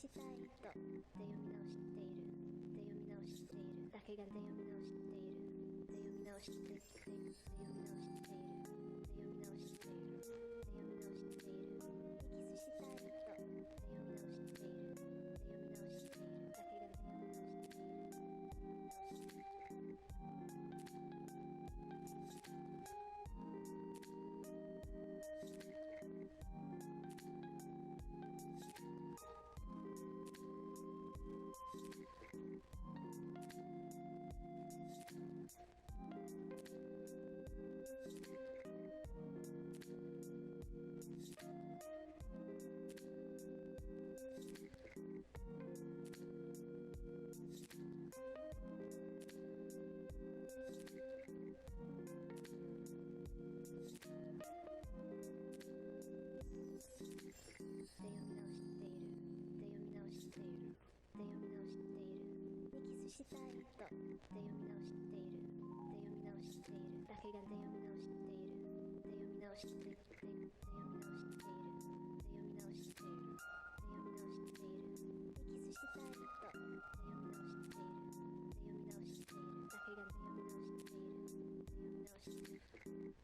したい人で読み直しているで読み直しているだけがで読み直しているで読み直しているで読み直しているで読み直しているで読み直しているエキスしたい人で読み直しているで読み直しているだけがで読み直しているしたい人で読み直しているで読み直しているだけがで読み直しているで読み直しているで読み直しているで読み直しているで読み直しているエキスしたい人で読み直しているで読み直しているだけがで読み直しているで読み直している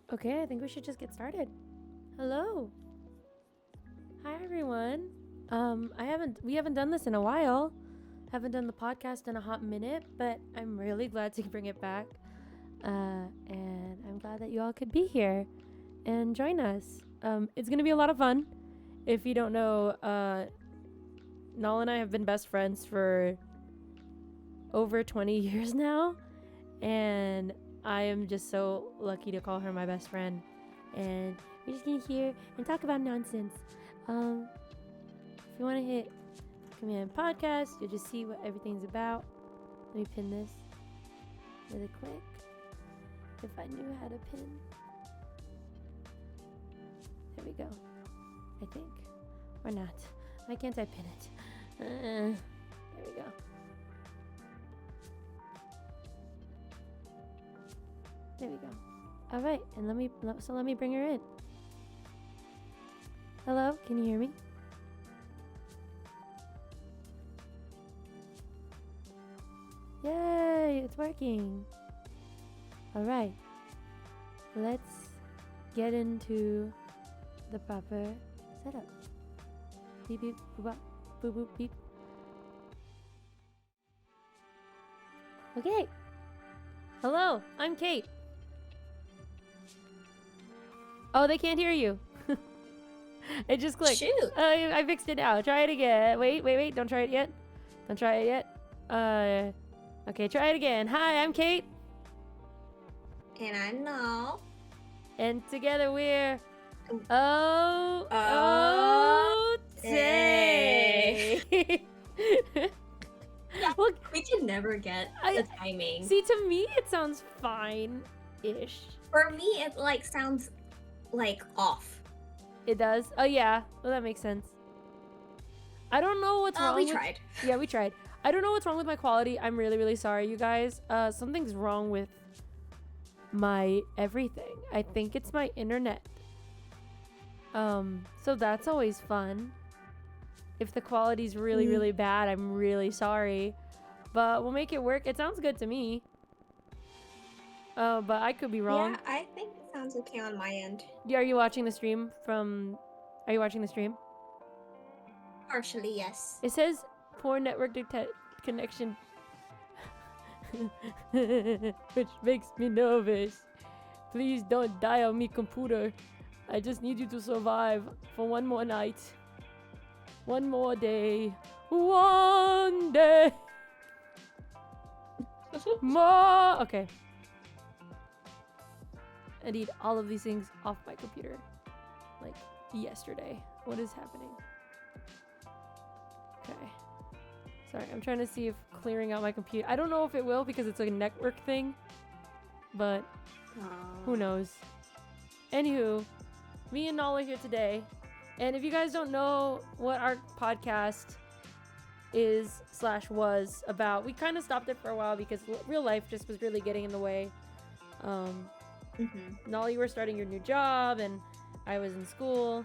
Okay, I think we should just get started. Hello. Hi everyone. We haven't done this in a while. Haven't done the podcast in a hot minute, but I'm really glad to bring it back. And I'm glad that you all could be here and join us. It's going to be a lot of fun. If you don't know, Nala and I have been best friends for over 20 years now, and I am just so lucky to call her my best friend. And we're just gonna hear and talk about nonsense. If you want to hit command podcast, you'll just see what everything's about. Let me pin this really quick. If I knew how to pin. There we go. I think. Or not. Why can't I pin it? There we go. There we go. All right, and let me bring her in. Hello, can you hear me? Yay, it's working. All right, let's get into the proper setup. Beep beep boop bop, boop boop beep. Okay. Hello, I'm Kate. Oh, they can't hear you. It just clicked. Shoot. I fixed it now. Try it again. Wait. Don't try it yet. Don't try it yet. Okay, try it again. Hi, I'm Kate. And I know. And together we're oh-TAY. Well, We can never get the timing. see, to me it sounds fine-ish. For me, it like sounds like off. It does? Oh yeah. Well, that makes sense. I don't know what's wrong. We with... tried. Yeah, we tried. I don't know what's wrong with my quality. I'm really, really sorry, you guys. Something's wrong with my everything. I think it's my internet. So that's always fun. If the quality's really, really bad, I'm really sorry. But we'll make it work. It sounds good to me. But I could be wrong. Yeah, I think it sounds okay on my end. Yeah, are you watching the stream Are you watching the stream? Partially, yes. It says poor network connection. Which makes me nervous. Please don't die on me, computer. I just need you to survive for one more night. One more day. One day. More. Okay. I need all of these things off my computer. Like yesterday. What is happening? Okay. Sorry, I'm trying to see if clearing out my computer. I don't know if it will because it's like a network thing. But who knows? Anywho, me and Nala are here today. And if you guys don't know what our podcast is / was about, we kind of stopped it for a while because real life just was really getting in the way. Nala, you were starting your new job and I was in school.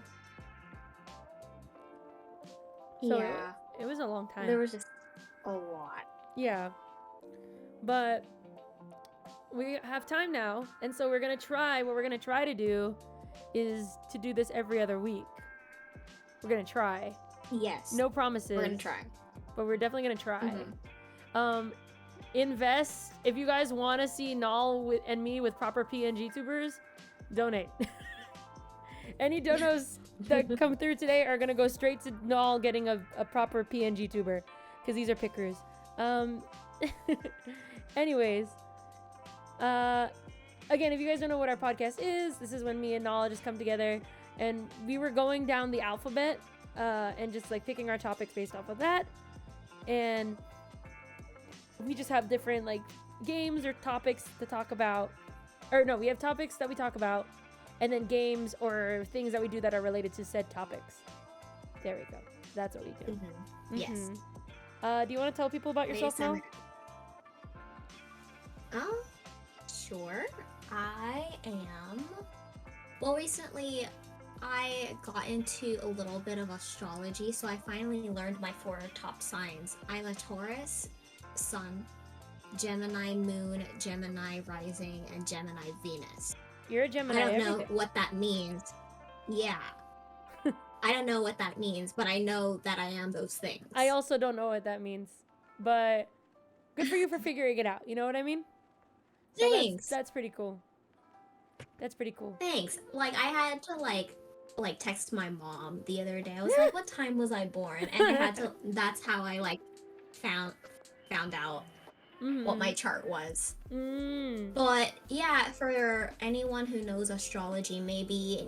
So yeah. It was a long time. There was just a lot. Yeah. But we have time now, and so we're going to try, what we're going to try to do is to do this every other week. We're going to try. Yes. No promises. We're going to try. But we're definitely going to try. Invest, if you guys want to see Nal and me with proper PNG tubers, donate. Any donos that come through today are gonna go straight to Nal getting a proper PNG tuber, because these are pickers. Anyways, again, if you guys don't know what our podcast is, this is when me and Nal just come together, and we were going down the alphabet and just like picking our topics based off of that, and we just have different like games or topics to talk about, or no, we have topics that we talk about, and then games or things that we do that are related to said topics. There we go. That's what we do. Yes. Do you want to tell people about yourself now? Sure. I am. Well, recently I got into a little bit of astrology, so I finally learned my 4 top signs. I'm a Taurus, Sun, Gemini Moon, Gemini Rising, and Gemini Venus. You're a Gemini. I don't know what that means. Yeah. I don't know what that means, but I know that I am those things. I also don't know what that means, but good for you for figuring it out. You know what I mean? So Thanks. That's pretty cool. That's pretty cool. Thanks. Like, I had to like text my mom the other day. I was like, what time was I born? And I had to, that's how I like found out what my chart was. But yeah, for anyone who knows astrology, maybe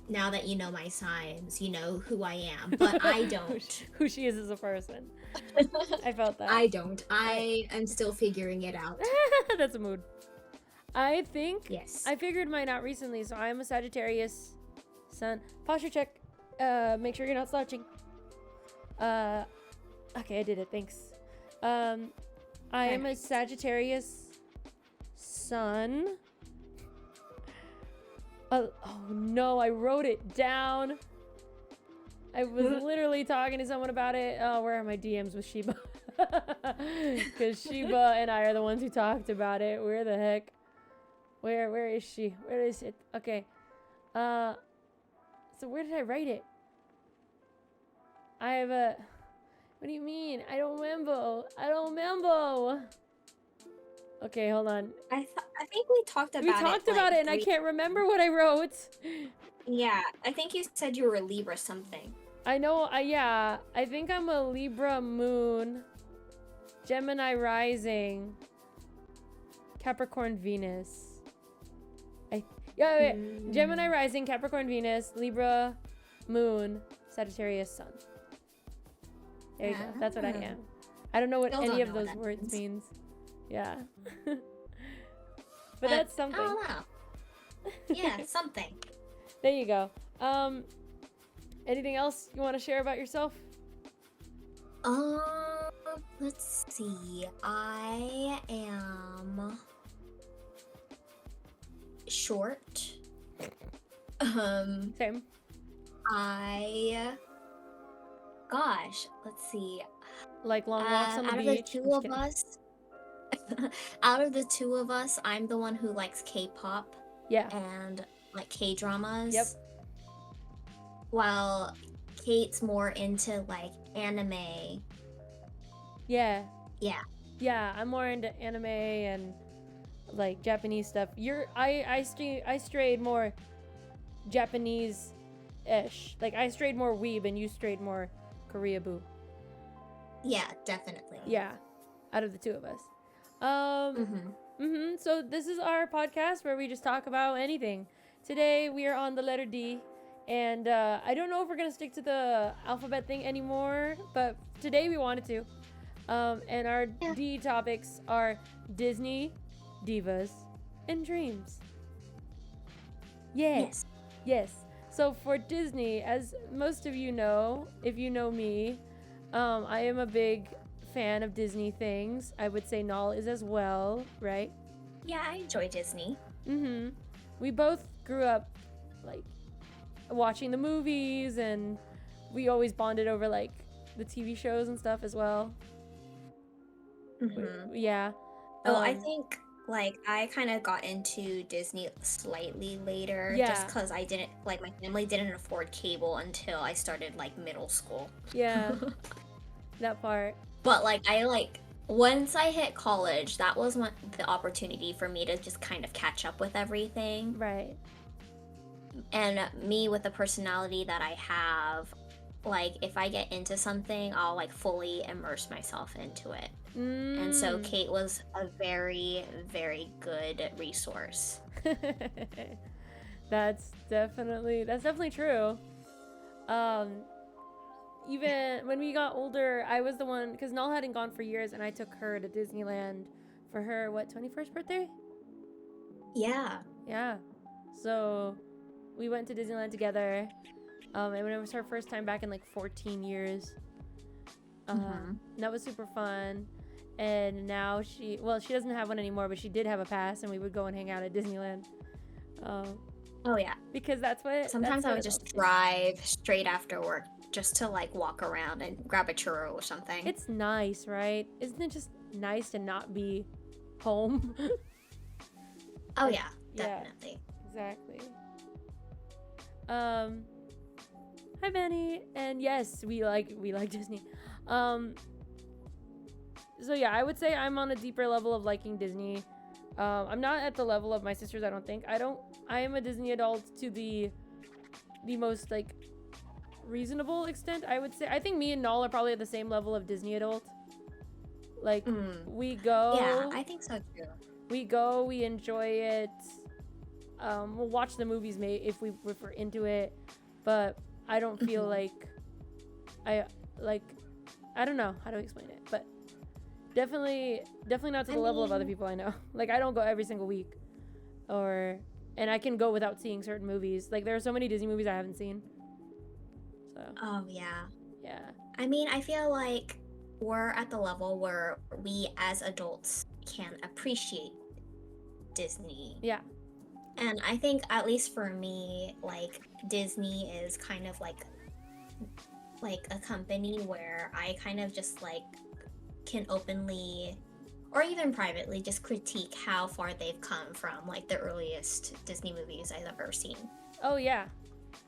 now that you know my signs, you know who I am, but I don't. Who she is as a person. I felt that. I don't. I am still figuring it out. That's a mood. I think Yes. I figured mine out recently, so I'm a Sagittarius sun. Posture check. Make sure you're not slouching. Okay, I did it. Thanks. I am a Sagittarius sun. Oh no, I wrote it down. I was literally talking to someone about it. Oh, where are my DMs with Sheba? Because Sheba and I are the ones who talked about it. Where the heck? Where is she? Where is it? Okay. So where did I write it? I have a... What do you mean? I don't remember. Okay, hold on. I think we talked about it. We talked about it and I can't remember what I wrote. Yeah, I think you said you were a Libra something. I know. Yeah. I think I'm a Libra moon, Gemini rising, Capricorn Venus. Wait. Gemini rising, Capricorn Venus, Libra moon, Sagittarius sun. There you go. That's what I am. I don't know what Still any don't of know what those that words means. Yeah. But that's something. I don't know. Yeah, something. There you go. Anything else you want to share about yourself? Let's see. I am short. Same. Gosh, let's see. Like long walks on the out beach. of the two of us, out of the two of us, I'm the one who likes K-pop. Yeah. And like K-dramas. Yep. While Kate's more into like anime. Yeah. Yeah. Yeah, I'm more into anime and like Japanese stuff. I strayed more Japanese-ish. Like I strayed more weeb and you strayed more Koreaboo. Yeah, definitely. Yeah. Out of the two of us. So this is our podcast where we just talk about anything. Today we are on the letter D, and I don't know if we're gonna stick to the alphabet thing anymore, but today we wanted to. And our D topics are Disney, divas, and dreams. Yeah. Yes. So for Disney, as most of you know, if you know me, I am a big fan of Disney things. I would say Nal is as well, right? Yeah, I enjoy Disney. We both grew up like watching the movies, and we always bonded over like the TV shows and stuff as well. Yeah. I think like I kind of got into Disney slightly later, just because I didn't like my family didn't afford cable until I started like middle school. Yeah. That part. But like once I hit college, that was the opportunity for me to just kind of catch up with everything. Right. And me with the personality that I have, like if I get into something, I'll like fully immerse myself into it. And so Kate was a very, very good resource. That's definitely true. Even when we got older, I was the one, because Null hadn't gone for years, and I took her to Disneyland for her 21st birthday. Yeah. So we went to Disneyland together, and it was her first time back in like 14 years. That was super fun. And now she doesn't have one anymore, but she did have a pass, and we would go and hang out at Disneyland. Oh yeah, because that's what sometimes I would just drive straight after work just to like walk around and grab a churro or something. It's nice, right? Isn't it just nice to not be home? Oh yeah, definitely. Exactly. Hi Benny, and yes, we like Disney. So yeah, I would say I'm on a deeper level of liking Disney. I'm not at the level of my sisters, I don't think. I am a Disney adult to the most like reasonable extent, I would say. I think me and Nal are probably at the same level of Disney adult. Like we go. Yeah, I think so too. We go, we enjoy it. We'll watch the movies if we're into it, but I don't feel like I don't know how to explain it, but definitely not to the level of other people I know. Like I don't go every single week, and I can go without seeing certain movies. Like there are so many Disney movies I haven't seen. So. Oh yeah. Yeah. I mean, I feel like we're at the level where we as adults can appreciate Disney. Yeah. And I think at least for me, like Disney is kind of like a company where I kind of just like can openly or even privately just critique how far they've come from like the earliest Disney movies I've ever seen. Oh yeah.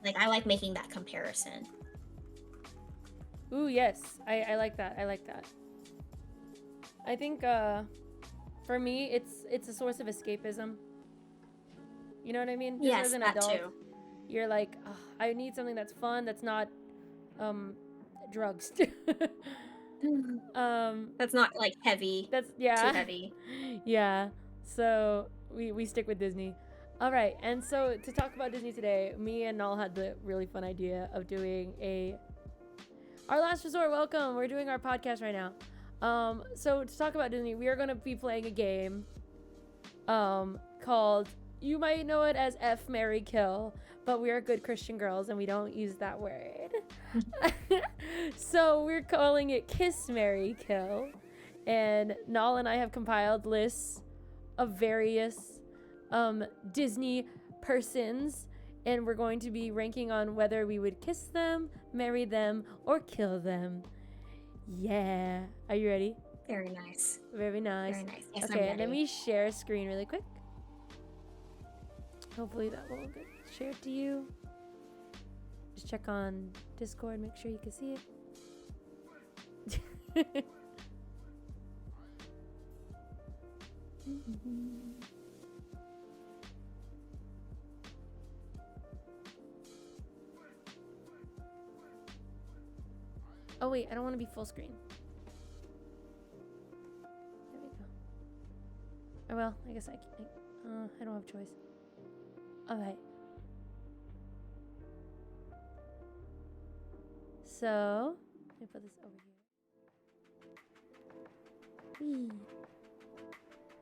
Like I like making that comparison. Ooh yes, I like that. I think for me it's a source of escapism. You know what I mean? Yes, that too. you're like, "Ugh, I need something that's fun, that's not drugs. That's not like heavy. That's Too yeah. heavy. Yeah. So we stick with Disney. All right. And so to talk about Disney today, me and Null had the really fun idea of doing our last resort. Welcome. We're doing our podcast right now. So to talk about Disney, we are going to be playing a game called, you might know it as F, Marry, Kill, but we are good Christian girls and we don't use that word. So we're calling it Kiss, Marry, Kill. And Nal and I have compiled lists of various Disney persons, and we're going to be ranking on whether we would kiss them, marry them, or kill them. Yeah. Are you ready? Very nice. Very nice. Very nice. Yes, Okay, I'm let ready. me share a screen really quick. Hopefully that will get shared to you. Just check on Discord, make sure you can see it. Oh wait, I don't want to be full screen. There we go. Oh well, I guess I don't have a choice. Alright. So, let me put this over here. Whee.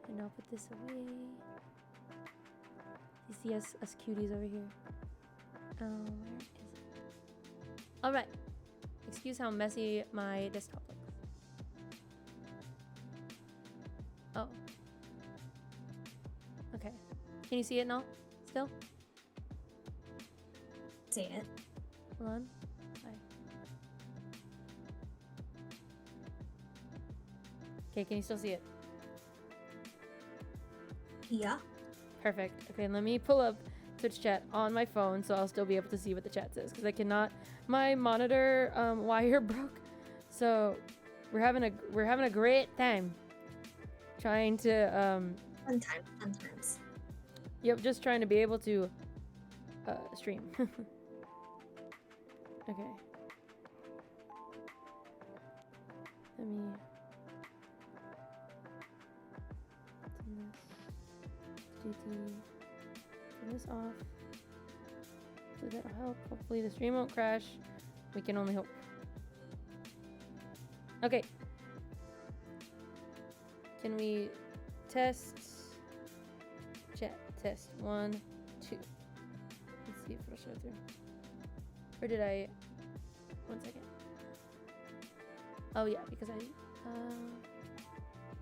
And I'll put this away. You see us cuties over here. Where is it? Alright. Excuse how messy my desktop looks. Oh. Okay. Can you see it now? Still? See it. Hold on. Hi. Okay, can you still see it? Yeah. Perfect. Okay, let me pull up Twitch chat on my phone so I'll still be able to see what the chat says, because I cannot. My monitor wire broke, so we're having a great time trying to Fun times. Yep, just trying to be able to stream. Okay. Let me turn this off. So that'll help. Hopefully the stream won't crash. We can only hope. Okay. Can we test chat? Test 1, 2. Let's see if it'll show through. Or did I? 1 second. Oh yeah, because I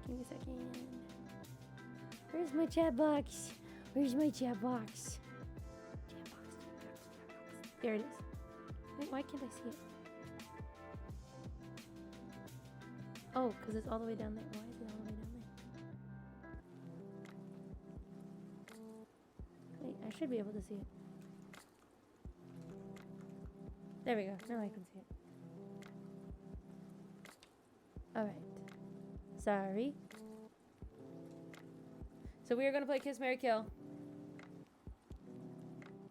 give me a second. Where's my chat box? Where's my chat box? Chat box. There it is. Wait, why can't I see it? Oh, because it's all the way down there. Why is it all the way down there? Wait, I should be able to see it. There we go. Now I can see it. Alright. Sorry. So we are going to play Kiss, Marry, Kill.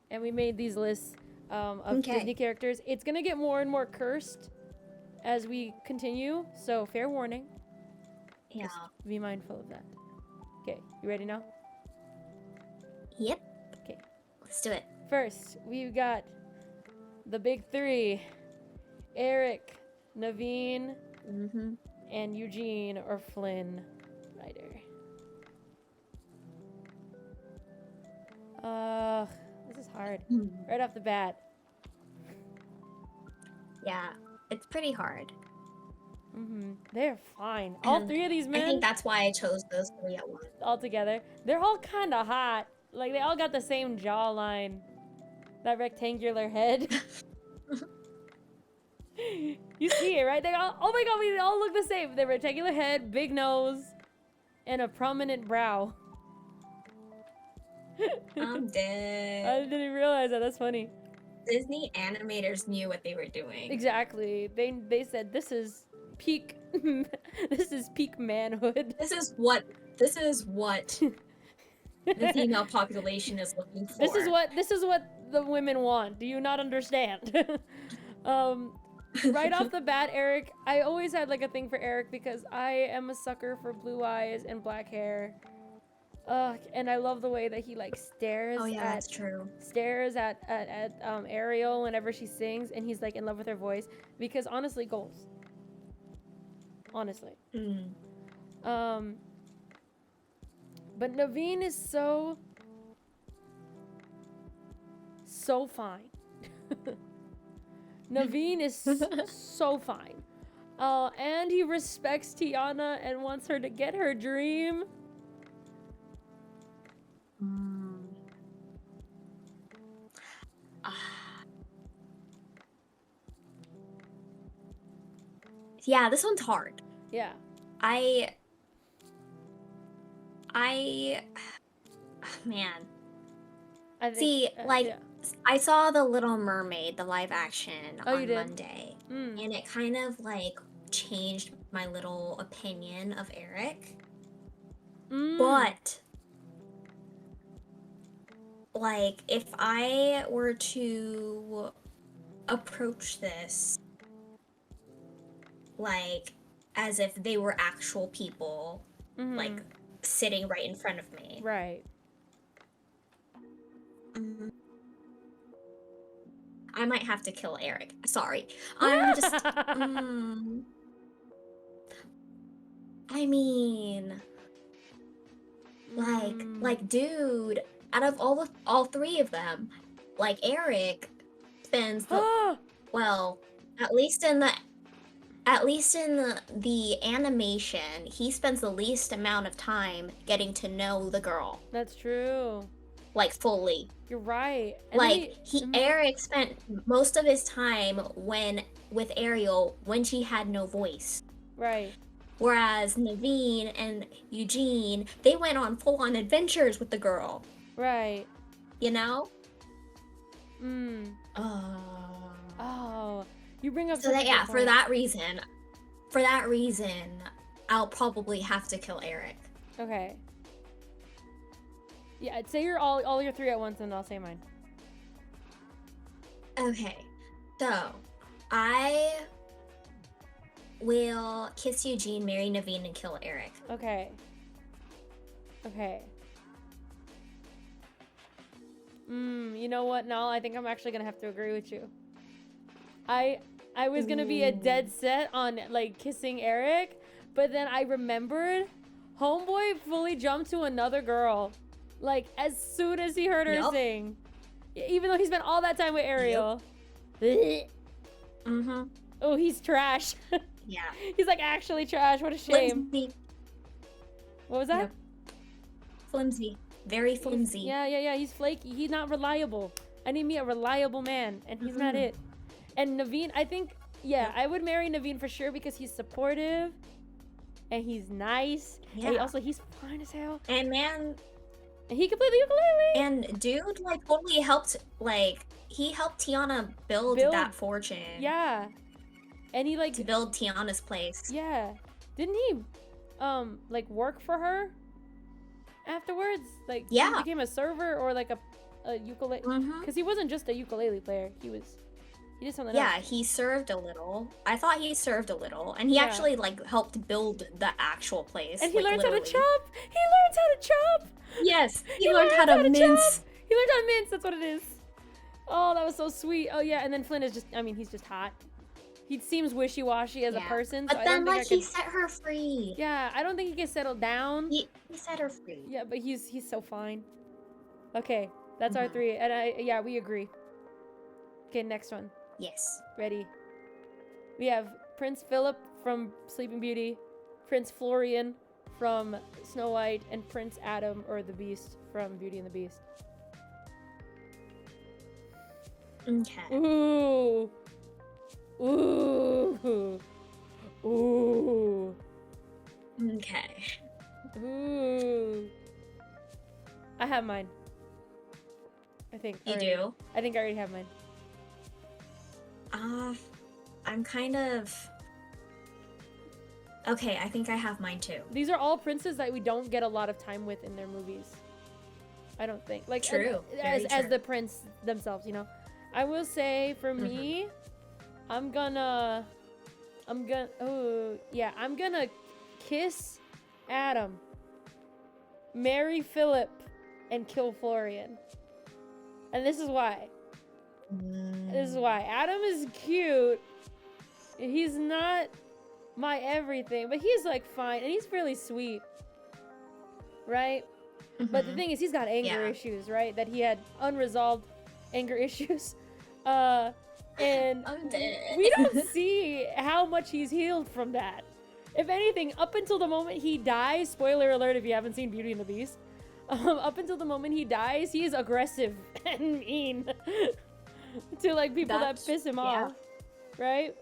And we made these lists of Disney characters. It's going to get more and more cursed as we continue. So fair warning. Yeah. Just be mindful of that. Okay. You ready now? Yep. Okay. Let's do it. First, we've got the big three. Eric, Naveen, and Eugene or Flynn Rider. This is hard. Right off the bat. Yeah. It's pretty hard. They're fine. All three of these men. I think that's why I chose those 3 at once. All together. They're all kind of hot. Like, they all got the same jawline. That rectangular head. You see it, right? They all, oh my god, we all look the same. The rectangular head, big nose, and a prominent brow. I'm dead. I didn't realize that. That's funny. Disney animators knew what they were doing. Exactly. They said this is peak this is peak manhood. This is what the female population is looking for. This is what the women want. Do you not understand? Right off the bat, Eric, I always had like a thing for Eric because I am a sucker for blue eyes and black hair. And I love the way that he like stares Oh yeah, at that's true. Ariel whenever she sings, and he's like in love with her voice. Because honestly, goals. Honestly. Mm. But Naveen is so fine. Naveen is so fine. And he respects Tiana and wants her to get her dream. Yeah, this one's hard. Yeah. Man. I think, See, like, yeah. I saw The Little Mermaid, the live action, Oh, you on did? Monday. Mm. And it kind of, like, changed my little opinion of Eric. But, like, if I were to approach this, like, as if they were actual people, like, sitting right in front of me. Right. I might have to kill Eric. Sorry. I'm just... I mean... Like, dude, out of all three of them, like, Eric spends the... well, at least in the animation, he spends the least amount of time getting to know the girl. That's true. Like, fully. You're right. And Like, Eric spent most of his time with Ariel when she had no voice. Right. Whereas Naveen and Eugene, they went on full-on adventures with the girl. Right. You know? Oh. You bring up so that, yeah, for that reason, I'll probably have to kill Eric. Okay. Yeah, I'd say all your three at once, and I'll say mine. Okay, so I will kiss Eugene, marry Naveen, and kill Eric. Okay. You know what? No, I think I'm actually gonna have to agree with you. I was gonna be a dead set on like kissing Eric, but then I remembered Homeboy fully jumped to another girl, like as soon as he heard her sing, even though he spent all that time with Ariel. Oh, he's trash. Yeah. He's like actually trash. What a shame. Flimsy. What was that? Yep. Flimsy. Very flimsy. Yeah. He's flaky. He's not reliable. I need me a reliable man, and he's not it. And Naveen, I think, I would marry Naveen for sure because he's supportive, and he's nice. Yeah. And he's fine as hell. And man, and he can play the ukulele. And dude, like, totally helped. Like, he helped Tiana build that fortune. Yeah. And he like to build Tiana's place. Yeah. Didn't he, like work for her afterwards? Like, he became a server or like a ukulele. Because he wasn't just a ukulele player. He did something else. Yeah, he served a little. I thought he served a little, and he actually like helped build the actual place. And he learned how to chop. He learns how to chop. Yes, he learned how to mince. He learned how to mince. That's what it is. Oh, that was so sweet. Oh yeah, and then Flynn is he's just hot. He seems wishy-washy as a person. But so then, like, he set her free. Yeah, I don't think he can settle down. He set her free. Yeah, but he's so fine. Okay, that's our three, and we agree. Okay, next one. Yes. Ready? We have Prince Philip from Sleeping Beauty, Prince Florian from Snow White, and Prince Adam, or the Beast, from Beauty and the Beast. Okay. Ooh. Okay. Ooh. I have mine. I think. You do? I think I already have mine. I'm kind of... Okay, I think I have mine too. These are all princes that we don't get a lot of time with in their movies. I don't think. Like True. as Very the prince themselves, you know. I will say for me, I'm gonna kiss Adam, marry Philip, and kill Florian. And this is why. This is why. Adam is cute. He's not my everything, but he's like fine, and he's really sweet. Right? But the thing is, he's got anger issues, right? That he had unresolved anger issues. And we don't see how much he's healed from that. If anything, up until the moment he dies, spoiler alert if you haven't seen Beauty and the Beast, up until the moment he dies, he is aggressive and mean to like people that piss him off, right?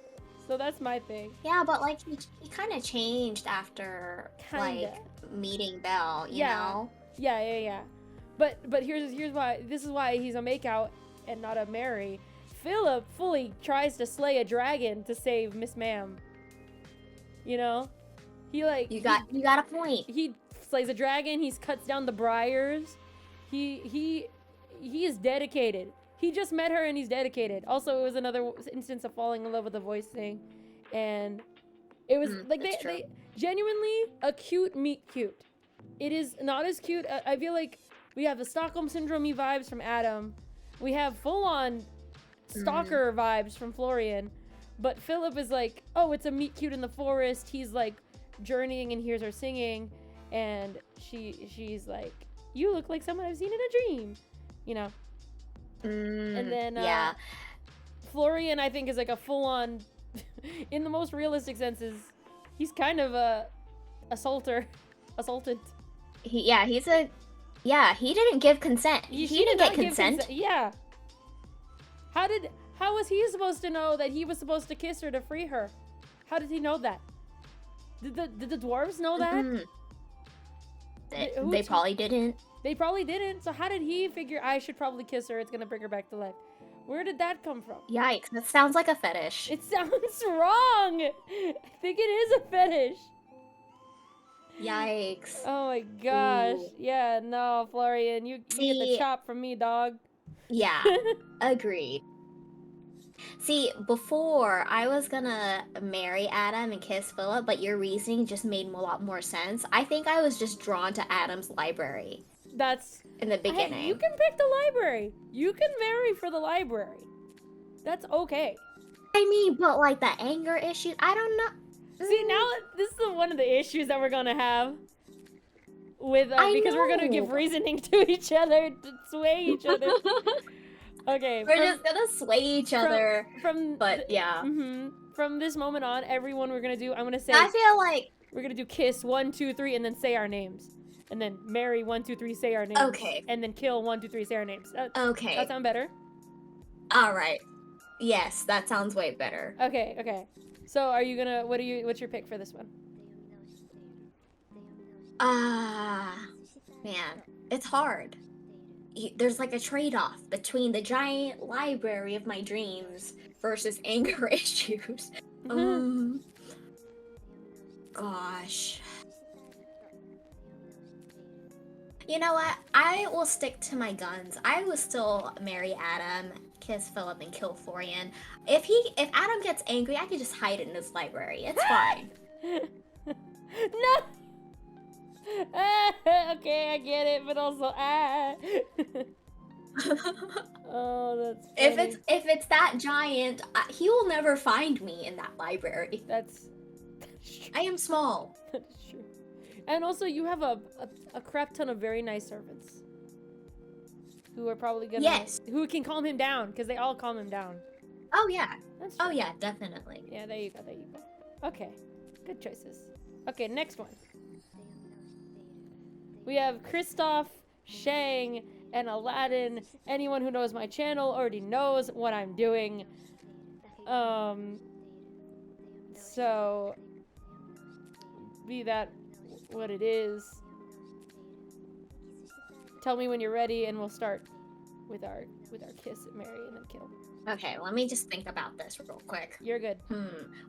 So that's my thing. Yeah, but like he kind of changed after like meeting Belle, you know? Yeah. But here's why. This is why he's a makeout and not a marry. Philip fully tries to slay a dragon to save Miss Ma'am. You know, he like you got a point. He slays a dragon. He cuts down the briars. He is dedicated. He just met her and he's dedicated. Also, it was another instance of falling in love with the voice thing, and it was like they genuinely a cute meet cute. It is not as cute. I feel like we have the Stockholm Syndrome-y vibes from Adam. We have full-on stalker vibes from Florian. But Philip is like, oh, it's a meet cute in the forest. He's like journeying and hears her singing. And she's like, you look like someone I've seen in a dream. You know? And then Florian, I think, is like a full-on, in the most realistic senses, he's kind of a assaultant. He didn't give consent. He didn't get consent. Yeah. How was he supposed to know that he was supposed to kiss her to free her? How did he know that? Did the dwarves know that? They probably didn't. They probably didn't. So how did he figure I should probably kiss her? It's gonna bring her back to life. Where did that come from? Yikes! That sounds like a fetish. It sounds wrong. I think it is a fetish. Yikes! Oh my gosh! Ooh. Yeah, no, Florian, you get the chop from me, dog. Yeah, agreed. See, before I was gonna marry Adam and kiss Philip, but your reasoning just made a lot more sense. I think I was just drawn to Adam's library. That's in the beginning. Hey, you can pick the library. You can marry for the library. That's okay. I mean, but like the anger issues, I don't know. See, now this is one of the issues that we're gonna have with because we're gonna give reasoning to each other to sway each other. Okay, we're just gonna sway each other. But yeah. From this moment on, everyone we're gonna do, I'm gonna say. I feel like we're gonna do kiss 1, 2, 3, and then say our names, and then marry 1, 2, 3, say our names. Okay. And then kill 1, 2, 3, say our names. Okay. That sound better? All right. Yes, that sounds way better. Okay. So are you gonna? What's your pick for this one? Man, it's hard. There's like a trade-off between the giant library of my dreams versus anger issues. Gosh. You know what? I will stick to my guns. I will still marry Adam, kiss Philip, and kill Florian. If Adam gets angry, I can just hide it in his library. It's fine. No. Okay, I get it, but also Oh, that's funny. If it's that giant, he will never find me in that library. That's true. I am small. That's true. And also, you have a crap ton of very nice servants who are probably gonna who can calm him down because they all calm him down. Oh yeah. That's true. Oh yeah, definitely. Yeah, there you go. Okay, good choices. Okay, next one. We have Kristoff, Shang, and Aladdin. Anyone who knows my channel already knows what I'm doing. So be that what it is. Tell me when you're ready, and we'll start with our kiss, marry, and then kill. Okay, let me just think about this real quick. You're good.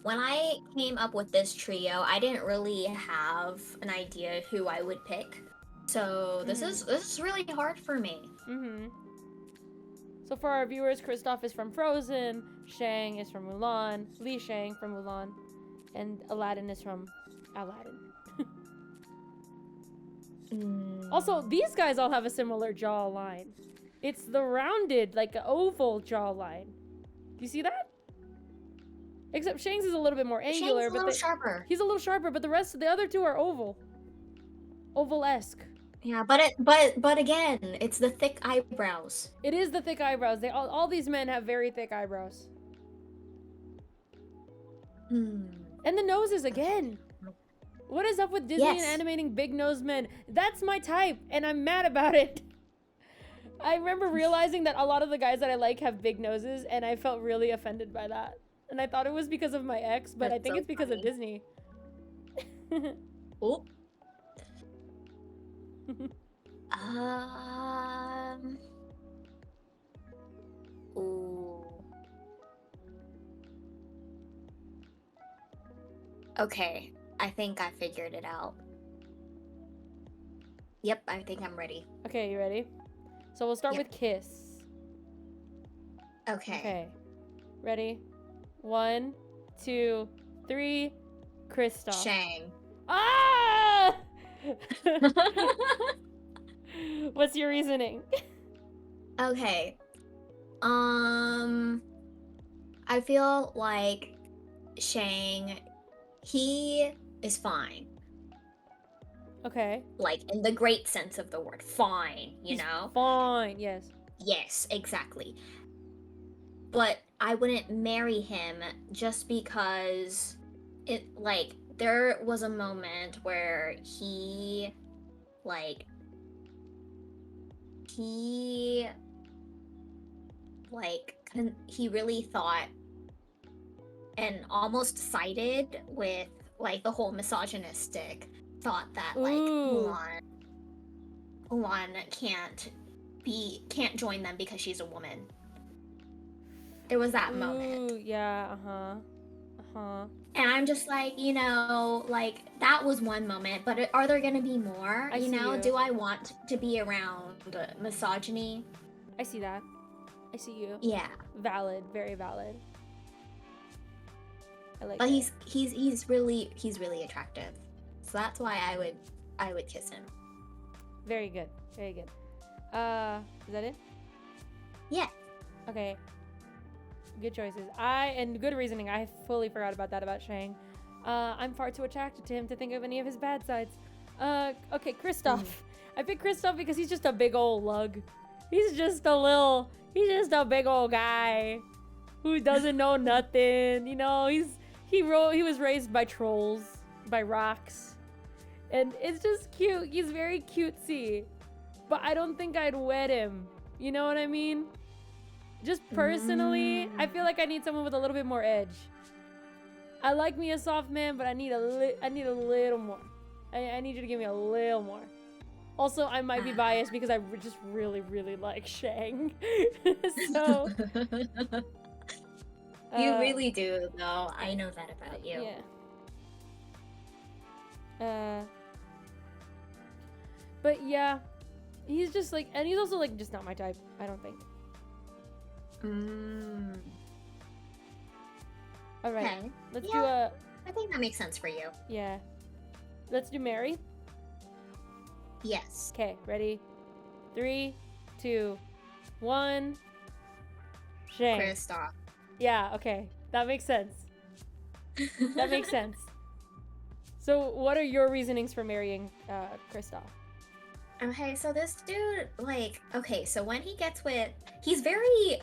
When I came up with this trio, I didn't really have an idea who I would pick. So this is really hard for me. So for our viewers, Kristoff is from Frozen, Shang is from Mulan, Li Shang from Mulan, and Aladdin is from Aladdin. Also, these guys all have a similar jawline. It's the rounded, like oval jawline. Do you see that? Except Shang's is a little bit more angular, Shang's a little sharper. He's a little sharper, but the other two are oval, oval-esque. Yeah, but again, it's the thick eyebrows. It is the thick eyebrows. All these men have very thick eyebrows. And the noses again. What is up with Disney and animating big-nosed men? That's my type, and I'm mad about it. I remember realizing that a lot of the guys that I like have big noses, and I felt really offended by that. And I thought it was because of my ex, but I think it's because of Disney. Oh. Ooh. Okay, I think I figured it out. Yep, I think I'm ready. Okay, you ready? So we'll start with Kiss. Okay. Ready? 1, 2, 3. Kristoff. Shang. Ah! What's your reasoning? Okay. I feel like Shang, he is fine. Okay. Like, in the great sense of the word. Fine, you know? Fine, yes. Yes, exactly. But I wouldn't marry him just because there was a moment where he really thought and almost sided with the whole misogynistic thought that Mulan can't join them because she's a woman. There was that moment. Yeah, And I'm just like, that was one moment, but are there gonna be more? Do I want to be around misogyny? I see that. I see you. Yeah. Valid, very valid. I like But it. he's really attractive. So that's why I would kiss him. Very good. Very good. Is that it? Yeah. Okay. Good choices. And good reasoning. I fully forgot about that about Shang. I'm far too attracted to him to think of any of his bad sides. Okay, Kristoff. I picked Kristoff because he's just a big old lug. He's just a big old guy who doesn't know nothing. He was raised by trolls, by rocks. And it's just cute. He's very cutesy. But I don't think I'd wed him. You know what I mean? Just personally, I feel like I need someone with a little bit more edge. I like me a soft man, but I need a little more. I need you to give me a little more. Also, I might be biased because I just really, really like Shang. So you really do, though. I know that about you. Yeah. But yeah, he's just and he's also just not my type. I don't think. All right. Okay. Let's do a. I think that makes sense for you. Yeah. Let's do Mary. Yes. Okay. Ready? 3, 2, 1. Shang. Kristoff. Yeah. Okay. That makes sense. That makes sense. So, what are your reasonings for marrying Kristoff? Okay, so this dude, so when he gets he's very,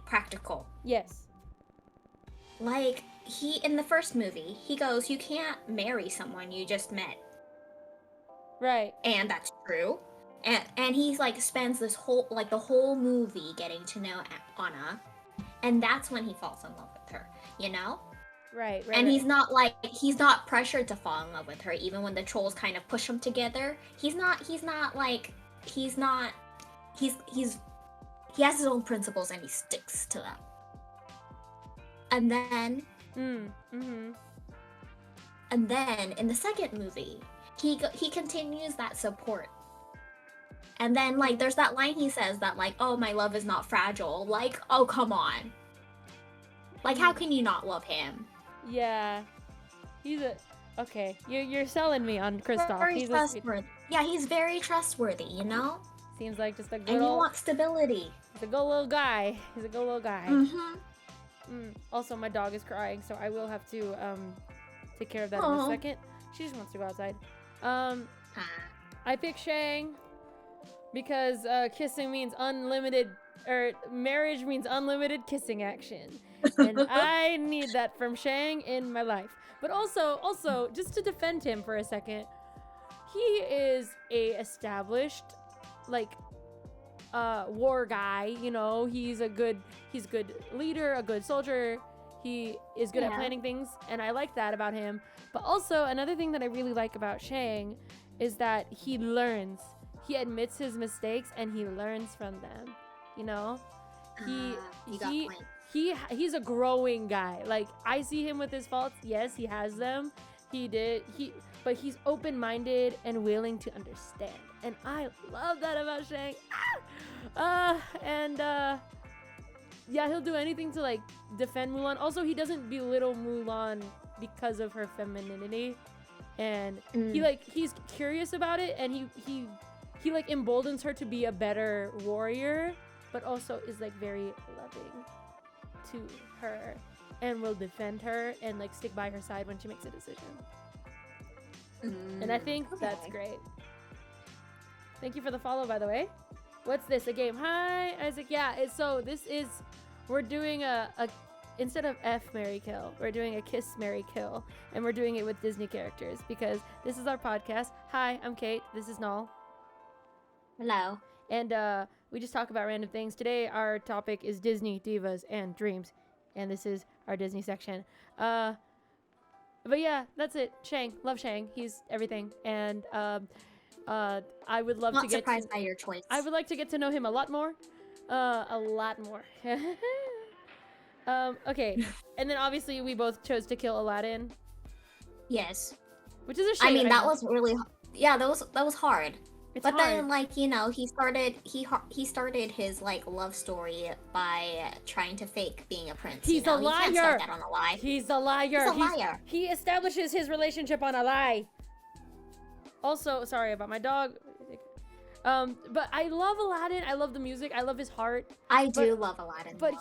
practical. Yes. In the first movie, he goes, you can't marry someone you just met. Right. And that's true. And he, spends this the whole movie getting to know Anna. And that's when he falls in love with her, you know? Right. And he's not pressured to fall in love with her, even when the trolls kind of push him together. He has his own principles and he sticks to them. And then, and then in the second movie, he continues that support. And then like there's that line he says that like, oh, my love is not fragile. Like, oh, come on. Like, how can you not love him? Yeah. He's a... Okay, you're selling me on Kristoff. Very He's trustworthy. Yeah, he's very trustworthy, you know? Seems like just a good And he old... wants stability. He's a good little guy. He's a good little guy. Mm-hmm. Also, my dog is crying, so I will have to take care of that in a second. She just wants to go outside. I pick Shang because kissing means unlimited, or marriage means unlimited kissing action. And I need that from Shang in my life. But also, just to defend him for a second, he is a established, like, war guy, you know. He's a good leader, a good soldier. He is good at planning things, and I like that about him. But also, another thing that I really like about Shang is that he learns. He admits his mistakes, and he learns from them, you know. He's a growing guy. Like, I see him with his faults. Yes, he has them. But he's open-minded and willing to understand. And I love that about Shang. Yeah, he'll do anything to like defend Mulan. Also, he doesn't belittle Mulan because of her femininity. And he's curious about it, and he like emboldens her to be a better warrior, but also is like very loving to her and will defend her and like stick by her side when she makes a decision. And I think that's great. Thank you for the follow, by the way. What's this? A game? Hi, Isaac. Yeah, we're doing a instead of F, marry, kill, we're doing a kiss, marry, kill, and we're doing it with Disney characters because this is our podcast. Hi, I'm Kate. This is Null. Hello. And we just talk about random things. Today, our topic is Disney, divas, and dreams. And this is our Disney section. But yeah, that's it. Shang. Love Shang. He's everything. And I would love to get surprised by your choice. I would like to get to know him a lot more. Okay. And then obviously we both chose to kill Aladdin. Yes. Which is a shame. I mean, that was really... Yeah, that was hard. But hard. then, like, you know, he started his like love story by trying to fake being a prince. He's a liar. You can't start that on a lie. He's a liar. He's a liar. He establishes his relationship on a lie. Also, sorry about my dog. But I love Aladdin. I love the music. I love his heart. I do love Aladdin. But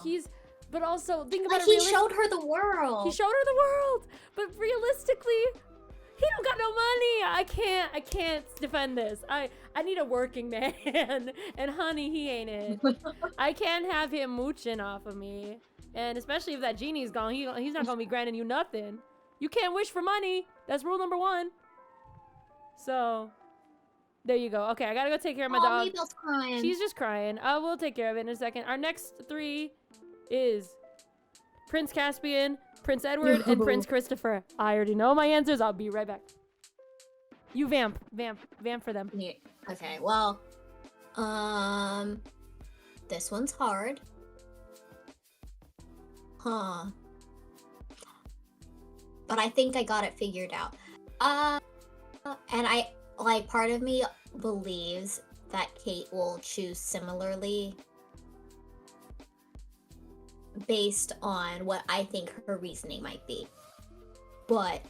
also think about like it. He showed her the world. He showed her the world. But realistically, he don't got no money. I can't defend this. I need a working man, and honey, he ain't it. I can't have him mooching off of me, and especially if that genie's gone, he's not gonna be granting you nothing. You can't wish for money. That's rule number 1. So, there you go. Okay, I gotta go take care of my dog. Mabel's crying. She's just crying. We'll take care of it in a second. Our next 3 is Prince Caspian, Prince Edward, and Prince Christopher. I already know my answers. I'll be right back. You vamp for them. Yeah. Okay, well, this one's hard. Huh. But I think I got it figured out. And I, like, part of me believes that Kate will choose similarly based on what I think her reasoning might be. But,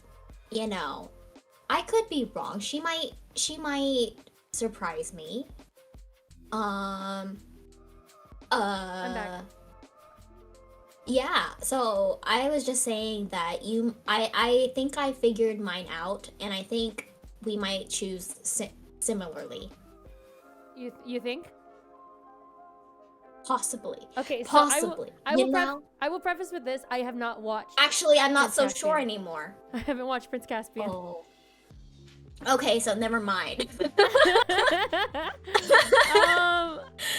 you know, I could be wrong. She might surprise me. I'm back. Yeah, so I was just saying that I think I figured mine out, and I think we might choose similarly. You think? Possibly. Okay, so possibly. I will preface with this. I have not watched. Actually, I'm not Prince so Caspian. sure anymore. I haven't watched Prince Caspian. Oh. Okay, so never mind.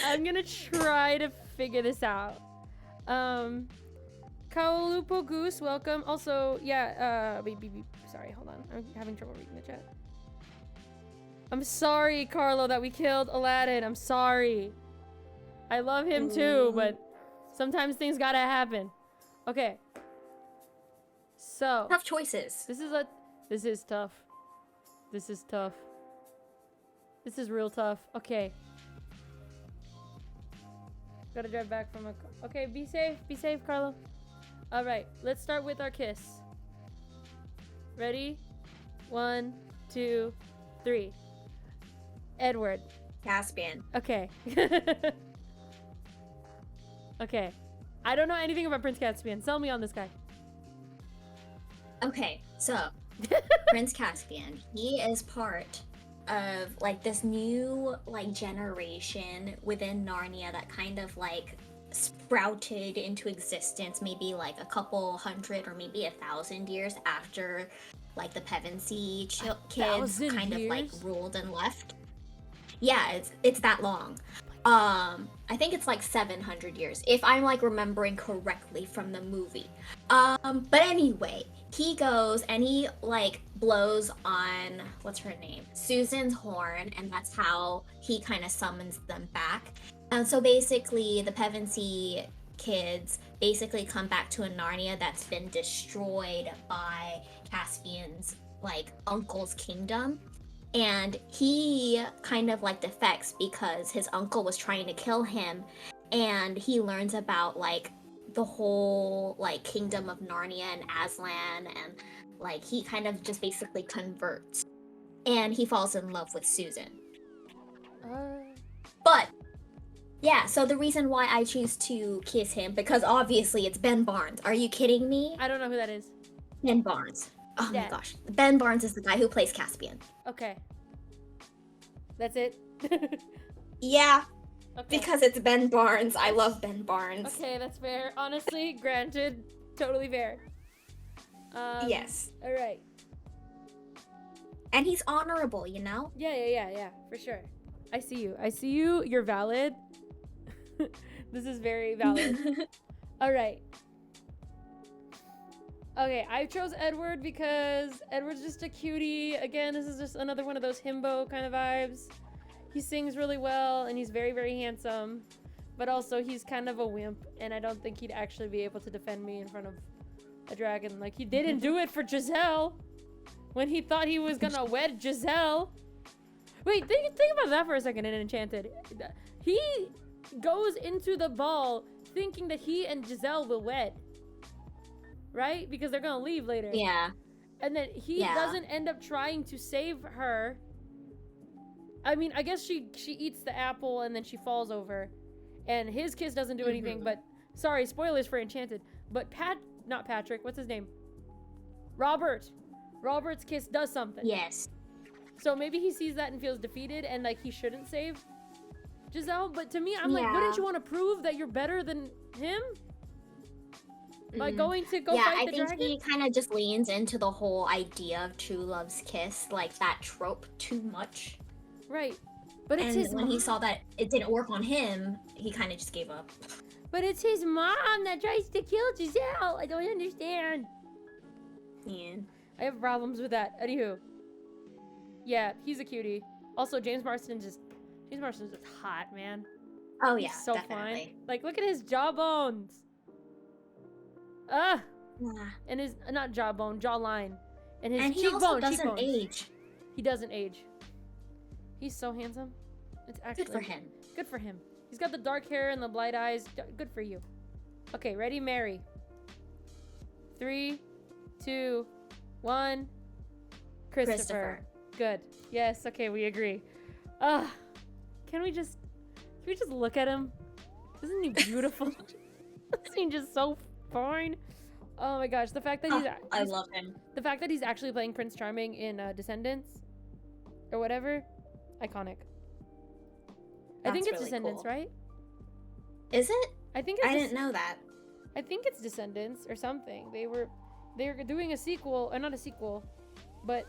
I'm gonna try to figure this out. Kaolupo Goose, welcome. Also, yeah, sorry, hold on. I'm having trouble reading the chat. I'm sorry, Carlo, that we killed Aladdin. I'm sorry. I love him too, but sometimes things gotta happen. Okay. So Tough choices. This is tough. This is tough. This is real tough. Okay. Gotta drive back from a... Okay, be safe. Be safe, Carlo. Alright, let's start with our kiss. Ready? 1, 2, 3. Edward. Caspian. Okay. Okay. I don't know anything about Prince Caspian. Sell me on this guy. Okay, so Prince Caspian, he is part of like this new like generation within Narnia that kind of like sprouted into existence maybe like a couple hundred or maybe 1,000 years after like the Pevensey kids kind of like ruled and left. Yeah, it's that long. I think it's like 700 years if I'm like remembering correctly from the movie. But anyway, he goes and he like blows on what's her name, Susan's horn, and that's how he kind of summons them back. And so basically the Pevensey kids basically come back to a Narnia that's been destroyed by Caspian's like uncle's kingdom. And he kind of like defects because his uncle was trying to kill him, and he learns about like the whole like kingdom of Narnia and Aslan, and like he kind of just basically converts and he falls in love with Susan. But yeah, so the reason why I choose to kiss him, because obviously it's Ben Barnes. Are you kidding me? I don't know who that is. Ben Barnes. Oh Yeah. my gosh. Ben Barnes is the guy who plays Caspian. Okay. That's it? Yeah, Okay. because it's Ben Barnes. I love Ben Barnes. Okay, that's fair. Honestly, granted. Totally fair. Yes. Alright. And he's honorable, you know? Yeah, for sure. I see you. I see you. You're valid. This is very valid. Alright. Okay, I chose Edward because Edward's just a cutie. Again, this is just another one of those himbo kind of vibes. He sings really well, and he's very, very handsome. But also, he's kind of a wimp, and I don't think he'd actually be able to defend me in front of a dragon. Like, he didn't do it for Giselle when he thought he was gonna wed Giselle. Wait, think about that for a second in Enchanted. He goes into the ball thinking that he and Giselle will wed. Right? Because they're gonna leave later. Yeah. And then he doesn't end up trying to save her. I mean, I guess she eats the apple and then she falls over. And his kiss doesn't do anything, but... Sorry, spoilers for Enchanted. But not Patrick, what's his name? Robert. Robert's kiss does something. Yes. So maybe he sees that and feels defeated and, like, he shouldn't save Giselle. But to me, I'm like, wouldn't you want to prove that you're better than him? By going to go fight the dragon? Yeah, I think he kind of just leans into the whole idea of true love's kiss, like that trope, too much. Right. But it's his when he saw that it didn't work on him, he kind of just gave up. But it's his mom that tries to kill Giselle. I don't understand. Yeah. I have problems with that. Anywho. Yeah, he's a cutie. Also, James Marsden's just hot, man. Oh yeah, he's so definitely. fine. Like, look at his jawbones. And his not jawbone, jawline, and his cheekbone. He also doesn't age. He doesn't age. He's so handsome. It's actually good for him. Good for him. He's got the dark hair and the bright eyes. Good for you. Okay, ready, Mary. 3, 2, 1. Christopher. Good. Yes. Okay, we agree. Can we just look at him? Isn't he beautiful? Isn't he just so fine? Oh my gosh, the fact that I love him. The fact that he's actually playing Prince Charming in Descendants or whatever, iconic. I think it's really Descendants, cool. Right? Is it? I think it's I didn't know that. I think it's Descendants or something. They're doing a sequel, or not a sequel, but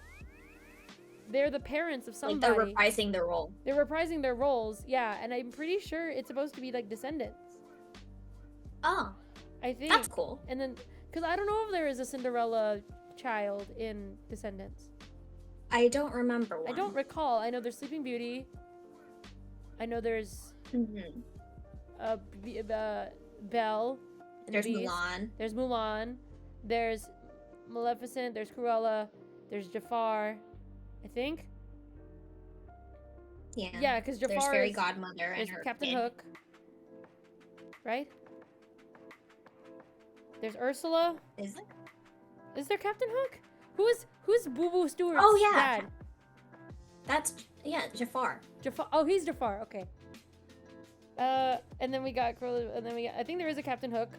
they're the parents of somebody. Like they're reprising their role. They're reprising their roles, yeah, and I'm pretty sure it's supposed to be like Descendants. Oh. I think. That's cool. And then, because I don't know if there is a Cinderella child in Descendants. I don't remember one. I don't recall. I know there's Sleeping Beauty. I know there's Belle. There's Mulan. There's Mulan. There's Maleficent. There's Cruella. There's Jafar. I think. Yeah. Yeah, because Jafar There's Fairy is Godmother and there's her Captain kid. Hook, right? There's Ursula. Is it? Is there Captain Hook? Who's Boo Boo Stewart's Oh, yeah. dad? That's Jafar. Jafar. Oh, he's Jafar. Okay. And then we got I think there is a Captain Hook.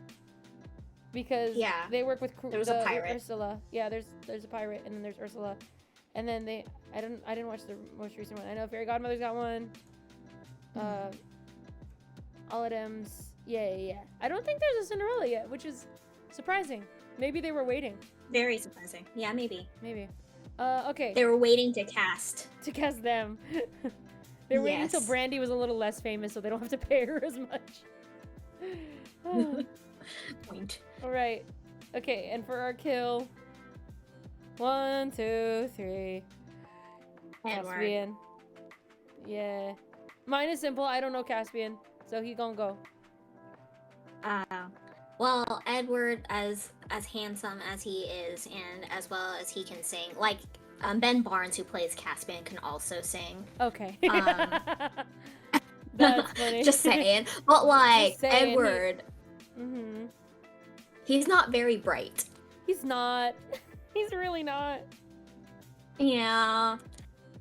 Because Yeah. they work with There was a pirate. Ursula. Yeah, there's a pirate, and then there's Ursula, and then I didn't watch the most recent one. I know Fairy Godmother's got one. All of them's yeah. I don't think there's a Cinderella yet, which is surprising. Maybe they were waiting. Very surprising. Yeah, maybe. Okay. They were waiting to cast. To cast them. They're waiting until Yes. Brandy was a little less famous, so they don't have to pay her as much. Point. All right. Okay, and for our kill, 1, 2, 3. Edward. Caspian. Yeah. Mine is simple. I don't know Caspian, so he gonna go. Well, Edward, as handsome as he is, and as well as he can sing, like Ben Barnes, who plays Caspian, can also sing. Okay. Um, That's funny. Just saying. But like Just saying, Edward, he's not very bright. He's not. He's really not. Yeah.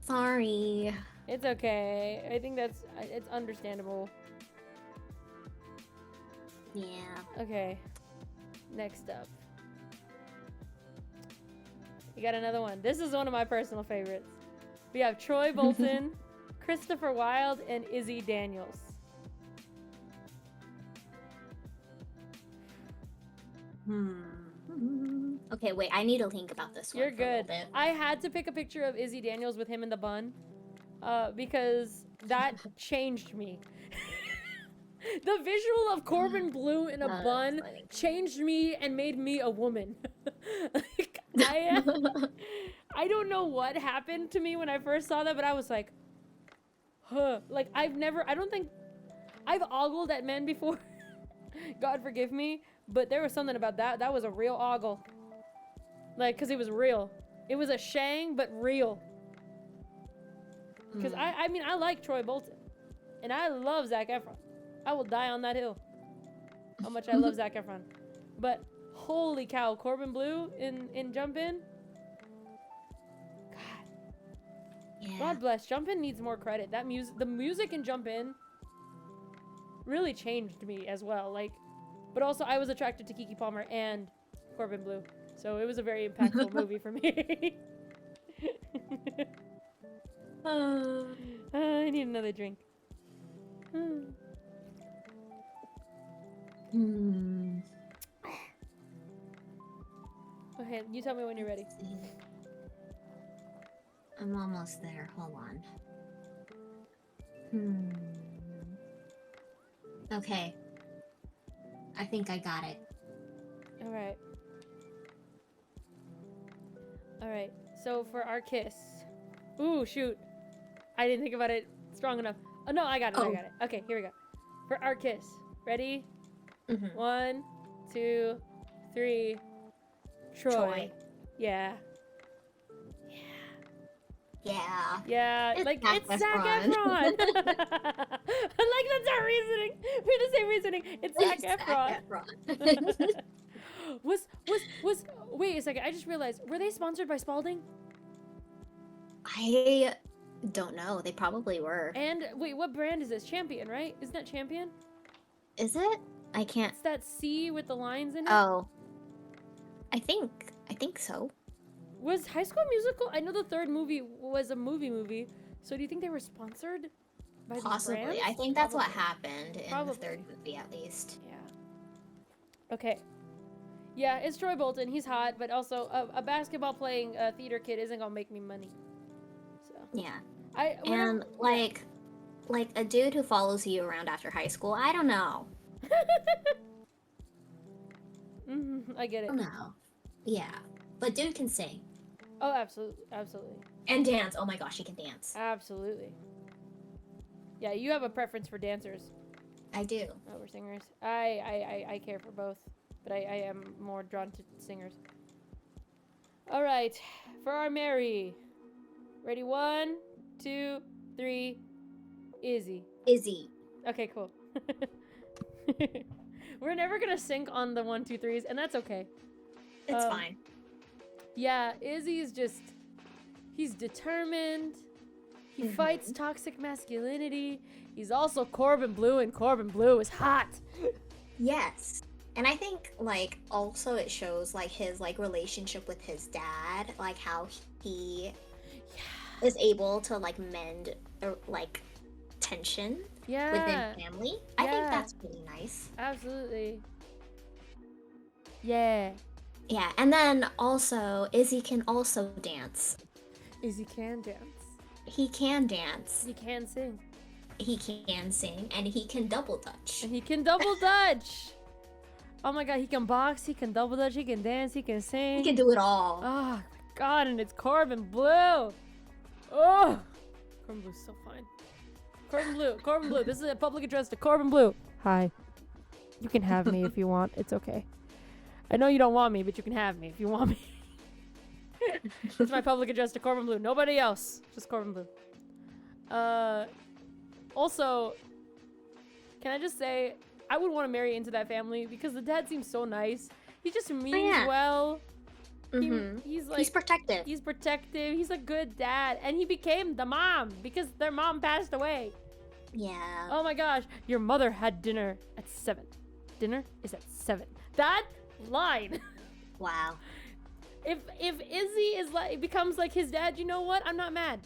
Sorry. It's okay. I think it's understandable. Yeah. Okay. Next up. We got another one. This is one of my personal favorites. We have Troy Bolton, Christopher Wilde, and Izzy Daniels. Okay, wait. I need to think about this one. You're for a little good. bit. I had to pick a picture of Izzy Daniels with him in the bun, because that changed me. The visual of Corbin Blue in a bun funny. changed me and made me a woman. Like, I don't know what happened to me when I first saw that, but I was like, huh. Like, I don't think I've ogled at men before. God forgive me, but there was something about that. That was a real ogle. Like, because it was real. It was a shang, but real. Because I mean, I like Troy Bolton. And I love Zac Efron. I will die on that hill. How much I love Zac Efron. But holy cow, Corbin Bleu in Jump In. God. Yeah. God bless. Jump In needs more credit. The music in Jump In really changed me as well. Like, but also I was attracted to Keke Palmer and Corbin Bleu. So it was a very impactful movie for me. I need another drink. Okay, you tell me when you're ready. I'm almost there. Hold on. Okay. I think I got it. Alright, so for our kiss. Ooh, shoot. I didn't think about it strong enough. Oh, no, I got it. Okay, here we go. For our kiss. Ready? 1, 2, 3. Troy. Yeah. It's Like, Zac it's Zac Efron. Like, that's our reasoning. We're the same reasoning. It's Zac Efron. Wait a second. I just realized. Were they sponsored by Spalding? I don't know. They probably were. And wait, what brand is this? Champion, right? Isn't that Champion? Is it? I can't. It's that C with the lines in it. Oh. I think so. Was High School Musical? I know the third movie was a movie. So do you think they were sponsored by these Possibly. brands? I think that's what happened in Probably. the third movie, at least. Yeah. Okay. Yeah, it's Troy Bolton. He's hot, but also a basketball playing theater kid isn't gonna make me money. So. Yeah. Whenever- Like a dude who follows you around after high school. I don't know. I get I it. don't know. Yeah. But dude can sing. Oh, absolutely. And dance. Oh my gosh, he can dance. Absolutely. Yeah, you have a preference for dancers I do. over singers. I care for both, but I am more drawn to singers. All right, for our Mary. Ready? 1, 2, 3. Izzy. Izzy. Okay, cool. We're never gonna sync on the 1, 2, 3s, and that's okay. It's fine. Yeah, Izzy's just, he's determined. He fights toxic masculinity. He's also Corbin Blue, and Corbin Blue is hot. Yes. And I think, like, also it shows, like, his, like, relationship with his dad, like, how he is able to, like, mend, like, tension within family. I think that's pretty nice. Absolutely. Yeah. Yeah, and then also, Izzy can also dance. Izzy can dance. He can dance. He can sing. He can sing, and he can double dutch. And he can double dutch. Oh my god, he can box, he can double dutch, he can dance, he can sing. He can do it all. Oh my god, and it's Corbin Blue. Oh, Corbin Blue's so fine. Corbin Blue. This is a public address to Corbin Blue. Hi. You can have me if you want. It's okay. I know you don't want me, but you can have me if you want me. It's my public address to Corbin Blue. Nobody else. Just Corbin Blue. Also, can I just say, I would want to marry into that family because the dad seems so nice. He just means well. He's like, he's protective. He's protective. He's a good dad. And he became the mom because their mom passed away. Yeah. Oh my gosh. Your mother had dinner at 7. Dinner is at 7. That line. Wow. If Izzy is like becomes like his dad, you know what? I'm not mad.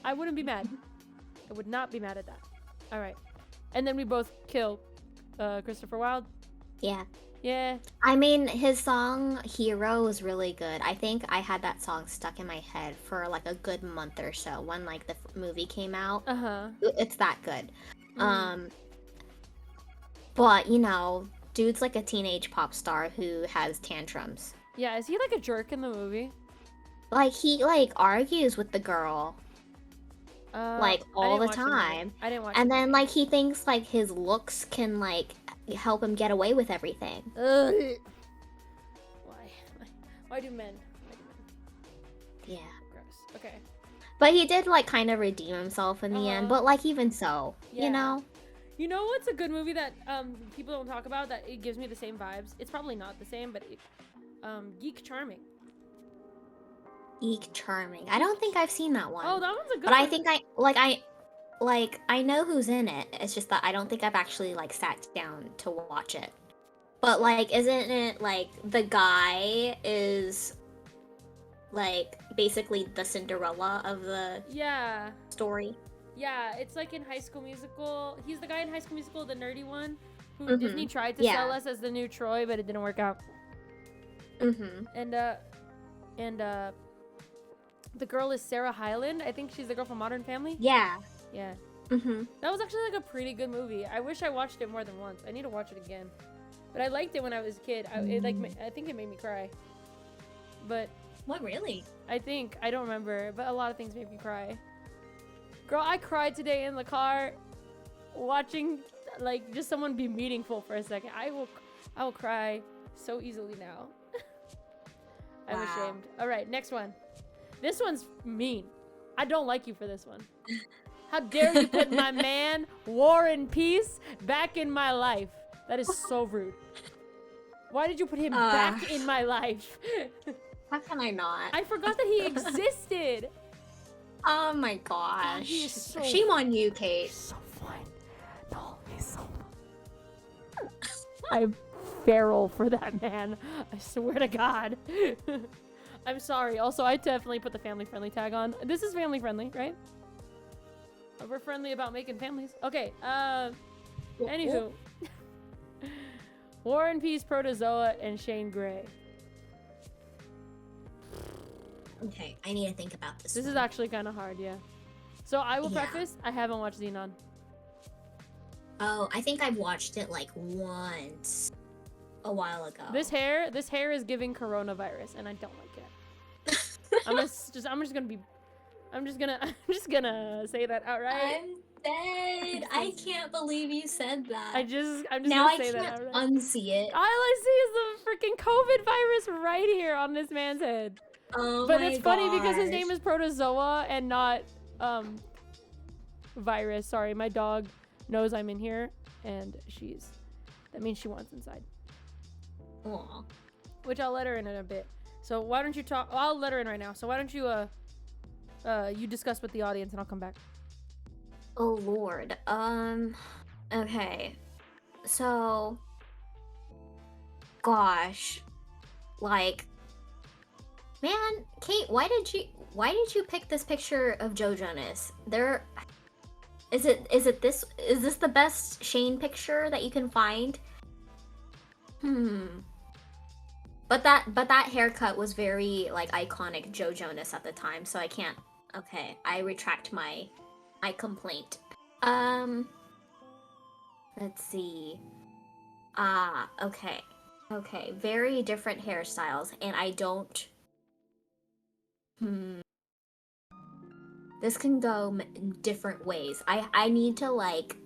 I wouldn't be mad. I would not be mad at that. All right. And then we both kill Christopher Wilde. Yeah. Yeah. I mean, his song Hero was really good. I think I had that song stuck in my head for like a good month or so when like the movie came out. It's that good. But you know, dude's like a teenage pop star who has tantrums. Yeah, is he like a jerk in the movie? Like he like argues with the girl. Like all the time. I didn't watch And then like he thinks like his looks can like help him get away with everything. Ugh. Why do men? Yeah. Gross. Okay. But he did like kind of redeem himself in the end, but like even so, you know. You know what's a good movie that people don't talk about that it gives me the same vibes? It's probably not the same, but Geek Charming. Geek Charming. I don't think I've seen that one. Oh, that one's a good But one. I think I know who's in it. It's just that I don't think I've actually like sat down to watch it. But like isn't it like the guy is like basically the Cinderella of the story? Yeah, it's like in High School Musical. He's the guy in High School Musical, the nerdy one, who Disney tried to sell us as the new Troy, but it didn't work out. And the girl is Sarah Hyland. I think she's the girl from Modern Family. Yeah. Yeah. That was actually like a pretty good movie. I wish I watched it more than once. I need to watch it again. But I liked it when I was a kid. I think it made me cry. But what really? I don't remember, but a lot of things made me cry. Girl, I cried today in the car watching like just someone be meaningful for a second. I will cry so easily now. I'm ashamed. All right, next one. This one's mean. I don't like you for this one. How dare you put my man, War and Peace, back in my life? That is so rude. Why did you put him back in my life? How can I not? I forgot that he existed. Oh my gosh. God, he is so shame on you, Kate. He's so fine. No, he's so fine. I'm feral for that man. I swear to God. I'm sorry. Also, I definitely put the family friendly tag on. This is family friendly, right? We're friendly about making families. Okay, anywho. War and Peace, Protozoa, and Shane Gray. Okay, I need to think about this. This is actually kind of hard, yeah. So I will preface, I haven't watched Xenon. Oh, I think I've watched it like once a while ago. This hair is giving coronavirus, and I don't like it. I'm just gonna say that outright. I'm dead. I can't believe you said that. I'm just now gonna say that I can't outright. unsee it. All I see is the freaking COVID virus right here on this man's head. Oh But my it's funny because his gosh. name is Protozoa and not Virus. Sorry, my dog knows I'm in here, and that means she wants inside. Aw. Which I'll let her in a bit. So why don't you talk? I'll let her in right now. So why don't you you discuss with the audience, and I'll come back. Oh Lord. Okay. So, gosh, like, man, Kate, why did you pick this picture of Joe Jonas? Is this the best Shane picture that you can find? But that haircut was very like iconic Joe Jonas at the time, so I can't. Okay, I retract my complaint. Let's see. Okay. Okay, very different hairstyles, and I don't. This can go different ways. I need to like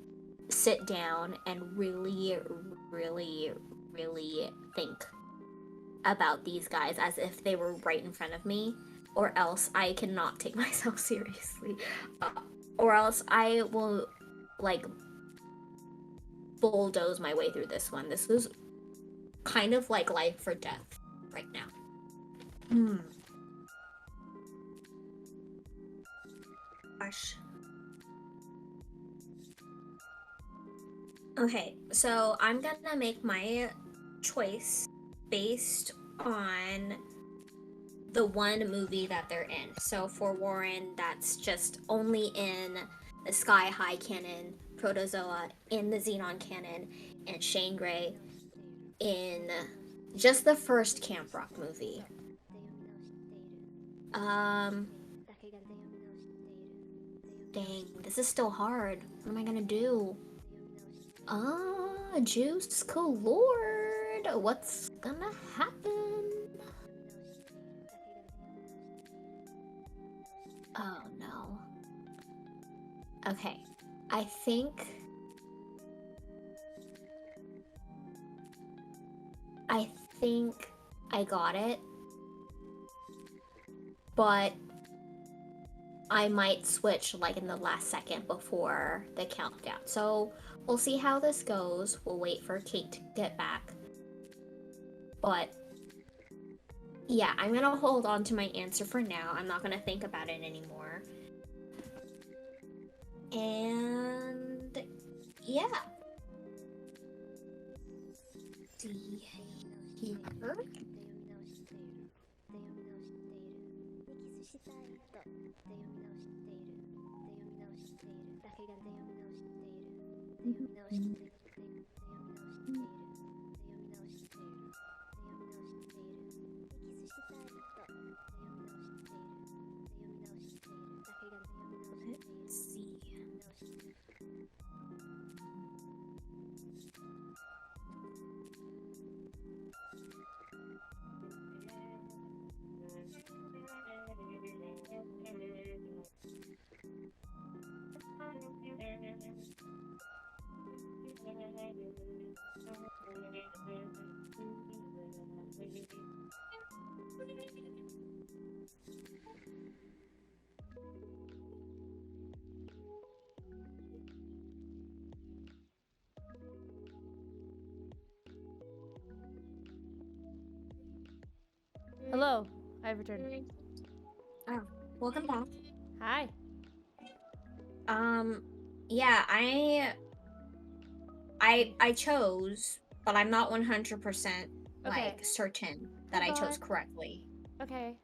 sit down and really, really, really think about these guys as if they were right in front of me, or else I cannot take myself seriously, or else I will like bulldoze my way through this one. This was kind of like life or death right now. Gosh. Okay, so I'm gonna make my choice based on the one movie that they're in. So for Warren, that's just only in the Sky High canon, Protozoa in the Xenon canon, and Shane Gray in just the first Camp Rock movie. Dang, this is still hard. What am I gonna do? Juice, cool lord. What's gonna happen? Oh no. Okay, I think I got it, but I might switch like in the last second before the countdown. So we'll see how this goes. We'll wait for Kate to get back. But yeah, I'm gonna hold on to my answer for now. I'm not gonna think about it anymore. And yeah. See here. Let's see. Hello, I've returned. Oh, welcome back. Hi. Yeah, I chose, but I'm not 100% like certain that I chose correctly. Okay.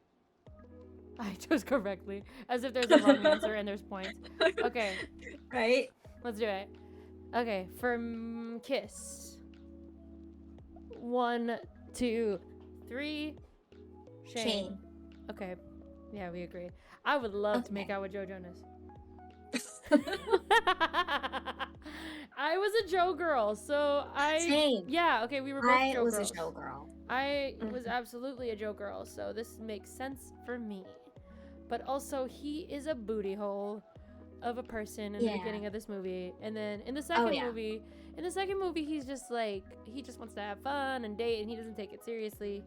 I chose correctly, as if there's a wrong answer and there's points. Okay, Right? let's do it. Okay, for Kiss. 1, 2, 3. Shane. Okay. Yeah, we agree. I would love to make out with Joe Jonas. I was a Joe girl, so Same. Yeah, okay, we were both Joe girls. I was a Joe girl. I was absolutely a Joe girl, so this makes sense for me. But also, he is a booty hole of a person in the beginning of this movie, and then in the second movie, he's just like, he just wants to have fun and date, and he doesn't take it seriously.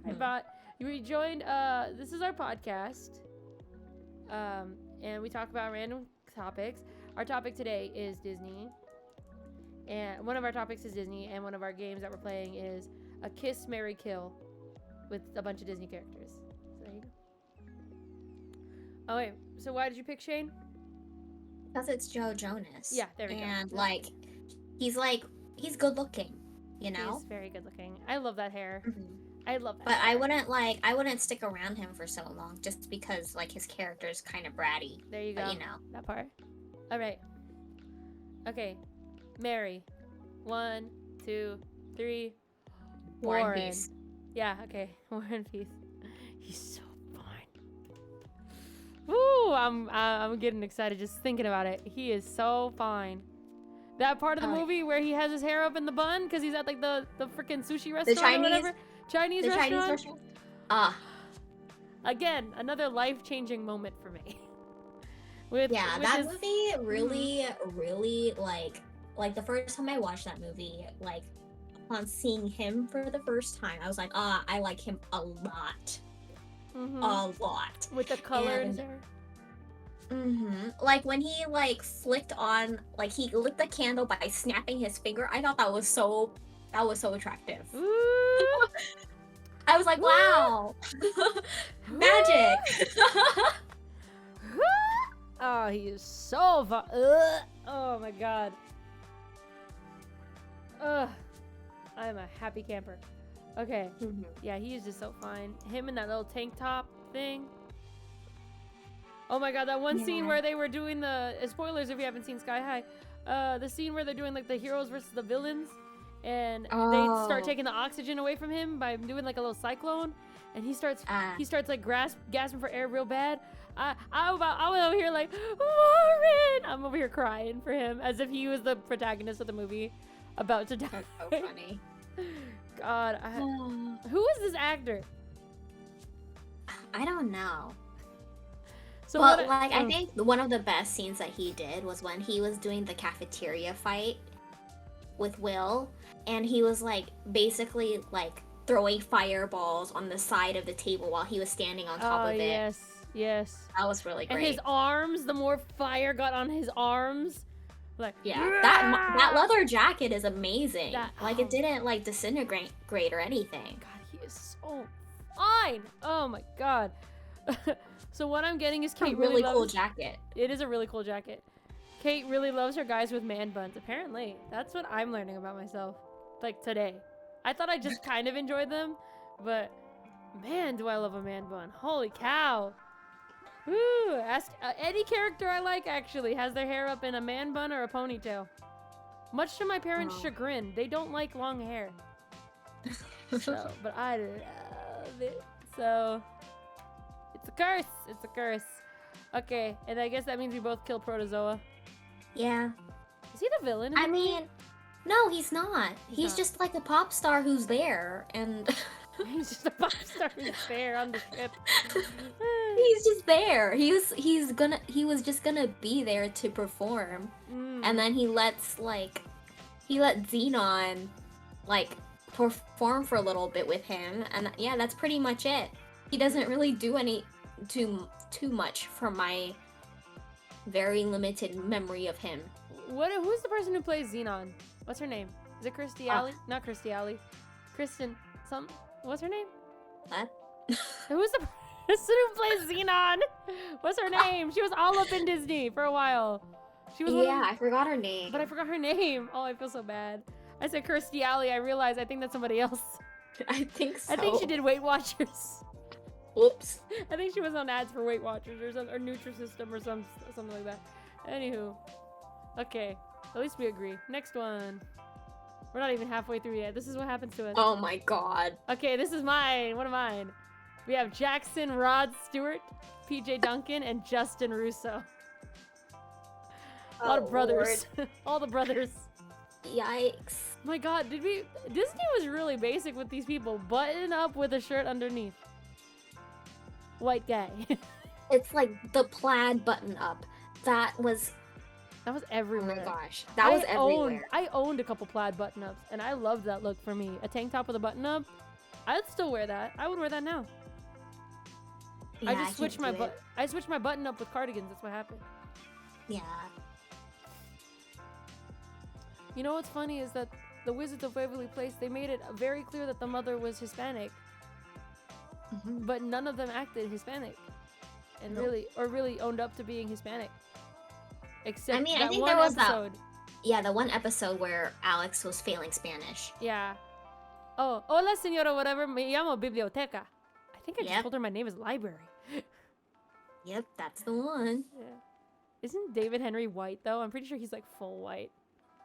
I bought You rejoined. This is our podcast. And we talk about random topics. Our topic today is Disney. And one of our topics is Disney, and one of our games that we're playing is a kiss, marry, kill with a bunch of Disney characters. So there you go. Oh wait, so why did you pick Shane? Because it's Joe Jonas. Yeah, there we go. And he's good looking, you know? He's very good looking. I love that hair. Mm-hmm. I love that But hair. I wouldn't stick around him for so long just because like his character is kind of bratty. There you go. But, you know. That part. All right. Okay. Mary. 1, 2, 3. War and Warren. Peace. Yeah. Okay. War and Peace. He's so fine. Woo! I'm getting excited just thinking about it. He is so fine. That part of the movie where he has his hair up in the bun because he's at like the freaking sushi restaurant or whatever. Chinese restaurant. Again, another life-changing moment for me. That movie really, really like the first time I watched that movie, like upon seeing him for the first time, I was like, I like him a lot. Mm-hmm. A lot. With the color in his hair. Like when he like flicked on, like he lit the candle by snapping his finger. I thought that was so attractive. I was like, wow, magic. Oh, he is so fun. Oh my god. Ugh. I'm a happy camper. Okay. Yeah, he is just so fine. Him in that little tank top thing. Oh my god, that one scene where they were doing the spoilers if you haven't seen Sky High. The scene where they're doing like the heroes versus the villains, and they start taking the oxygen away from him by doing like a little cyclone, and he starts like gasping for air real bad. I was over here like, Warren! I'm over here crying for him as if he was the protagonist of the movie about to die. That's so funny. God, who is this actor? I don't know. So but I think one of the best scenes that he did was when he was doing the cafeteria fight with Will, and he was like basically like throwing fireballs on the side of the table while he was standing on top of it. Yes. That was really great. And his arms, the more fire got on his arms, like that leather jacket is amazing. It didn't like disintegrate or anything. God, he is so fine. Oh my god. So what I'm getting is Kate really cool jacket. It is a really cool jacket. Kate really loves her guys with man buns. Apparently, that's what I'm learning about myself. Like today, I thought I just kind of enjoyed them, but man, do I love a man bun! Holy cow! Woo! Ask any character I like actually has their hair up in a man bun or a ponytail. Much to my parents' chagrin, they don't like long hair. So, but I love it. So. It's a curse. It's a curse. Okay, and I guess that means we both kill Protozoa. Yeah. Is he the villain? I mean, no, he's not. He's just like a pop star who's there, and he's just a pop star who's there on the ship. He's just there. He was just gonna be there to perform, and then he let Xenon like perform for a little bit with him, and yeah, that's pretty much it. He doesn't really do too much from my very limited memory of him. Who's the person who plays Xenon? What's her name? Is it Kirstie Alley? Not Kirstie Alley. Kristen. What's her name? What? Who's the person who plays Xenon? What's her name? She was all up in Disney for a while. She was. I forgot her name. But I forgot her name. Oh, I feel so bad. I said Kirstie Alley. I realized I think that's somebody else. I think so. I think she did Weight Watchers. Whoops. I think she was on ads for Weight Watchers or Nutrisystem or something like that. Anywho. Okay. At least we agree. Next one. We're not even halfway through yet. This is what happens to us. Oh my god. Okay, this is mine. One of mine. We have Jackson Rod Stewart, PJ Duncan, and Justin Russo. A lot of brothers. All the brothers. Yikes. My god, Disney was really basic with these people. Button up with a shirt underneath. White guy. It's like the plaid button up. That was everywhere. Oh my gosh. That was everywhere. I owned a couple plaid button-ups, and I loved that look for me. A tank top with a button-up. I'd still wear that. I would wear that now. Yeah, I just switched my can't do it. I switched my button up with cardigans. That's what happened. Yeah. You know what's funny is that the Wizards of Waverly Place, they made it very clear that the mother was Hispanic, but none of them acted Hispanic, and Nope. really owned up to being Hispanic. Except I mean, I that think one there was episode. Yeah, the one episode where Alex was failing Spanish. Yeah. Oh, hola, señora, whatever. Me llamo biblioteca. I think I just Yep. told her my name is library. Yep, that's the one. Yeah. Isn't David Henry white though? I'm pretty sure he's like full white.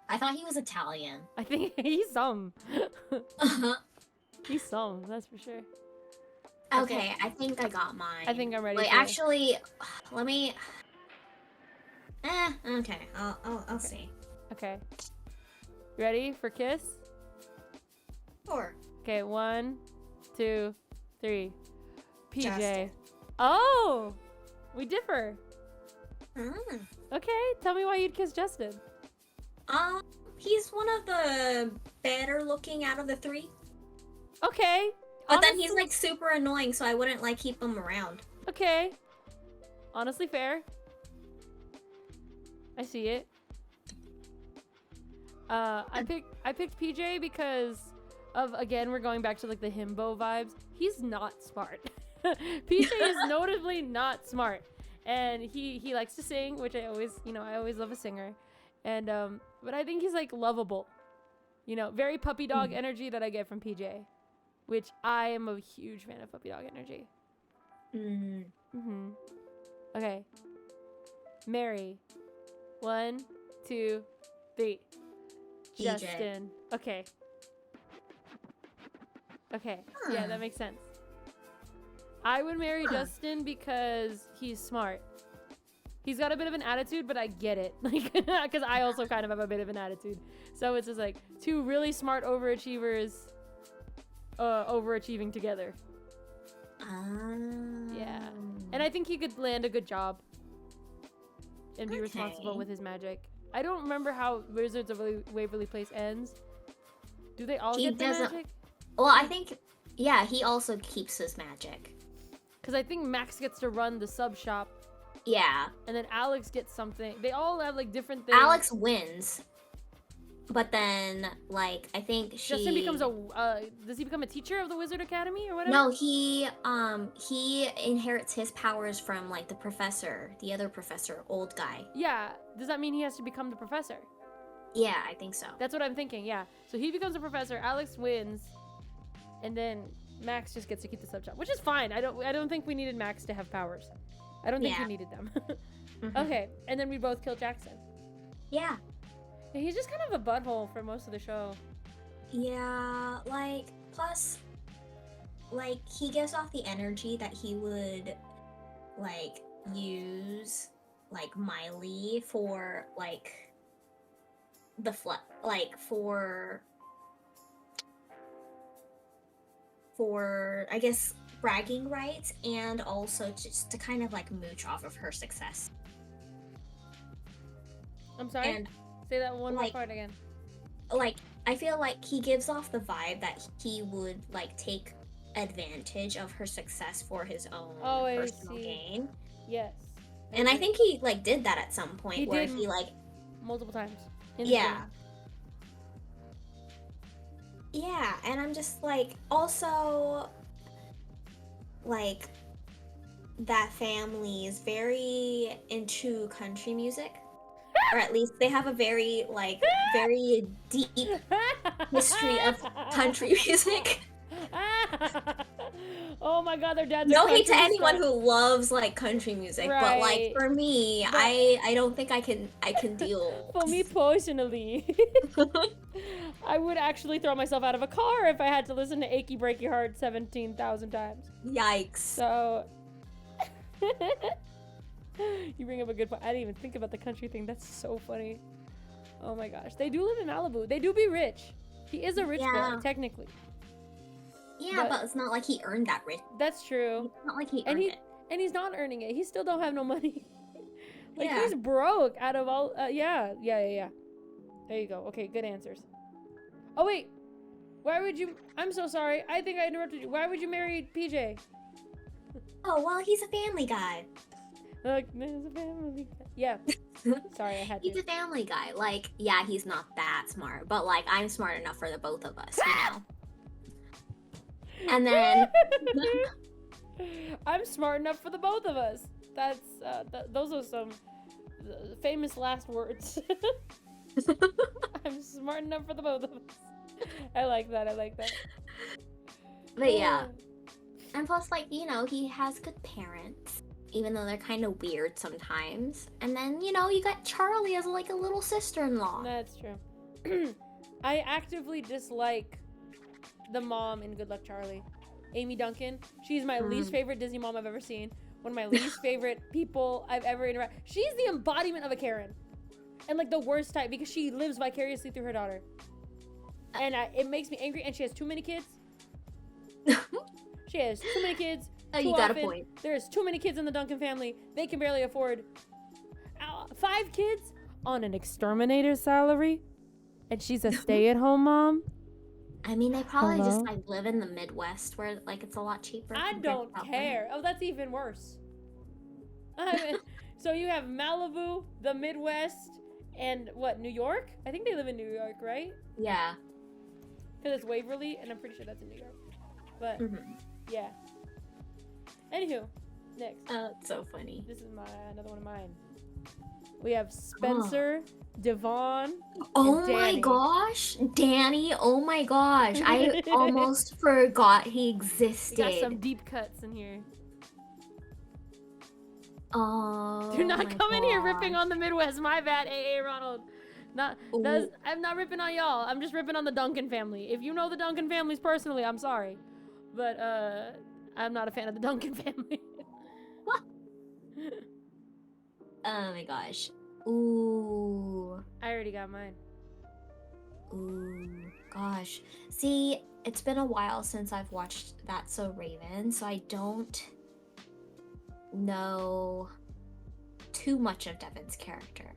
I thought he was Italian. I think he's some. Uh-huh. He's some, that's for sure. Okay, I think I got mine. I think I'm ready. Wait, for it. actually, let me. Okay. I'll see. Okay. Ready for kiss? Sure. Okay, 1, 2, 3. PJ. Justin. Oh, we differ. Mm. Okay, tell me why you'd kiss Justin. He's one of the better looking out of the three. Okay. But then he's like super annoying, so I wouldn't like keep him around. Okay. Honestly fair. I see it. I picked PJ because of, again, we're going back to like the himbo vibes. He's not smart. PJ is notably not smart. And he likes to sing, which I always love a singer. And but I think he's like lovable. You know, very puppy dog energy that I get from PJ, which I am a huge fan of puppy dog energy. Okay. Mary. 1, 2, 3. PJ. Justin. Okay. Yeah, that makes sense. I would marry Justin because he's smart. He's got a bit of an attitude, but I get it. Like, because I also kind of have a bit of an attitude. So it's just like two really smart overachievers overachieving together. Yeah. And I think he could land a good job and be responsible with his magic. I don't remember how Wizards of Waverly Place ends. Do they all get their magic? Well, I think, yeah, he also keeps his magic. Because I think Max gets to run the sub shop. Yeah. And then Alex gets something. They all have like different things. Alex wins. But then, like, I think Justin becomes does he become a teacher of the Wizard Academy or whatever? No, he inherits his powers from, like, the other professor, old guy. Yeah. Does that mean he has to become the professor? Yeah, I think so. That's what I'm thinking, yeah. So he becomes a professor, Alex wins, and then Max just gets to keep the sub shop, which is fine. I don't think we needed Max to have powers. I don't think he needed them. Okay, and then we both kill Jackson. Yeah. Yeah, he's just kind of a butthole for most of the show. Yeah, like, plus, like, he gives off the energy that he would, like, use, like, Miley for, like, for, I guess, bragging rights, and also just to kind of, like, mooch off of her success. I'm sorry? And, say that one more like, part again. Like, I feel like he gives off the vibe that he would, like, take advantage of her success for his own personal gain. Yes. And I think he, like, did that at some point he where did he, like... multiple times. Yeah. Yeah, and I'm just, like, also, like, that family is very into country music. Or at least they have a very, like, very deep history of country music. Oh my god, their dad's No hate to anyone who loves, like, country music, but, like, for me, I don't think I can deal. For me personally, I would actually throw myself out of a car if I had to listen to Achy Breaky Heart 17,000 times. Yikes. So... You bring up a good point. I didn't even think about the country thing. That's so funny. Oh my gosh. They do live in Malibu. They do be rich. He is a rich boy, technically. Yeah, but it's not like he earned that rich. That's true. It's not like he earned it. And he's not earning it. He still don't have no money. Like, yeah. He's broke out of all... Yeah. There you go. Okay, good answers. Oh, wait. Why would you... I'm so sorry. I think I interrupted you. Why would you marry PJ? Oh, well, he's a family guy. Look, there's a family. Yeah. Sorry, I had He's to. a family guy. Like, yeah, he's not that smart, but like, I'm smart enough for the both of us, you know? And then, I'm smart enough for the both of us. That's those are some famous last words. I'm smart enough for the both of us. I like that. I like that. but yeah. And plus, like, you know, he has good parents, even though they're kind of weird sometimes. And then, you know, you got Charlie as like a little sister-in-law. That's true. I actively dislike the mom in Good Luck Charlie, Amy Duncan. She's my least favorite Disney mom I've ever seen. One of my least favorite people I've ever interacted. She's the embodiment of a Karen, and like the worst type because she lives vicariously through her daughter, and it makes me angry. And she has too many kids. She has too many kids. Oh, you got a point. There's too many kids in the Duncan family. They can barely afford 5 kids on an exterminator salary, and she's a stay-at-home mom. I mean, they probably just like live in the Midwest where like it's a lot cheaper. I don't care. Oh, that's even worse. So you have Malibu, the Midwest, and what, New York? I think they live in New York, right? Yeah. Because it's Waverly, and I'm pretty sure that's in New York. But yeah. Anywho, next. Oh, it's so funny. This is another one of mine. We have Spencer, Devon. Oh and Danny. my gosh, Danny! Oh my gosh, I almost forgot he existed. We got some deep cuts in here. Oh. Do not come in here ripping on the Midwest. My bad, AA Ronald. I'm not ripping on y'all. I'm just ripping on the Duncan family. If you know the Duncan families personally, I'm sorry, but I'm not a fan of the Duncan family. Oh my gosh. Ooh. I already got mine. Ooh. Gosh. See, it's been a while since I've watched That's So Raven, so I don't know too much of Devon's character.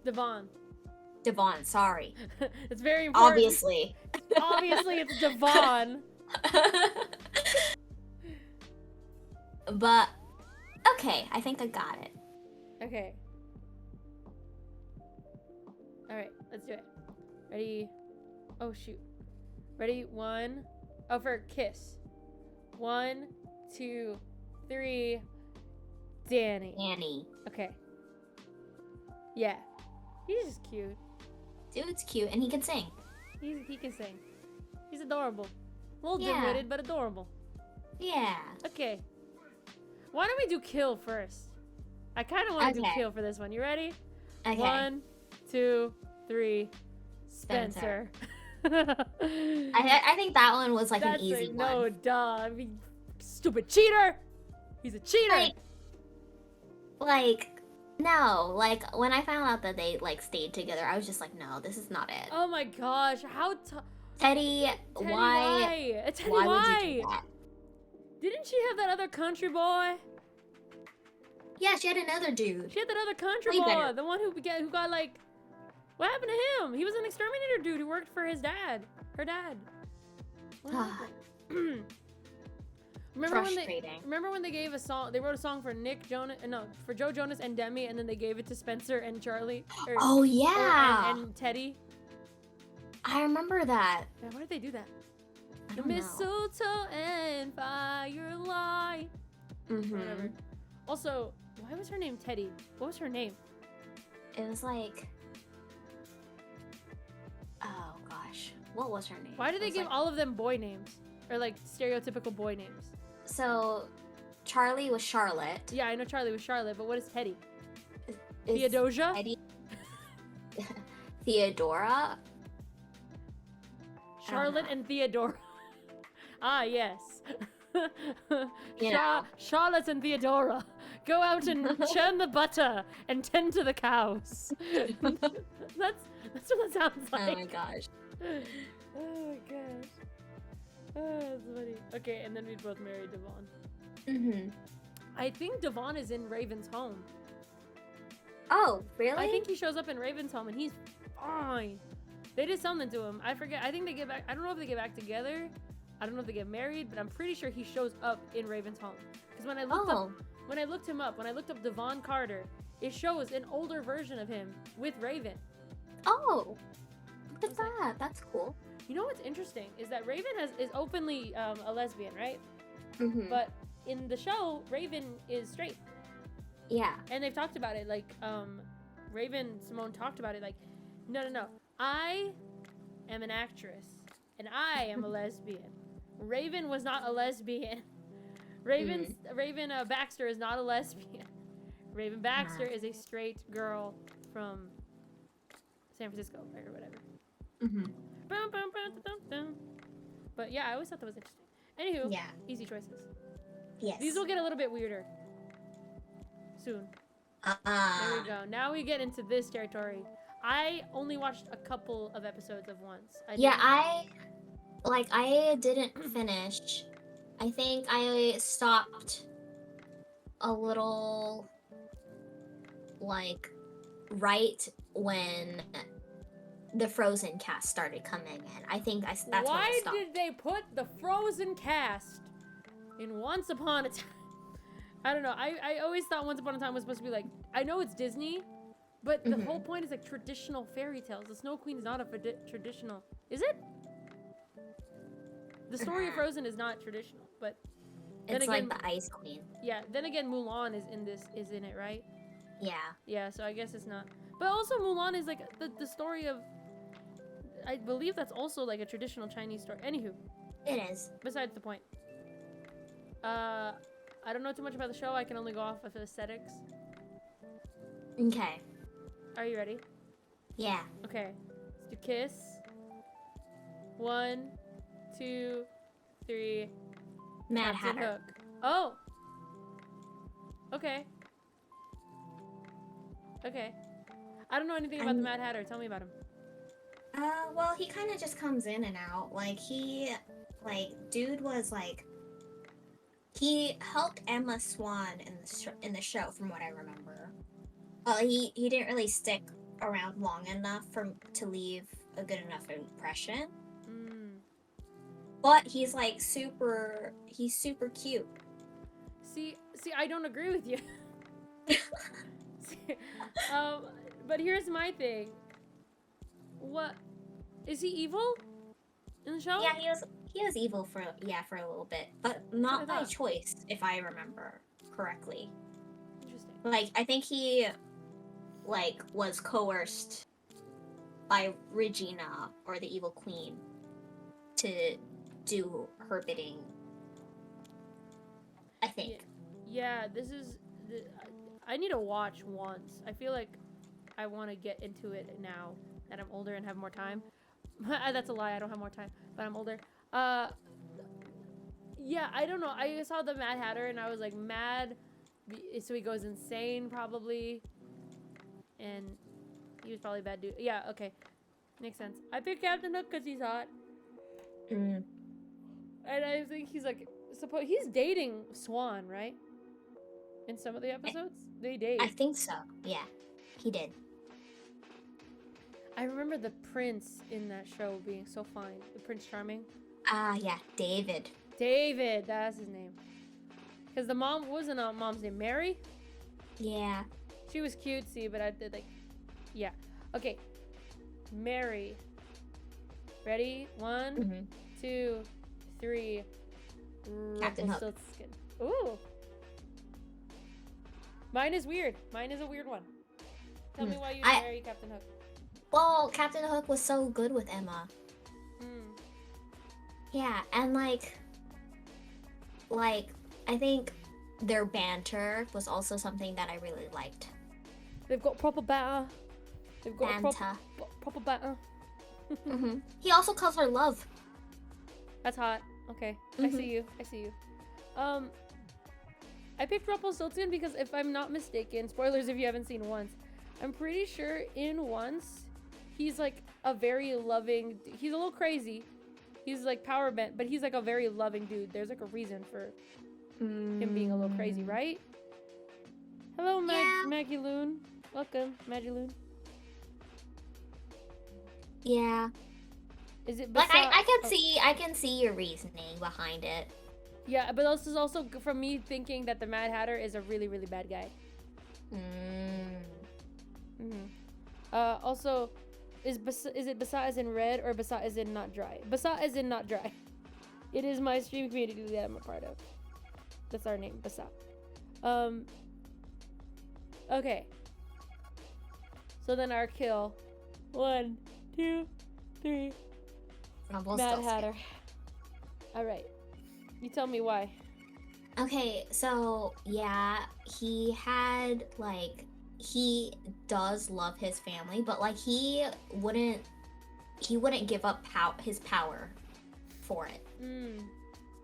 Devon, sorry. it's very important. Obviously. Obviously, it's Devon. But, okay, I think I got it. Okay. Alright, let's do it. Ready? Oh, shoot. Ready? 1. Oh, for a kiss. 1, 2, 3. Danny. Okay. Yeah. He's just cute. Dude's cute, and he can sing. He can sing. He's adorable. A little Yeah. dim-witted, but adorable. Yeah. Okay. Why don't we do kill first? I kind of want to do kill for this one. You ready? Okay. 1, 2, 3. Spencer. I think that one was like an easy one. No, duh. I mean, stupid cheater. He's a cheater. No. Like, when I found out that they, like, stayed together, I was just like, no, this is not it. Oh my gosh. How Teddy, why? Teddy, why would you do that? Didn't she have that other country boy? Yeah, she had another dude. She had that other country Way boy. better. The one who got, like... What happened to him? He was an exterminator dude who worked for his dad. Her dad. What happened? Remember when they gave a song? They wrote a song for for Joe Jonas and Demi, and then they gave it to Spencer and Charlie. Oh yeah. And Teddy. I remember that. Yeah, why did they do that? I don't know. Mistletoe and firelight. Whatever. Also, why was her name Teddy? What was her name? It was like, oh gosh, what was her name? Why did they give all of them boy names? Or like stereotypical boy names? So, Charlie was Charlotte. Yeah, I know Charlie was Charlotte, but what is Teddy? Is Theodosia? Teddy... Theodora? Charlotte and Theodora. Ah, yes. Charlotte and Theodora. Go out and churn the butter and tend to the cows. That's what that sounds like. Oh my gosh. Oh my gosh. Oh, that's funny. Okay, and then we both married Devon. I think Devon is in Raven's home. Oh, really? I think he shows up in Raven's home and he's fine. They did something to him. I forget. I think they get back. I don't know if they get back together I don't know if they get married, but I'm pretty sure he shows up in Raven's home. Because when I looked him up, when I looked up Devon Carter, it shows an older version of him with Raven. Oh, look at that. That's cool. You know what's interesting is that Raven is openly a lesbian, right? Mm-hmm. But in the show, Raven is straight. Yeah. And they've talked about it, like, Raven Simone talked about it, like, no. I am an actress, and I am a lesbian. Raven was not a lesbian. Raven Baxter is not a lesbian. Raven Baxter is a straight girl from San Francisco or whatever. Mm-hmm. But yeah, I always thought that was interesting. Anywho, Yeah. easy choices. Yes. These will get a little bit weirder soon. There we go. Now we get into this territory. I only watched a couple of episodes of once. I didn't finish. I think I stopped a little, like, right when the Frozen cast started coming in. I think that's when I Why stopped. did they put the Frozen cast in Once Upon a Time? I don't know. I always thought Once Upon a Time was supposed to be like, I know it's Disney, but the whole point is like traditional fairy tales. The Snow Queen is not a traditional. Is it? The story of Frozen is not traditional, but then It's again, like the Ice Queen. yeah. Then again, Mulan is in it, right? Yeah. Yeah. So I guess it's not. But also Mulan is like the story of. I believe that's also like a traditional Chinese story. Anywho, It is. besides the point. I don't know too much about the show. I can only go off of aesthetics. Okay. Are you ready? Yeah. Okay. Let's do kiss. 1, 2, 3. Mad Captain Hatter. Hook. Oh. Okay. Okay. I don't know anything about the Mad Hatter. Tell me about him. Well, he kind of just comes in and out. Like, dude was like, he helped Emma Swan in the show, from what I remember. Well, he didn't really stick around long enough to leave a good enough impression. But he's like he's super cute. See, I don't agree with you. But here's my thing. What is he evil in the show? Yeah, he was evil for a little bit, but not by choice, if I remember correctly. Interesting. Like, I think he was coerced by Regina, or the evil queen, to do her bidding. I think. Yeah, this is. I need to watch once. I feel like I want to get into it now that I'm older and have more time. That's a lie. I don't have more time, but I'm older. Yeah, I don't know. I saw the Mad Hatter and I was like, mad. So he goes insane probably, and he was probably a bad dude. Yeah, okay, makes sense. I picked Captain Hook because he's hot. And I think he's like, he's dating Swan, right? In some of the episodes, they date. I think so. Yeah, he did. I remember the prince in that show being so fine. The Prince Charming. Yeah, David. David, that's his name. Because the mom wasn't a mom's name, Mary. Yeah. She was cutesy, but I did like, yeah. Okay, Mary. Ready? 1, 2, 3. Captain Hook. Rumpelstiltskin. Ooh. Mine is weird. Mine is a weird one. Tell me why you marry Captain Hook. Well, Captain Hook was so good with Emma. Yeah, and like I think their banter was also something that I really liked. They've got proper banter. They've got Banter. proper banter. He also calls her love. That's hot. Okay, I see you. I see you. I picked Rumpelstiltskin because if I'm not mistaken, spoilers if you haven't seen Once, I'm pretty sure in Once, he's like a very loving. He's a little crazy. He's like power bent, but he's like a very loving dude. There's like a reason for him being a little crazy, right? Hello, Maggie Loon. Welcome, Maggie Loon. Yeah. Is it Like Basa? I can see your reasoning behind it. Yeah, but this is also from me thinking that the Mad Hatter is a really, really bad guy. Also, is it Basa as in red or Basa as in not dry? Basa as in not dry. It is my stream community that I'm a part of. That's our name, Basa. Okay. So then our kill. 1, 2, 3. Mad Hatter. Alright. You tell me why. Okay, so yeah, he had like he does love his family, but like he wouldn't give up his power for it.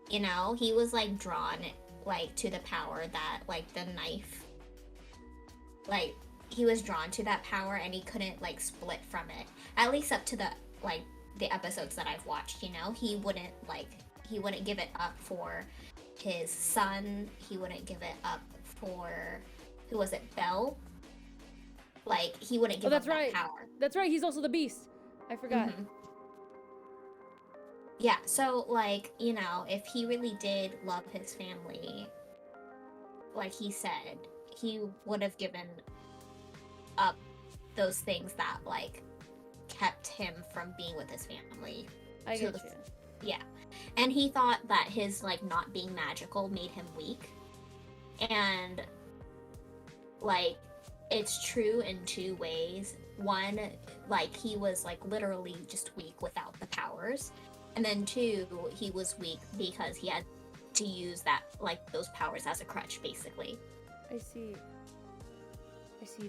You know, he was like drawn like to the power that like the knife, like he was drawn to that power and he couldn't like split from it, at least up to the like the episodes that I've watched. You know, he wouldn't give it up for his son. He wouldn't give it up for, who was it, Belle? Like he wouldn't give up that power. That's right, he's also the beast. I forgot. Yeah, so like, you know, if he really did love his family, like he said, he would have given up those things that like kept him from being with his family. I get you. Yeah. And he thought that his like not being magical made him weak. And like it's true in two ways. One, like he was like literally just weak without the powers. And then two, he was weak because he had to use that like those powers as a crutch basically. I see.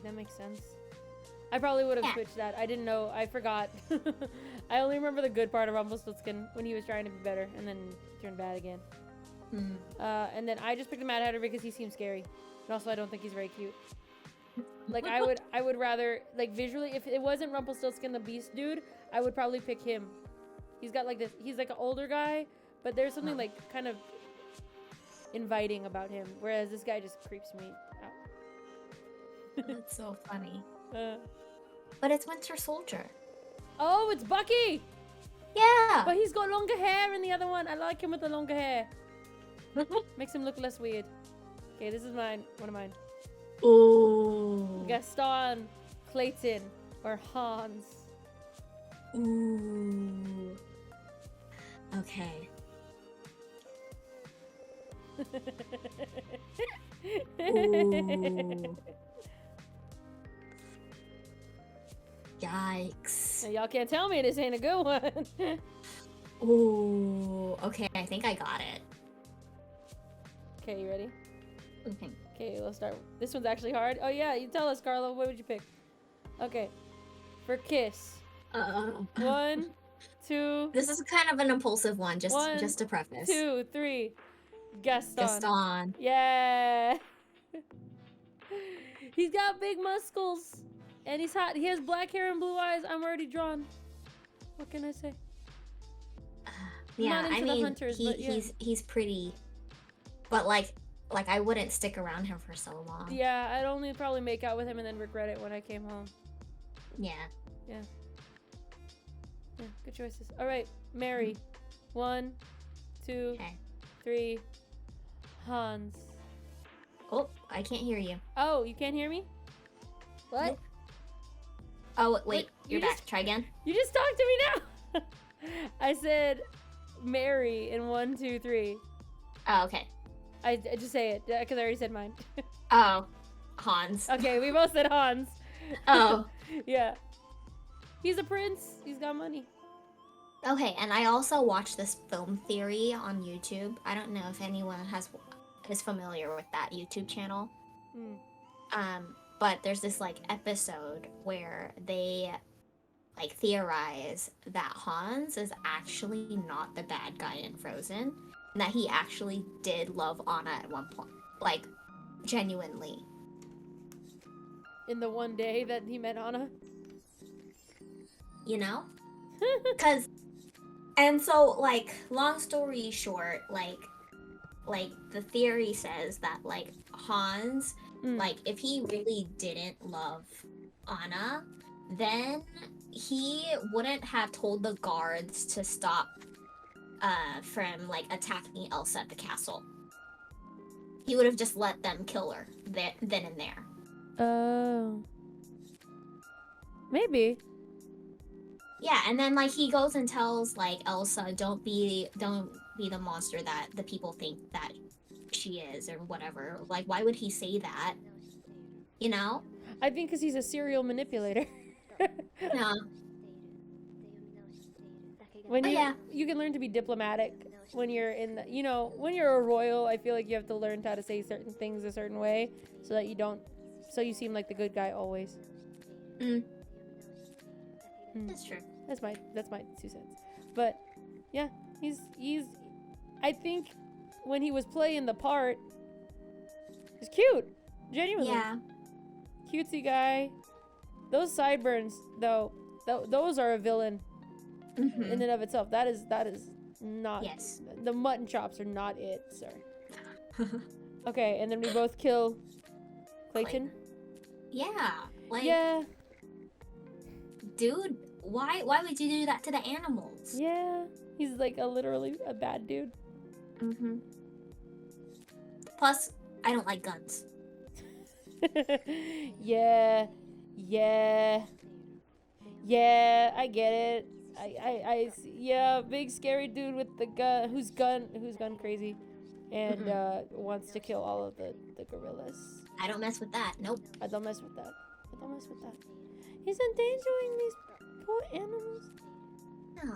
That makes sense. I probably would have switched that. I didn't know. I forgot. I only remember the good part of Rumpelstiltskin when he was trying to be better and then turned bad again. And then I just picked the Mad Hatter because he seems scary. And also I don't think he's very cute. Like I would rather, like visually, if it wasn't Rumpelstiltskin the Beast dude, I would probably pick him. He's got like this, he's like an older guy, but there's something like kind of inviting about him. Whereas this guy just creeps me out. That's so funny. But it's Winter Soldier. Oh, it's Bucky! Yeah! But he's got longer hair in the other one. I like him with the longer hair. Makes him look less weird. Okay, this is mine. One of mine. Ooh. Gaston, Clayton, or Hans. Ooh. Okay. Ooh. Yikes. Now, y'all can't tell me this ain't a good one. Ooh. Okay, I think I got it. Okay, you ready? Okay. Okay, let's start. This one's actually hard. Oh yeah, you tell us, Carlo. What would you pick? Okay. For Kiss. 1, 2. This is kind of an impulsive one, just to preface. 2, 3. Gaston. Gaston. Yeah. He's got big muscles. And he's hot. He has black hair and blue eyes. I'm already drawn. What can I say? Yeah, I mean, hunters, he's pretty, but like I wouldn't stick around him for so long. Yeah, I'd only probably make out with him and then regret it when I came home. Yeah. Yeah. Yeah, good choices. All right, Mary. 1, 2, 3. Hans. Oh, I can't hear you. Oh, you can't hear me? What? Nope. Oh, wait, you're back. Try again. You just talked to me now. I said Mary in 1, 2, 3. Oh, okay. I just say it because I already said mine. Oh, Hans. Okay, we both said Hans. Oh. Yeah. He's a prince. He's got money. Okay, and I also watched this film theory on YouTube. I don't know if anyone is familiar with that YouTube channel. But there's this like episode where they like theorize that Hans is actually not the bad guy in Frozen, and that he actually did love Anna at one point, like genuinely. In the one day that he met Anna? You know? And so like long story short, like the theory says that like Hans, like if he really didn't love Anna, then he wouldn't have told the guards to stop from like attacking Elsa at the castle. He would have just let them kill her then and there. Oh. Maybe. Yeah, and then like he goes and tells like Elsa, don't be the monster that the people think that she is or whatever. Like, why would he say that? You know? I think because he's a serial manipulator. Yeah. When Oh, you yeah. you can learn to be diplomatic when you're in the, when you're a royal. I feel like you have to learn how to say certain things a certain way so that you seem like the good guy always. That's true. That's my 2 cents. But yeah, he's I think when he was playing the part, he's cute. Genuinely. Yeah. Cutesy guy. Those sideburns though, those are a villain in and of itself. That is not. Yes. The mutton chops are not it, sir. Okay, and then we both kill Clayton. Yeah. Like, Yeah. dude, why would you do that to the animals? Yeah. He's like literally a bad dude. Plus, I don't like guns. Yeah, I get it. Yeah, big scary dude with the gun, who's gun crazy, and wants to kill all of the gorillas. I don't mess with that. Nope. I don't mess with that. He's endangering these poor animals. No.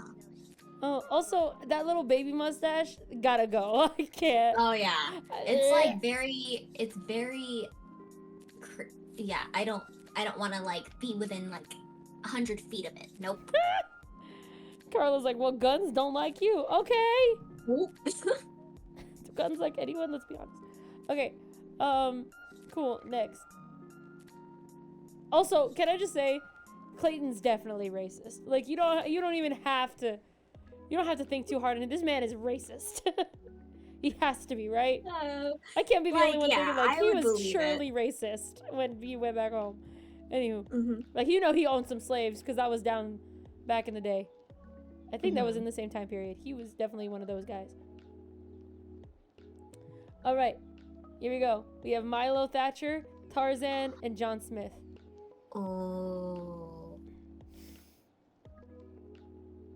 Oh, also that little baby mustache gotta go. I can't. Oh yeah. It's like it's very. Yeah, I don't want to like be within like 100 feet of it. Nope. Carla's like, well, guns don't like you. Okay. Nope. Do guns like anyone? Let's be honest. Okay. Cool. Next. Also, can I just say, Clayton's definitely racist. Like, you don't even have to. You don't have to think too hard on it. This man is racist. He has to be, right? I can't be the only one thinking like he was surely racist when he went back home. Anywho, like he owned some slaves because I was down back in the day. I think that was in the same time period. He was definitely one of those guys. All right, here we go. We have Milo Thatcher, Tarzan, and John Smith. Oh.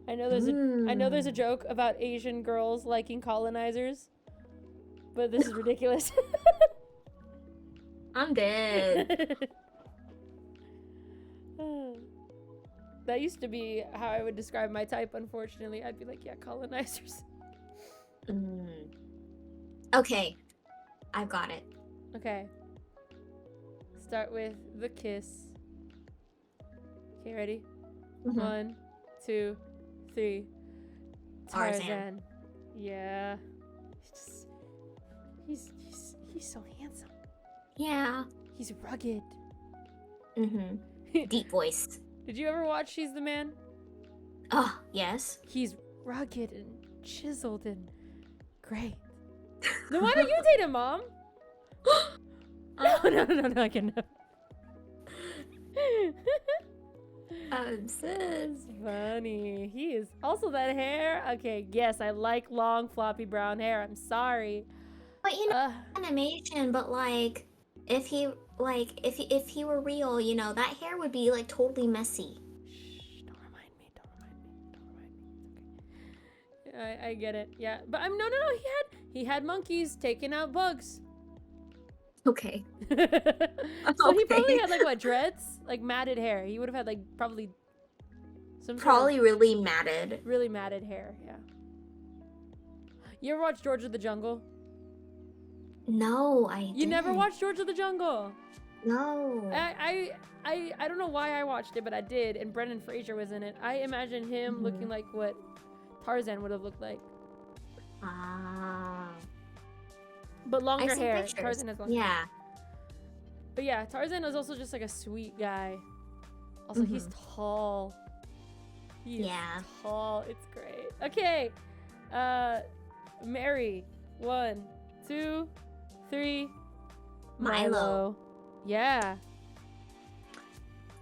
I know there's a joke about Asian girls liking colonizers, but this is ridiculous. I'm dead. That used to be how I would describe my type, unfortunately. I'd be like, yeah, colonizers. Okay. I've got it. Okay. Start with the kiss. Okay, ready? 1, 2, 3. Tarzan. Yeah. He's so handsome. Yeah. He's rugged. Deep voice. Did you ever watch She's the Man? Oh, yes. He's rugged and chiseled and great. Then why don't you date him, Mom? No, I can never. That's funny. He is also that hair. Okay, yes, I like long, floppy brown hair. I'm sorry. But animation. But like, if he were real, that hair would be like totally messy. Shh! Don't remind me. It's okay. I get it. Yeah, but no. He had monkeys taking out bugs. Okay. So he probably had like what, dreads? Like matted hair. He would have had like probably really matted. Really matted hair, yeah. You ever watch George of the Jungle? No, I didn't. You never watched George of the Jungle? No. I don't know why I watched it, but I did, and Brendan Fraser was in it. I imagine him looking like what Tarzan would have looked like. Ah. But longer I see hair. pictures. Tarzan has longer hair. Yeah. But yeah, Tarzan is also just like a sweet guy. Also, he's tall. He's tall. It's great. Okay. Mary. 1, 2, 3. Milo. Yeah.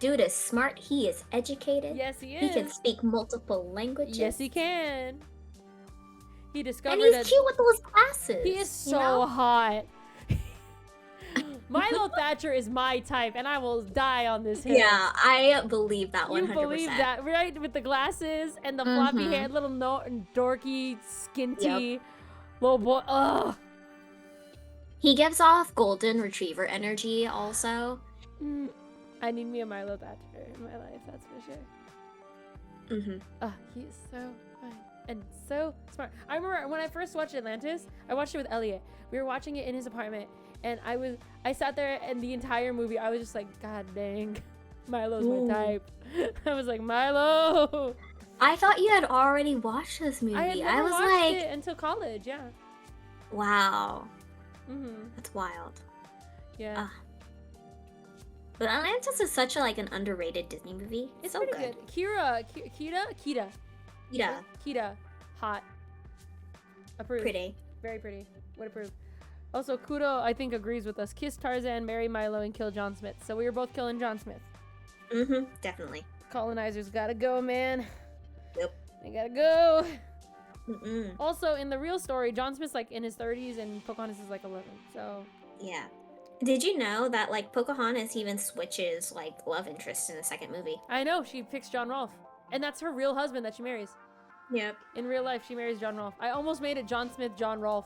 Dude is smart. He is educated. Yes, he He can is. speak multiple languages. Yes, he can. He discovered And he's a- cute with those glasses. He is you so know? hot. Milo Thatcher is my type, and I will die on this hill. Yeah, I believe that 100%. You believe that, right? With the glasses and the floppy Mhm. hair, little dorky, skinty little boy. Ugh. He gives off golden retriever energy also. I need me a Milo Thatcher in my life, that's for sure. Mm-hmm. He is so fun and so smart. I remember when I first watched Atlantis, I watched it with Elliot. We were watching it in his apartment, and I sat there, and the entire movie, I was just like, God dang, Milo's Ooh. my type. I was like, Milo. I thought you had already watched this movie. I had never was watched like, it until college, yeah. wow, Mm-hmm. that's wild. Yeah. But Atlantis is such a, like an underrated Disney movie. It's so pretty good. Kita. Yeah, Hot. Approved. pretty. Very pretty. Would approve. Also, Kudo, I think, agrees with us. Kiss Tarzan, marry Milo, and kill John Smith. So we were both killing John Smith. Mm-hmm, definitely. Colonizers gotta go, man. Yep. They gotta go. Mm-mm. Also, in the real story, John Smith's like in his 30s and Pocahontas is like 11. So, Yeah. Did you know that like Pocahontas even switches like love interest in the second movie? I know, she picks John Rolfe. And that's her real husband that she marries. Yep. In real life, she marries John Rolfe. I almost made it John Smith, John Rolfe,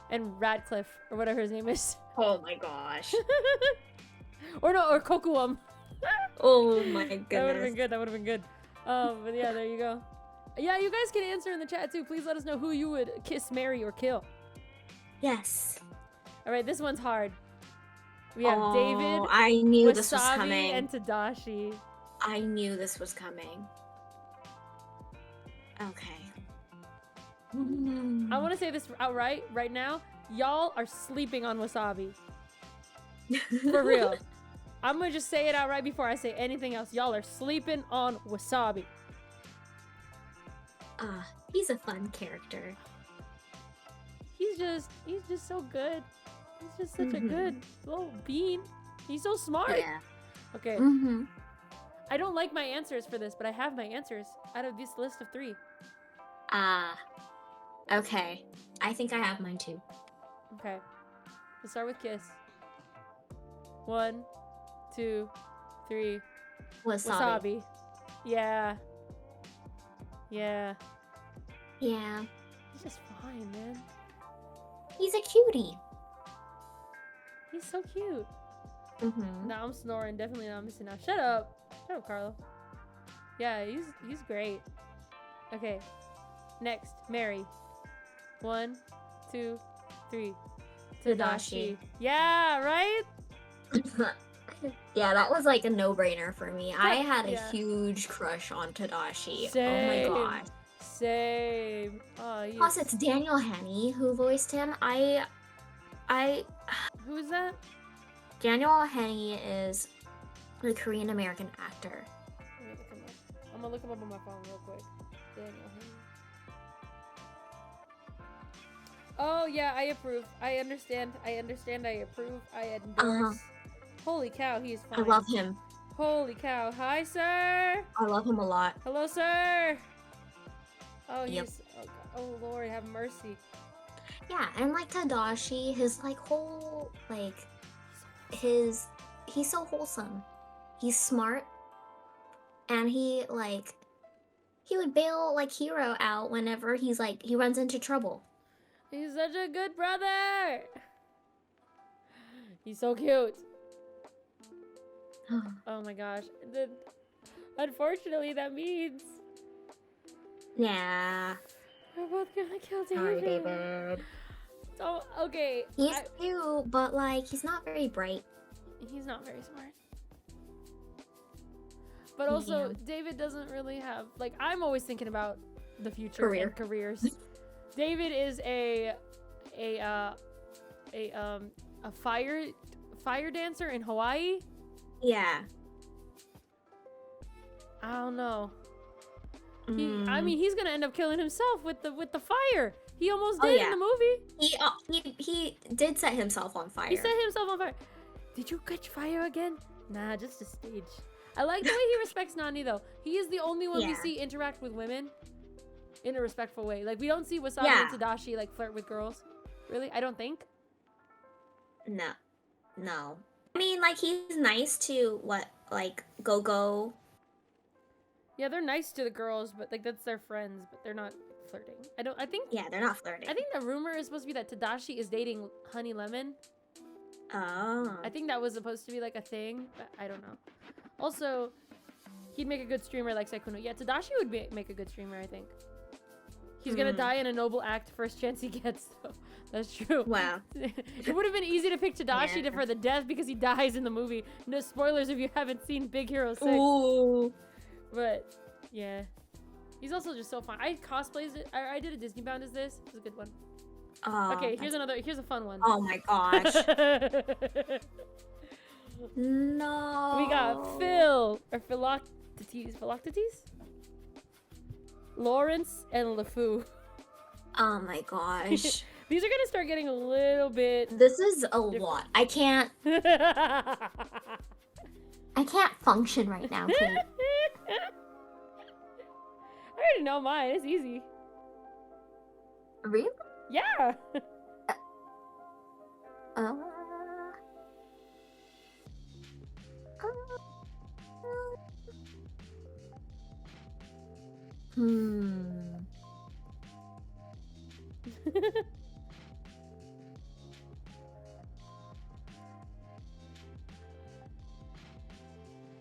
and Radcliffe, or whatever his name is. Oh my gosh. Or Kokuum. Oh my That would have goodness. been good. That would have been good. But yeah, there you go. Yeah, you guys can answer in the chat too. Please let us know who you would kiss, marry, or kill. Yes. All right, this one's hard. We have David, I knew this was Wasabi, coming. and Tadashi. I knew this was coming. Okay. I want to say this outright right now. Y'all are sleeping on Wasabi. For real. I'm going to just say it outright before I say anything else. Y'all are sleeping on Wasabi. He's a fun character. He's just so good. He's just such a good little bean. He's so smart. Yeah. Okay. Mm-hmm. I don't like my answers for this, but I have my answers out of this list of 3. Okay. I think I have mine too. Okay. Let's start with kiss. 1, 2, 3. Wasabi. Yeah. Yeah. Yeah. He's just fine, man. He's a cutie. He's so cute. Mm-hmm. Now I'm snoring. Definitely not missing out. Shut up. Shut up, Carlo. Yeah, he's great. Okay. Next, Mary. 1, 2, 3. Tadashi. Yeah, right? Yeah, that was like a no-brainer for me. I had a Yeah. huge crush on Tadashi. Same. Oh my gosh. Same. Oh, Plus, it's Daniel Henney who voiced him. Who is that? Daniel Henney is the Korean American actor. Let me look him up. I'm gonna look him up on my phone real quick. Daniel Henney. Oh yeah, I approve. I understand. I approve. I endorse. Holy cow, he is fine. I love him. Holy cow. Hi, sir. I love him a lot. Hello, sir. Oh, Yep. he's. Oh, Lord, have mercy. Yeah, and like Tadashi, his like whole like he's so wholesome. He's smart, and he would bail like Hiro out whenever he runs into trouble. He's such a good brother. He's so cute. Oh my gosh. Unfortunately, that means Yeah. we're both gonna kill David. Sorry, David. So, okay. He's cute, but like he's not very bright. He's not very smart. But also, Yeah. David doesn't really have like. I'm always thinking about the future and careers. David is a fire dancer in Hawaii. Yeah. I don't know. I mean, he's gonna end up killing himself with the fire. He almost did in the movie. He did set himself on fire. He set himself on fire. Did you catch fire again? Nah, just a stage. I like the way he respects Nani though. He is the only one we Yeah. see interact with women in a respectful way. Like we don't see Wasabi Yeah. and Tadashi like flirt with girls. Really? I don't think. No. I mean, like, he's nice to Go-Go. Yeah, they're nice to the girls, but like that's their friends, but they're not flirting. I think Yeah, they're not flirting. I think the rumor is supposed to be that Tadashi is dating Honey Lemon. Oh. I think that was supposed to be like a thing, but I don't know. Also, he'd make a good streamer like Saikuno. Yeah, Tadashi would make a good streamer, I think. He's gonna die in a noble act first chance he gets, though. That's true. Wow. It would have been easy to pick Tadashi Yeah. for the death because he dies in the movie. No spoilers if you haven't seen Big Hero 6. Ooh. But, yeah. He's also just so fun. I cosplayed it. I did a Disney bound as this. It was a good one. Oh, Okay, here's a fun one. Oh my gosh. No. We got Phil, or Philoctetes? Lawrence and LeFou. Oh my gosh. These are gonna start getting a little bit... This is a lot. I can't function right now, Kate. I already know mine. It's easy. Really? Yeah. Uh,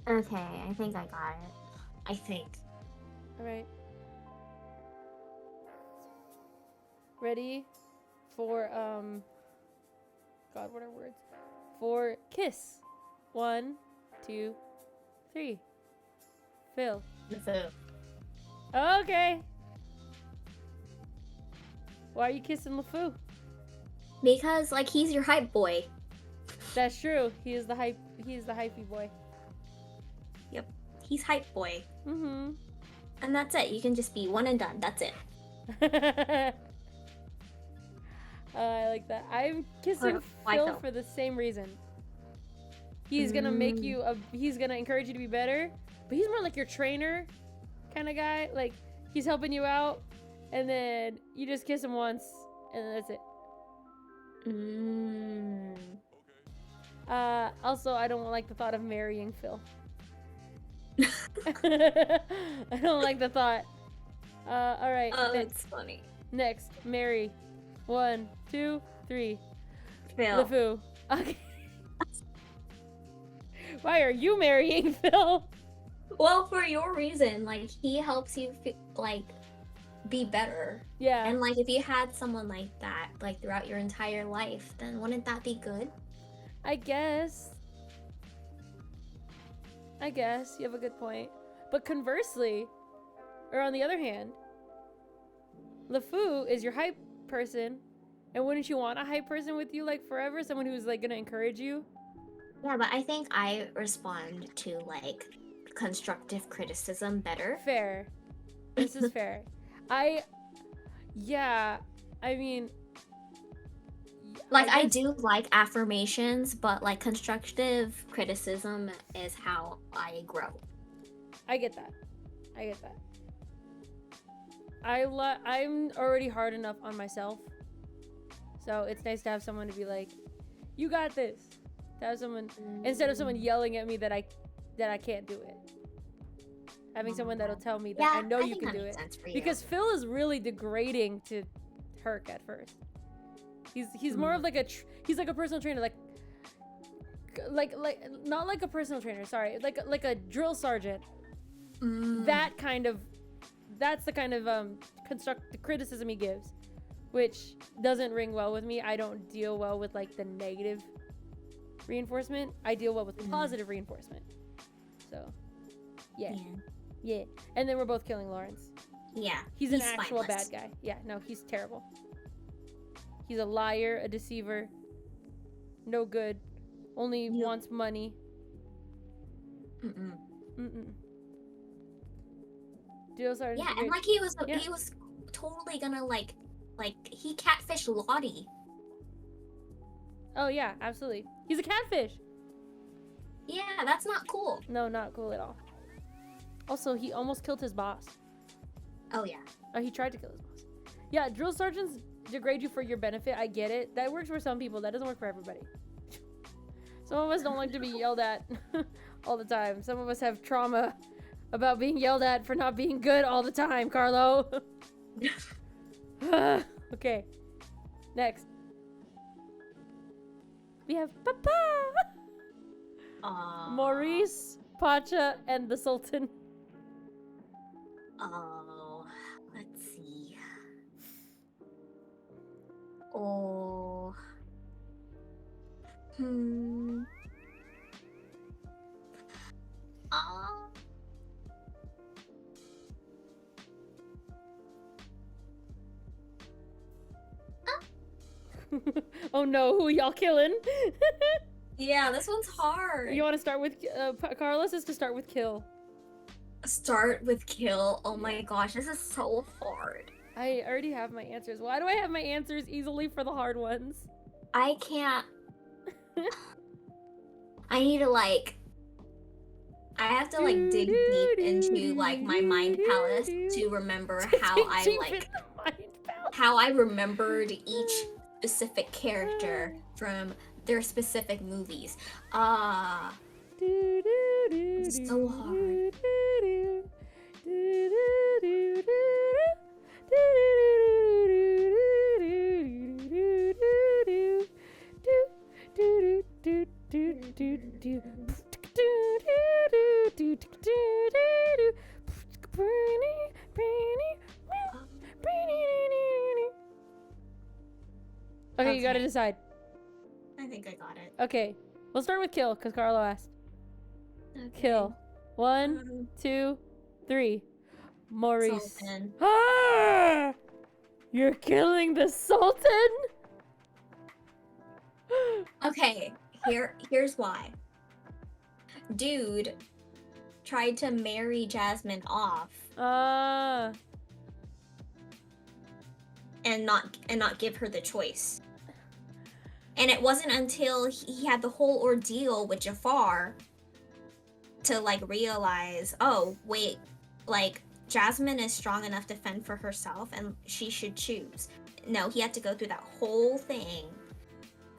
Okay, I think I got it. I think. All right. Ready for God, what are words? For kiss. 1, 2, 3. Phil. Okay. Why are you kissing LeFou? Because like he's your hype boy. That's true. He is the hypey boy. Yep. He's hype boy. Mm-hmm. And that's it. You can just be one and done. That's it. I like that. I'm kissing Why Phil Phil? for the same reason. He's gonna make you he's gonna encourage you to be better, but he's more like your trainer kind of guy. Like he's helping you out, and then you just kiss him once, and then that's it. Also, I don't like the thought of marrying Phil. I don't like the thought. All right. Oh, that's funny. Next, marry. 1, 2, 3. Phil. LeFou. Okay. Why are you marrying Phil? Well, for your reason, like he helps you be better. Yeah. And like if you had someone like that like throughout your entire life, then wouldn't that be good? I guess you have a good point. But conversely, or on the other hand, LeFou is your hype person, and wouldn't you want a hype person with you like forever? Someone who's like gonna encourage you? Yeah, but I think I respond to like constructive criticism better. Fair. This is fair. I mean, Like I guess- do like affirmations, but like constructive criticism is how I grow. I get that. I'm already hard enough on myself, so it's nice to have someone to be like, "You got this." To have someone instead of someone yelling at me that I can't do it. Having someone that'll tell me that I know you think can that do makes it. sense for you. Because Phil is really degrading to Herc at first. He's more of like he's like a personal trainer, like not like a personal trainer. Sorry, like a drill sergeant. That's the kind of constructive criticism he gives, which doesn't ring well with me. I don't deal well with like the negative reinforcement. I deal well with positive reinforcement. So, yeah. And then we're both killing Lawrence. Yeah. He's an actual bad guy. Yeah, no, he's terrible. He's a liar, a deceiver, no good, only wants money. Drill sergeant. Yeah, and like he was totally gonna like he catfished Lottie. Oh yeah, absolutely. He's a catfish. Yeah, that's not cool. No, not cool at all. Also, he almost killed his boss. Oh yeah. Or he tried to kill his boss. Yeah, drill sergeants degrade you for your benefit. I get it. That works for some people. That doesn't work for everybody. Some of us don't like to be yelled at all the time. Some of us have trauma about being yelled at for not being good all the time, Carlo. Okay. Next. We have Papa! Maurice, Pacha, and the Sultan. Oh, let's see. Oh. Oh. Oh no, who y'all killing? Yeah, this one's hard. You want to start with Carlos? Is to start with kill. Start with kill. Oh my gosh, this is so hard. I already have my answers. Why do I have my answers easily for the hard ones? I can't. I need to like. I have to like dig deep into like my mind palace to remember how I remembered each specific character from their specific movies. It's so hard. Okay, you gotta decide. I think I got it. Okay, we'll start with kill because Carlo asked. Okay. Kill. 1, 2, 3. Maurice. Sultan. Ah! You're killing the Sultan? Okay, here's why. Dude tried to marry Jasmine off and not give her the choice. And it wasn't until he had the whole ordeal with Jafar to like realize, oh wait, like Jasmine is strong enough to fend for herself and she should choose. No, he had to go through that whole thing,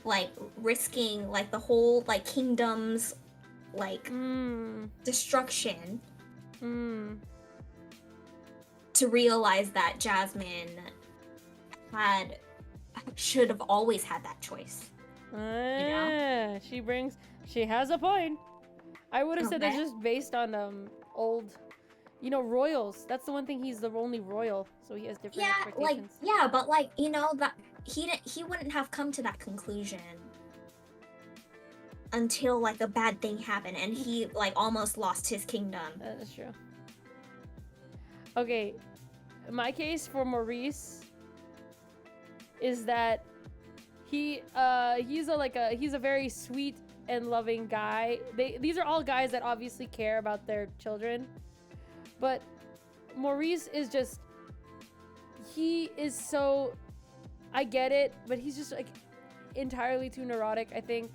like risking like the whole like kingdom's like destruction to realize that Jasmine should have always had that choice. You know? She has a point. I would have said that's just based on old, royals. That's the one thing, he's the only royal, so he has different expectations. But like, that he wouldn't have come to that conclusion until like a bad thing happened and he like almost lost his kingdom. That is true. Okay, my case for Maurice is that he's a very sweet and loving guy. These are all guys that obviously care about their children, but Maurice is just, he is so, I get it, but he's just like entirely too neurotic, I think.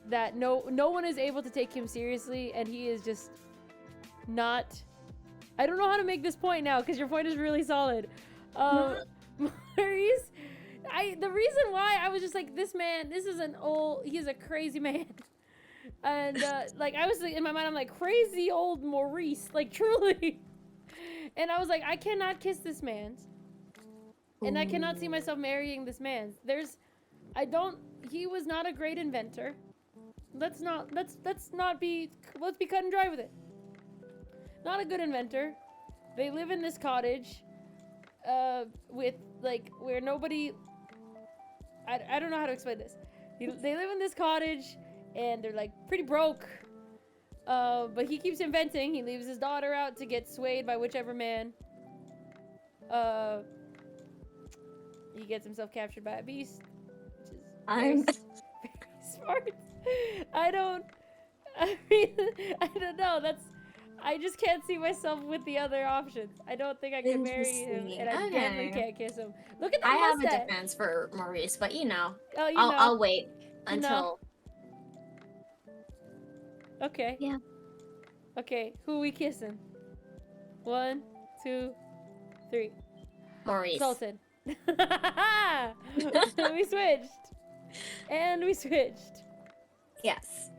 That no one is able to take him seriously, and he is just not. I don't know how to make this point now because your point is really solid. Maurice, the reason why I was just like, this man, he's a crazy man. And like I was in my mind, I'm like, crazy old Maurice, like truly. And I was like, I cannot kiss this man, and I cannot see myself marrying this man. He was not a great inventor. Let's be cut and dry with it. Not a good inventor. They live in this cottage, with like where nobody. I don't know how to explain this. They live in this cottage, and they're like pretty broke. But he keeps inventing. He leaves his daughter out to get swayed by whichever man. He gets himself captured by a beast, which is very smart. I don't know. I just can't see myself with the other options. I don't think I can marry him, and I definitely can't kiss him. Look at that mustache. I have a defense for Maurice, but Oh, I'll wait until. Okay. Yeah. Okay, who we kissing? 1, 2, 3. Maurice. Sultan. We switched. And we switched. Yes.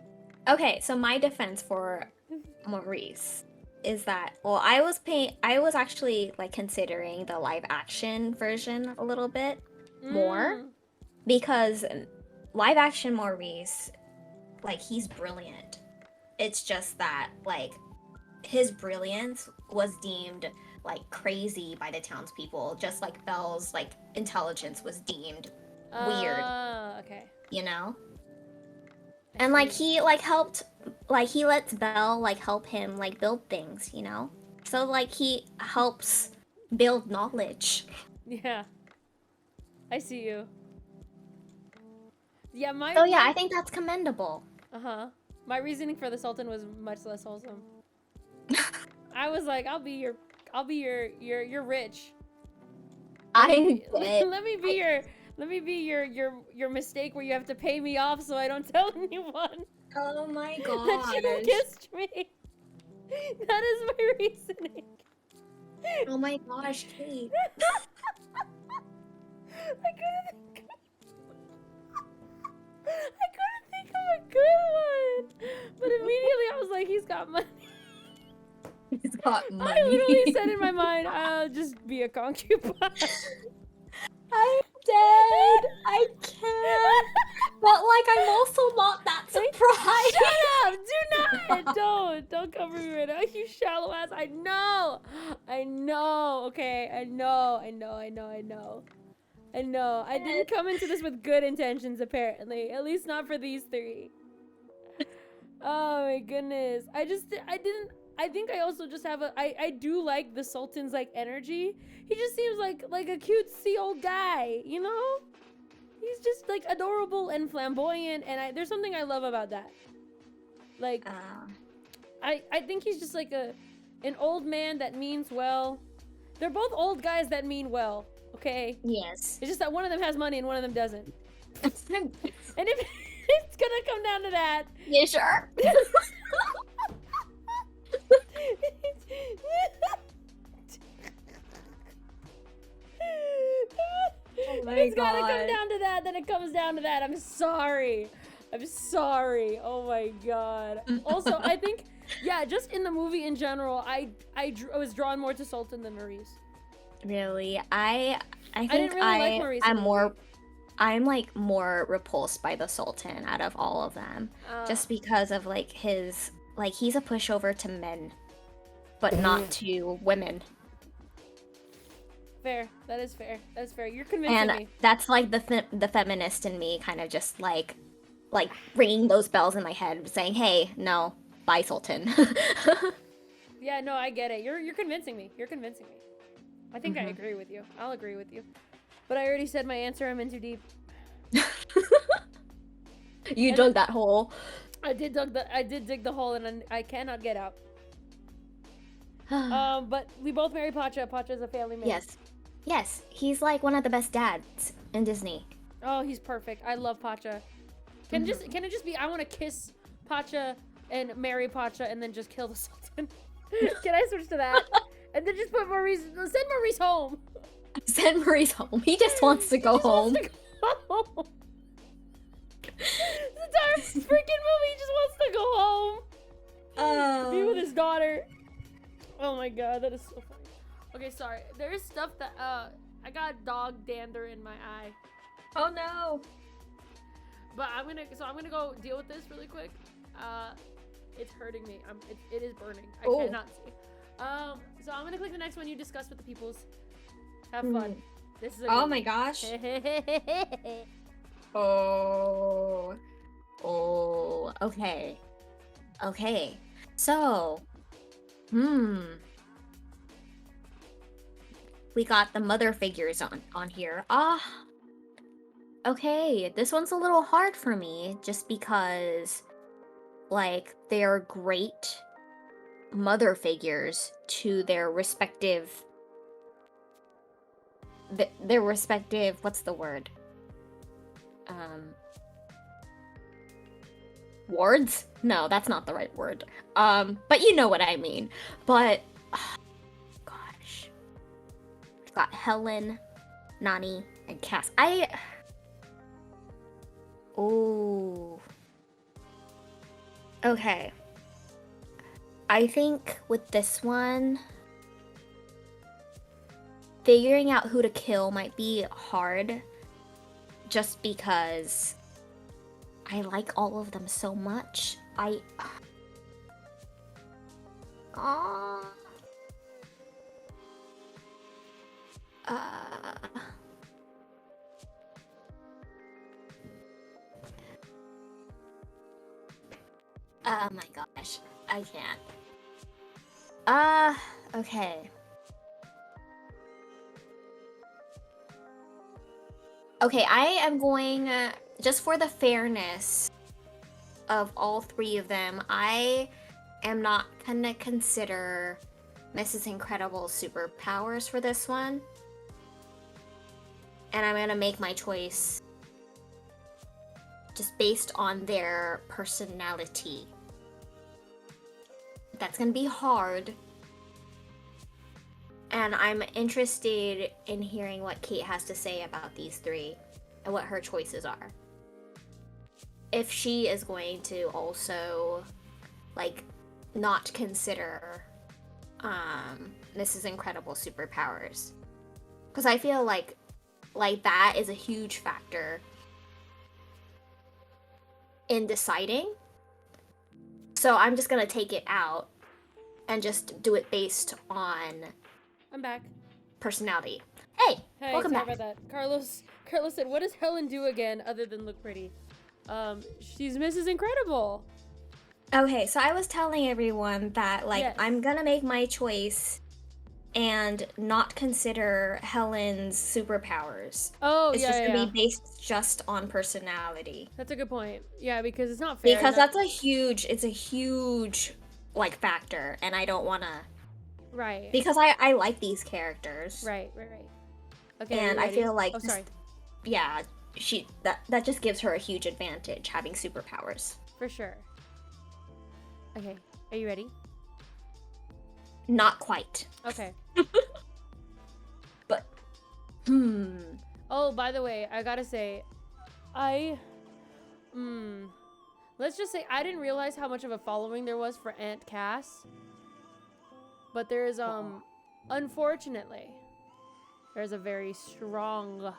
Okay, so my defense for Maurice is that, well, I was actually like considering the live action version a little bit more, because live action Maurice, like, he's brilliant. It's just that, like, his brilliance was deemed like crazy by the townspeople, just like Belle's like intelligence was deemed weird, Okay. you know? And like he like helped, like he lets Belle like help him like build things, you know? So like he helps build knowledge. Yeah. I see you. Yeah, So yeah, I think that's commendable. Uh-huh. My reasoning for the Sultan was much less wholesome. I was like, I'll be your rich. I'm dead. Let me be your mistake where you have to pay me off so I don't tell anyone Oh my that gosh. you kissed me. That is my reasoning. Oh my gosh, Kate. I couldn't think of a good one. But immediately I was like, he's got money. He's got money. I literally said in my mind, I'll just be a concubine. I'm dead. I can't. But like, I'm also not that surprised. Shut up! Do not! Don't cover me right now. You shallow ass. I know. Okay, I know. I didn't come into this with good intentions, apparently. At least not for these three. Oh my goodness. I think I also just have I do like the Sultan's like energy. He just seems like a cutesy old guy, you know? He's just like adorable and flamboyant, and there's something I love about that. Like, I think he's just like an old man that means well. They're both old guys that mean well, okay? Yes. It's just that one of them has money and one of them doesn't. And if it's gonna come down to that. Yeah, sure. Oh my it's gotta God. come down to that, then it comes down to that. I'm sorry. Oh my God. Also, I think, yeah, just in the movie in general, I was drawn more to Sultan than Maurice. Really? I think didn't really like Maurice in the movie. I'm like more repulsed by the Sultan out of all of them. Just because of like his, like, he's a pushover to men, but not to women. Fair. That is fair. You're convincing me. And that's like the feminist in me kind of just like ringing those bells in my head, saying, "Hey, no, bye, Sultan." Yeah, no, I get it. You're convincing me. I think I agree with you. I'll agree with you. But I already said my answer. I'm in too deep. You dug that hole. I did dig the hole, and I cannot get out. But we both marry Pacha. Pacha's a family man. Yes, he's like one of the best dads in Disney. Oh, he's perfect. I love Pacha. Can it just be I want to kiss Pacha and marry Pacha and then just kill the Sultan? Can I switch to that? And then just send Maurice home. Send Maurice home. He just wants to go home. This entire freaking movie, he just wants to go home. Be with his daughter. Oh my God, that is so funny. Okay, sorry. There is stuff that I got dog dander in my eye. Oh no. But I'm gonna go deal with this really quick. It's hurting me. It is burning. I cannot see. So I'm gonna click the next one. You discuss with the peoples. Have fun. This is my gosh. Oh, okay. So, we got the mother figures on here. Okay, this one's a little hard for me just because, like, they're great mother figures to their respective, what's the word? wards? No, that's not the right word. But you know what I mean. But gosh. We've got Helen, Nani, and Cass. Oh. Okay. I think with this one, figuring out who to kill might be hard just because I like all of them so much. Uh, oh my gosh. I can't. Okay. Okay, I am going, just for the fairness of all three of them, I am not gonna consider Mrs. Incredible's superpowers for this one. And I'm gonna make my choice just based on their personality. That's gonna be hard. And I'm interested in hearing what Kate has to say about these three and what her choices are. If she is going to also, like, not consider Mrs. Incredible superpowers. Because I feel like that is a huge factor in deciding. So I'm just gonna take it out and just do it based on I'm back. personality. Hey, welcome sorry back. about that. Carlos said, what does Helen do again other than look pretty? She's Mrs. Incredible. Okay, so I was telling everyone that, like, Yes. I'm gonna make my choice and not consider Helen's superpowers. Oh, It's yeah, just gonna yeah. be based just on personality. That's a good point. Yeah, because it's not fair. Because it's a huge, like, factor, and I don't wanna... Right. Because I like these characters. Right. Okay. And I feel like... Oh, sorry. Yeah, that just gives her a huge advantage, having superpowers. For sure. Okay. Are you ready? Not quite. Okay. But... Oh, by the way, I gotta say, let's just say I didn't realize how much of a following there was for Aunt Cass. But there is, unfortunately, there's a very strong,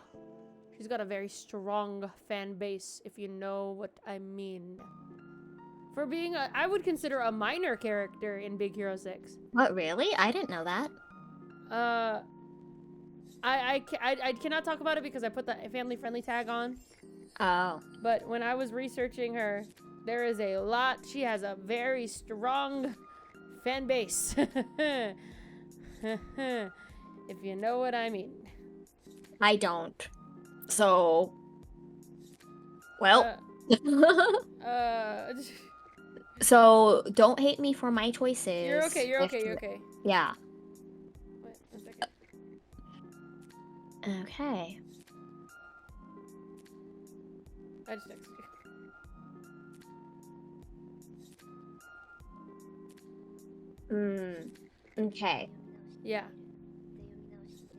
she's got a very strong fan base, if you know what I mean. For being I would consider a minor character in Big Hero 6. What, really? I didn't know that. I cannot talk about it because I put the family-friendly tag on. Oh. But when I was researching her, there is a lot. She has a very strong fan base. If you know what I mean. I don't. So... Well... So, don't hate me for my choices. You're okay. Yeah. Wait, 1 second. Okay. I just texted you. Okay. Yeah.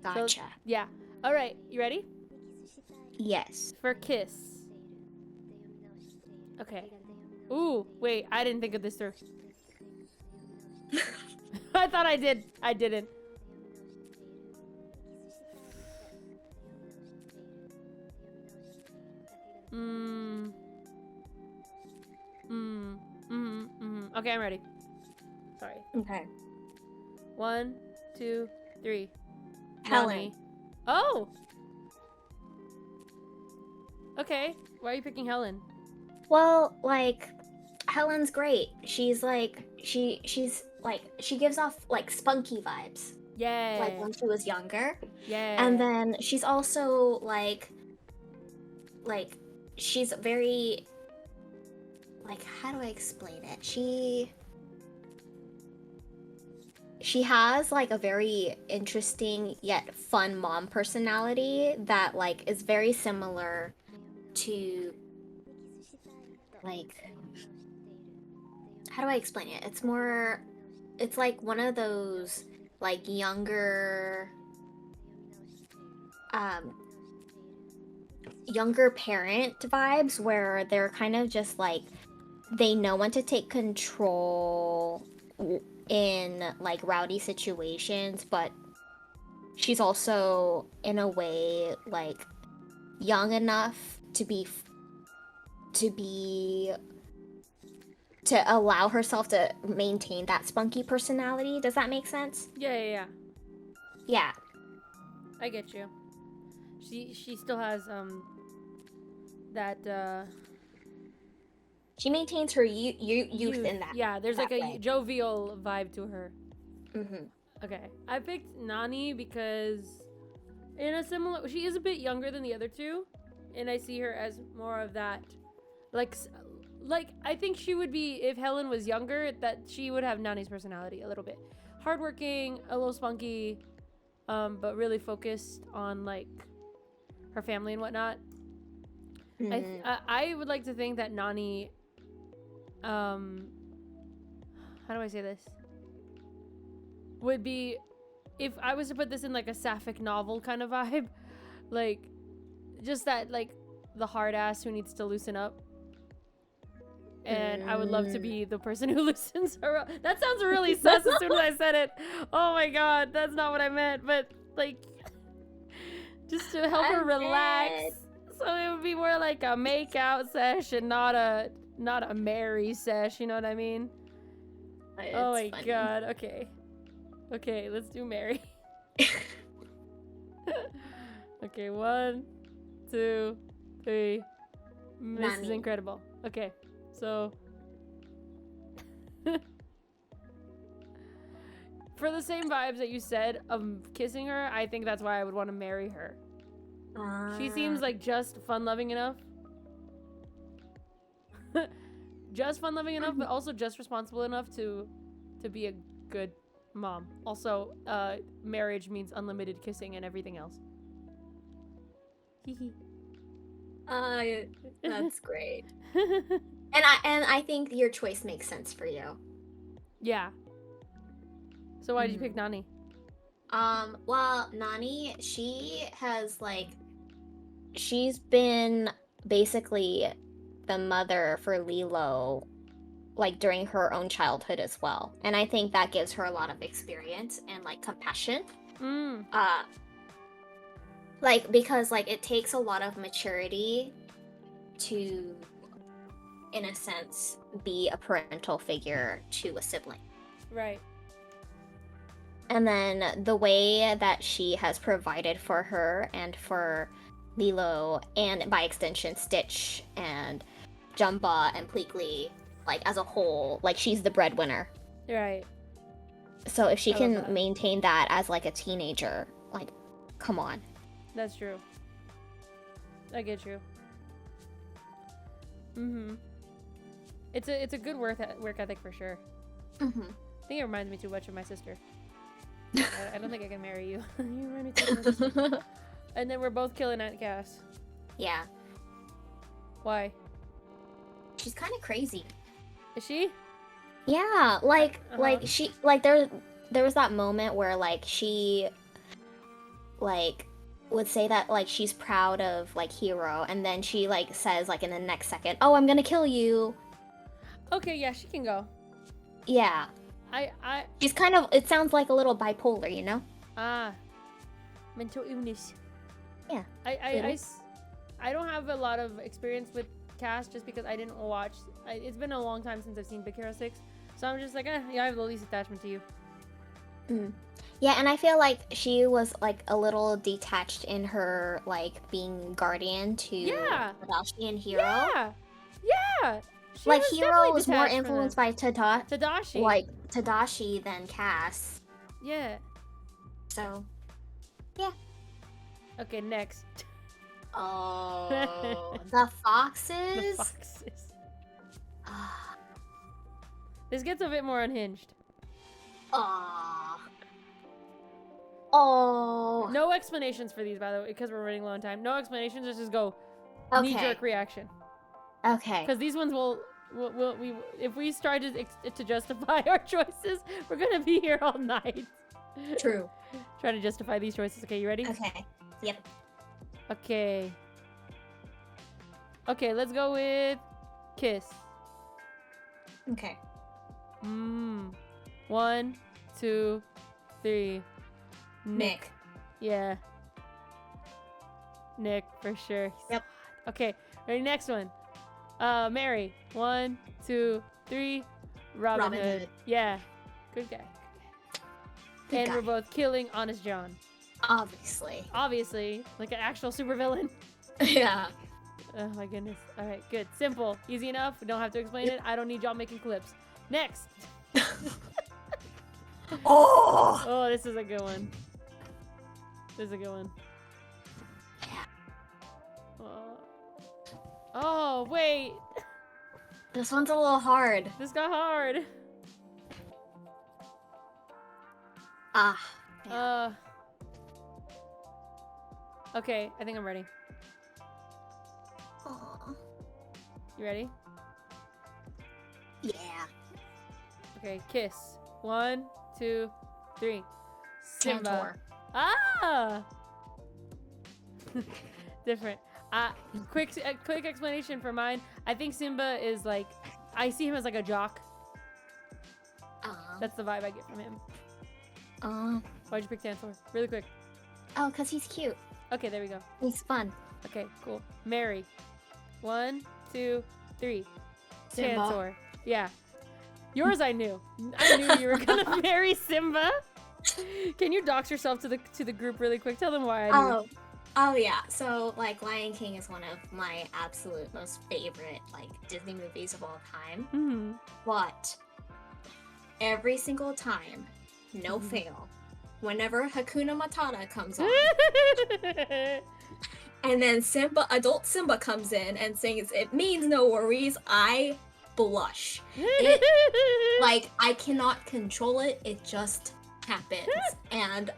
Gotcha. Yeah. Alright, you ready? Yes. For Kiss. Okay. Ooh, wait, I didn't think of this through. I thought I did. I didn't. Okay, I'm ready. Sorry. Okay. 1, 2, 3. Helen. Nani. Oh! Okay. Why are you picking Helen? Well, like, Helen's great. She's like, she gives off, like, spunky vibes. Yeah. Like, when she was younger. Yeah. And then she's also, like, she's very, like, how do I explain it? She has, like, a very interesting yet fun mom personality that, like, is very similar to, like, how do I explain it? It's like one of those like um younger parent vibes where they're kind of just like they know when to take control in like rowdy situations, but she's also in a way like young enough to be to allow herself to maintain that spunky personality. Does that make sense? Yeah. Yeah. I get you. She still has that She maintains her youth in that. Yeah, there's that like a way. jovial vibe to her. Mm-hmm. Okay, I picked Nani because she is a bit younger than the other two, and I see her as more of that, like I think she would be, if Helen was younger, that she would have Nani's personality a little bit, hardworking, a little spunky, but really focused on like her family and whatnot. I would like to think that Nani, how do I say this? Would be, if I was to put this in like a sapphic novel kind of vibe, like just that like the hard ass who needs to loosen up. And I would love to be the person who loosens her up. That sounds really sus as soon as I said it. Oh my god, that's not what I meant. But like, just to help her relax. So it would be more like a make-out sesh and not a marry sesh. You know what I mean? Oh my god. Okay, let's do Mary. Okay, 1, 2, 3. Mrs. Incredible. Okay, so for the same vibes that you said of kissing her, I think that's why I would want to marry her. She seems like just fun-loving enough. Just fun-loving enough, but also just responsible enough to be a good mom. Also, marriage means unlimited kissing and everything else. That's great. And I think your choice makes sense for you. Yeah. So why did you pick Nani? Well, Nani, she's been basically the mother for Lilo, like during her own childhood as well. And I think that gives her a lot of experience and like compassion. Like, because like it takes a lot of maturity to, in a sense, be a parental figure to a sibling. Right. And then the way that she has provided for her and for Lilo, and by extension Stitch and Jumba and Pleakley, like as a whole, like she's the breadwinner. Right. So if she can maintain that as like a teenager, like, come on. That's true. I get you. It's a good work ethic for sure. I think it reminds me too much of my sister. I don't think I can marry you. You remind me too much of my sister. And then we're both killing Aunt Cass. Yeah. Why? She's kind of crazy. Is she? Yeah, like she, like there was that moment where like she like would say that like she's proud of like Hero, and then she like says like in the next second, "Oh, I'm gonna kill you." Okay, yeah, she can go. Yeah. She's kind of, it sounds like a little bipolar, you know? Mental illness. Yeah. I don't have a lot of experience with Cass just because I didn't watch. It's been a long time since I've seen Big Hero 6, so I'm just like, yeah, I have the least attachment to you. Yeah, and I feel like she was like a little detached in her like being guardian to Tadashi and Hero. Yeah. Like Hero was more influenced by Tadashi. Like Tadashi than Cass. Yeah. So, yeah. Okay, next. Oh, the foxes. The foxes. This gets a bit more unhinged. Oh. No explanations for these, by the way, because we're running low on time. No explanations. Let's just go. Okay. Knee-jerk reaction. Okay. Because these ones will if we start to justify our choices, we're gonna be here all night. True. Trying to justify these choices. Okay, you ready? Okay. Yep. Okay. Okay, let's go with kiss. Okay. 1, 2, 3. Nick. Yeah. Nick, for sure. Yep. Okay, ready? Next one. Mary. 1, 2, 3. Robin Hood. Yeah. Good guy. Good and guy. we're both killing Honest John. Obviously. Like an actual supervillain. Yeah. Oh my goodness. All right, good. Simple. Easy enough. We don't have to explain it. I don't need y'all making clips. Next. Oh! Oh, this is a good one. This is a good one. Oh, wait. This one's a little hard. This got hard. Yeah. Okay, I think I'm ready. Aw. You ready? Yeah. Okay, kiss. 1, 2, 3. Simba. Tantor. Ah! Different. Quick explanation for mine. I think Simba is like, I see him as like a jock. That's the vibe I get from him. Why'd you pick Tantor? Really quick. Oh, because he's cute. Okay, there we go. He's fun. Okay, cool. Mary. 1, 2, 3. Simba. Tantor. Yeah. Yours I knew. I knew you were gonna marry Simba. Can you dox yourself to the group really quick? Tell them why I knew. Oh yeah. So like Lion King is one of my absolute most favorite like Disney movies of all time. Mm-hmm. But every single time, no fail, whenever Hakuna Matata comes on, and then adult Simba comes in and sings "It Means No Worries," I blush. Like I cannot control it. It just happens, and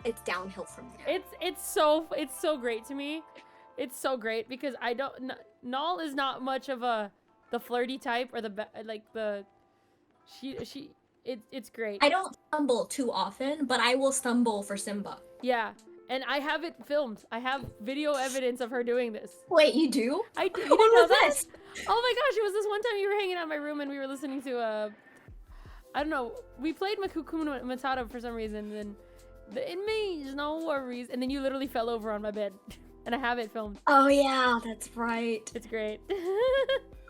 it's downhill from there. It's so great to me. It's so great because I don't. Nal is not much of the flirty type or it's great. I don't stumble too often, but I will stumble for Simba. Yeah, and I have it filmed. I have video evidence of her doing this. Wait, you do? I do. You When didn't know was that? this? Oh my gosh, it was this one time you were hanging out in my room and we were listening to I don't know. We played Hakuna Matata for some reason, and it means no worries. And then you literally fell over on my bed, and I have it filmed. Oh yeah, that's right. It's great.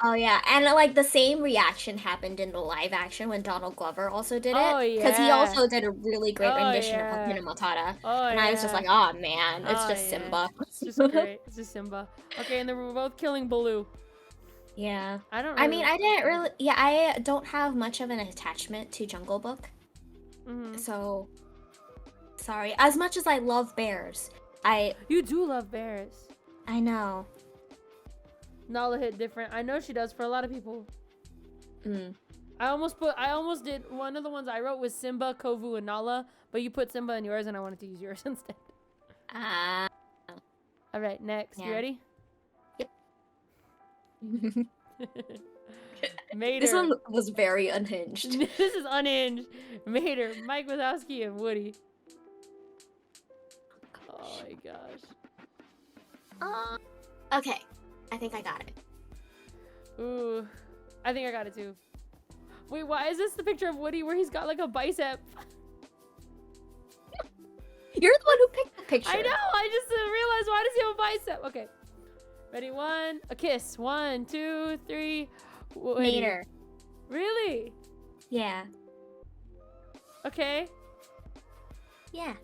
Oh yeah, and like the same reaction happened in the live action when Donald Glover also did it. Oh, yeah. Because he also did a really great rendition yeah. of Hakuna Matata. Oh, and I was just like, oh man, it's just yeah. Simba. It's just great. It's just Simba. Okay, and then we're both killing Baloo. Yeah. I don't. I mean, I didn't really. Yeah, I don't have much of an attachment to Jungle Book. Mm-hmm. So, sorry. As much as I love bears, You do love bears. I know. Nala hit different. I know she does for a lot of people. Mm. I almost did one of the ones I wrote was Simba, Kovu, and Nala, but you put Simba in yours, and I wanted to use yours instead. All right, next. Yeah. You ready? Yep. Mater. This one was very unhinged. This is unhinged. Mater, Mike Wazowski, and Woody. Oh my gosh. Okay, I think I got it. Ooh, I think I got it too. Wait, why is this the picture of Woody where he's got like a bicep? You're the one who picked the picture. I know. I just didn't realize, why does he have a bicep? Okay, ready? A kiss. 1, 2, 3. Woody. Mater. Really? Yeah. Okay. Yeah.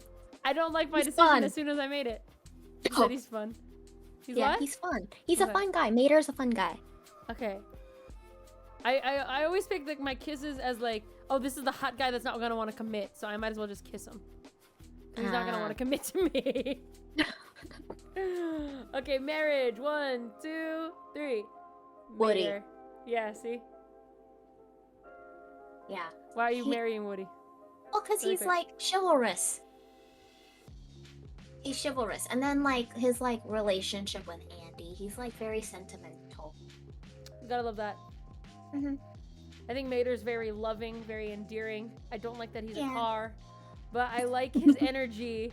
I don't like my He's decision fun. as soon as I made it. You Oh. said he's fun. He's Yeah, what? he's fun. He's Okay. a fun guy. Mater's a fun guy. Okay. I always pick like my kisses as like, oh, this is the hot guy that's not gonna want to commit, so I might as well just kiss him. He's not gonna want to commit to me. Okay, marriage. 1, 2, 3. Woody. Mater. Yeah, see? Yeah. Why are you marrying Woody? Well, because Really he's quick. like chivalrous. He's chivalrous. And then like his like relationship with Andy, he's like very sentimental. Gotta love that. Mhm. I think Mater's very loving, very endearing. I don't like that he's a Yeah. car, but I like his energy,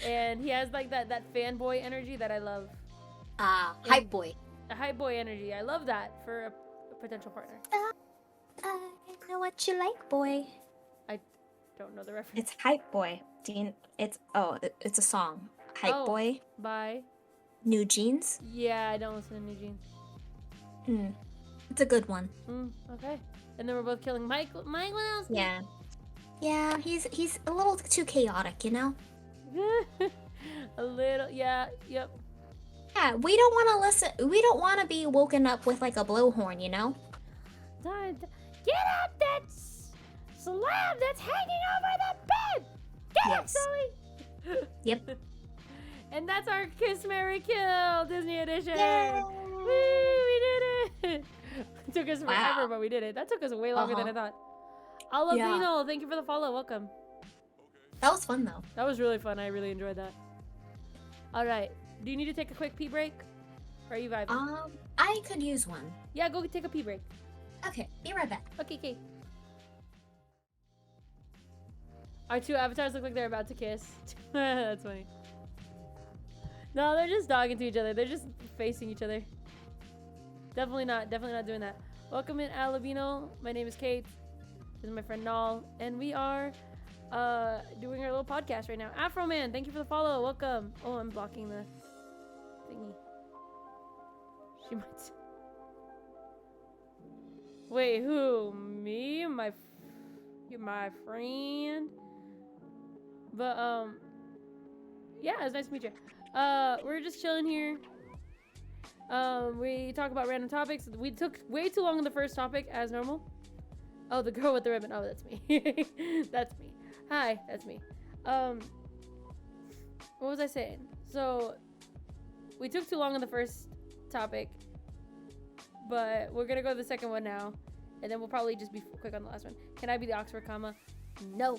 and he has like that fanboy energy that I love. Hype boy. A hype boy energy. I love that for a potential partner. I know what you like, boy. I don't know the reference. It's Hype Boy. It's a song. Hype Boy. Bye. New Jeans. Yeah, I don't listen to New Jeans. It's a good one. Okay. And then we're both killing Mike Wazowski. Yeah. Yeah, he's a little too chaotic, you know? A little, yeah, yep. Yeah, we don't want to listen. We don't want to be woken up with like a blowhorn, you know? Get up that slab that's hanging over the bed! Get up, Sully! Yep. And that's our Kiss, Marry, Kill Disney edition! Yay! Woo, we did it! It took us forever, but we did it. That took us way longer than I thought. Alabino, thank you for the follow. Welcome. That was fun, though. That was really fun. I really enjoyed that. All right. Do you need to take a quick pee break? Or are you vibing? I could use one. Yeah, go take a pee break. Okay, be right back. Okay. Our two avatars look like they're about to kiss. That's funny. No, they're just dogging to each other. They're just facing each other. Definitely not doing that. Welcome in, Alabino. My name is Kate. This is my friend Nal, and we are doing our little podcast right now. Afro Man, thank you for the follow. Welcome. Oh, I'm blocking the thingy. She might. Wait, who? Me? You're my friend. But yeah, it's nice to meet you. We're just chilling here. We talk about random topics. We took way too long on the first topic, as normal. Oh, the girl with the ribbon. Oh, that's me. That's me. Hi, that's me. What was I saying? So, we took too long on the first topic, but we're gonna go to the second one now, and then we'll probably just be quick on the last one. Can I be the Oxford comma? No.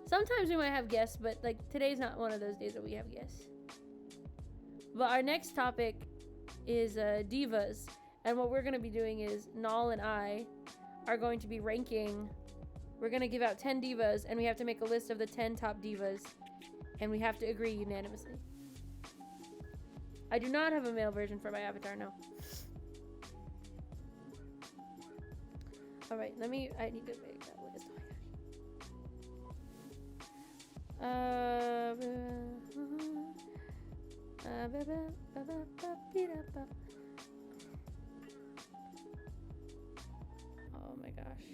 Sometimes we might have guests, but like today's not one of those days that we have guests. But our next topic is divas, and what we're gonna be doing is Nal and I are going to be ranking. We're gonna give out 10 divas, and we have to make a list of the 10 top divas, and we have to agree unanimously. I do not have a male version for my avatar, no. All right, I need to make that list. Oh my gosh.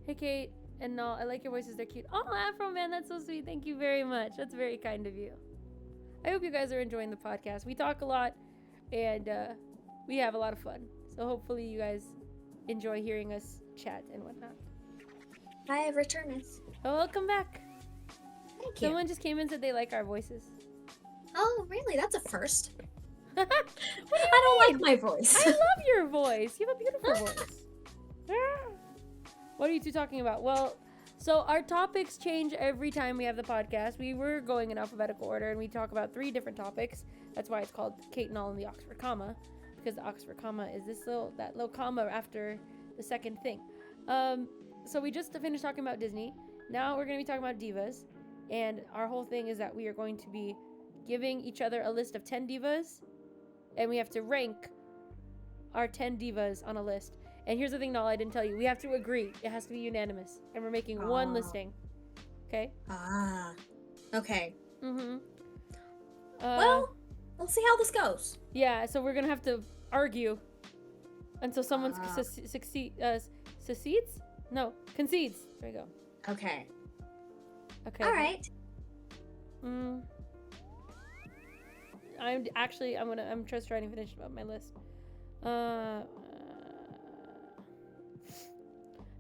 Hey Kate and Nal, I like your voices, they're cute. Oh, Afro Man, that's so sweet. Thank you very much. That's very kind of you. I hope you guys are enjoying the podcast. We talk a lot and we have a lot of fun. So hopefully you guys enjoy hearing us chat and whatnot. Hi, returners. Oh, welcome back. Thank you. Someone just came in and said they like our voices. Oh, really? That's a first. What do you I mean? don't like my voice. I love your voice. You have a beautiful voice. What are you two talking about? Well, so our topics change every time we have the podcast. We were going in alphabetical order, and we talk about 3 different topics. That's why it's called Kate and All in the Oxford comma, because the Oxford comma is that little comma after the second thing. So we just finished talking about Disney. Now we're going to be talking about divas, and our whole thing is that we are going to be giving each other a list of 10 divas, and we have to rank our 10 divas on a list. And here's the thing, Nala, I didn't tell you. We have to agree. It has to be unanimous. And we're making one listing. Okay? Okay. Mm-hmm. Well, we'll see how this goes. Yeah, so we're going to have to argue until someone succeeds? No, concedes. There we go. Okay. Okay. All right. I'm just trying to finish up my list.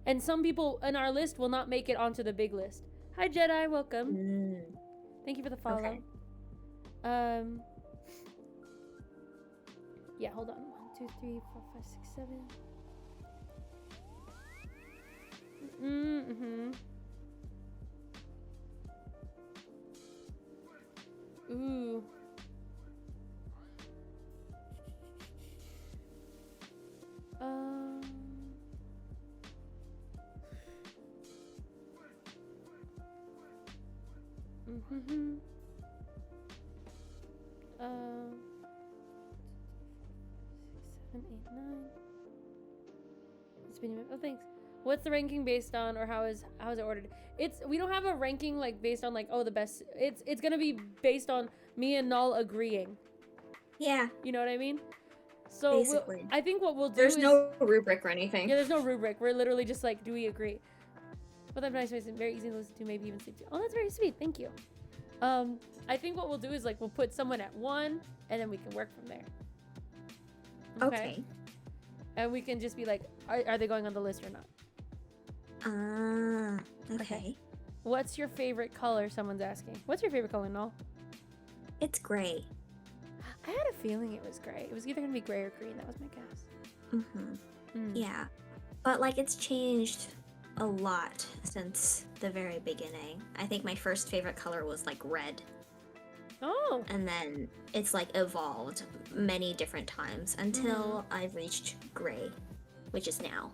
And some people in our list will not make it onto the big list. Hi Jedi, welcome. Thank you for the follow. Okay. Yeah, hold on. 1, 2, 3, 4, 5, 6, 7. Ooh. Um, 6, 7, 8, 9. It's been oh thanks. What's the ranking based on, or how is it ordered? We don't have a ranking like based on like the best. It's gonna be based on me and Null agreeing. Yeah. You know what I mean? So Basically. I think what we'll do There's is no rubric or anything. yeah, there's no rubric. We're literally just like, do we agree? But that's nice, very easy to listen to, maybe even sleep to. Oh, that's very sweet. Thank you. I think what we'll do is like we'll put someone at 1, and then we can work from there. Okay. And we can just be like, are they going on the list or not? Okay. What's your favorite color? Someone's asking. What's your favorite color, Null? It's gray. I had a feeling it was gray. It was either gonna be gray or green. That was my guess. Yeah. But like it's changed a lot since the very beginning. I think my first favorite color was like red. Oh. And then it's like evolved many different times until I've reached gray, which is now.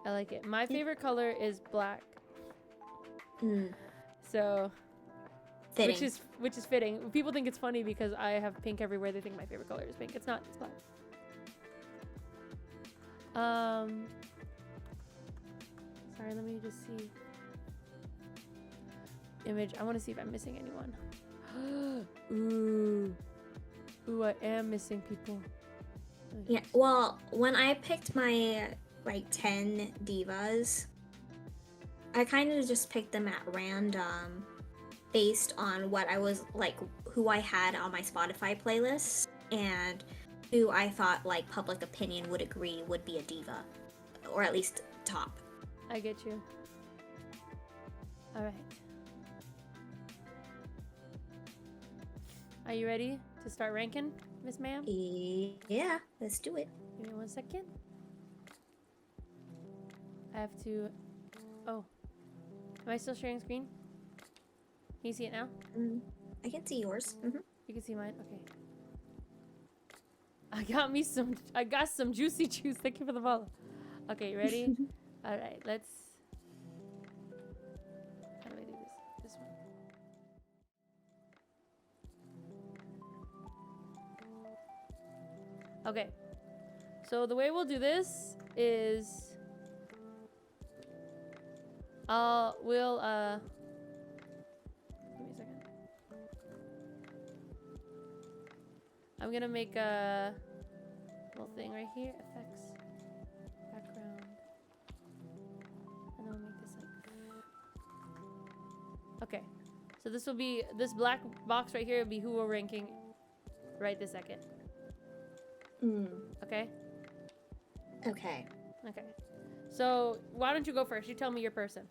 I like it. My favorite color is black. So Fitting. which is fitting. People think it's funny because I have pink everywhere. They think my favorite color is pink. It's not. It's black. Sorry, let me just see. Image. I want to see if I'm missing anyone. Ooh, I am missing people. Yeah, well, when I picked my like 10 divas, I kind of just picked them at random based on what I was like, who I had on my Spotify playlist and who I thought like public opinion would agree would be a diva, or at least top. I get you. All right. Are you ready to start ranking, Miss Ma'am? Yeah, let's do it. Give me 1 second. I have to. Oh, am I still sharing screen? Can you see it now? I can see yours. You can see mine. Okay. I got some juicy juice. Thank you for the follow. Okay, you ready? All right, let's. How do I do this? This one. Okay. So the way we'll do this is we'll give me a second. I'm gonna make a little thing right here, effects, background, and then we'll make this like. Okay, so this will be this black box right here will be who we're ranking right this second. Okay. Okay. Okay. So why don't you go first? You tell me your person.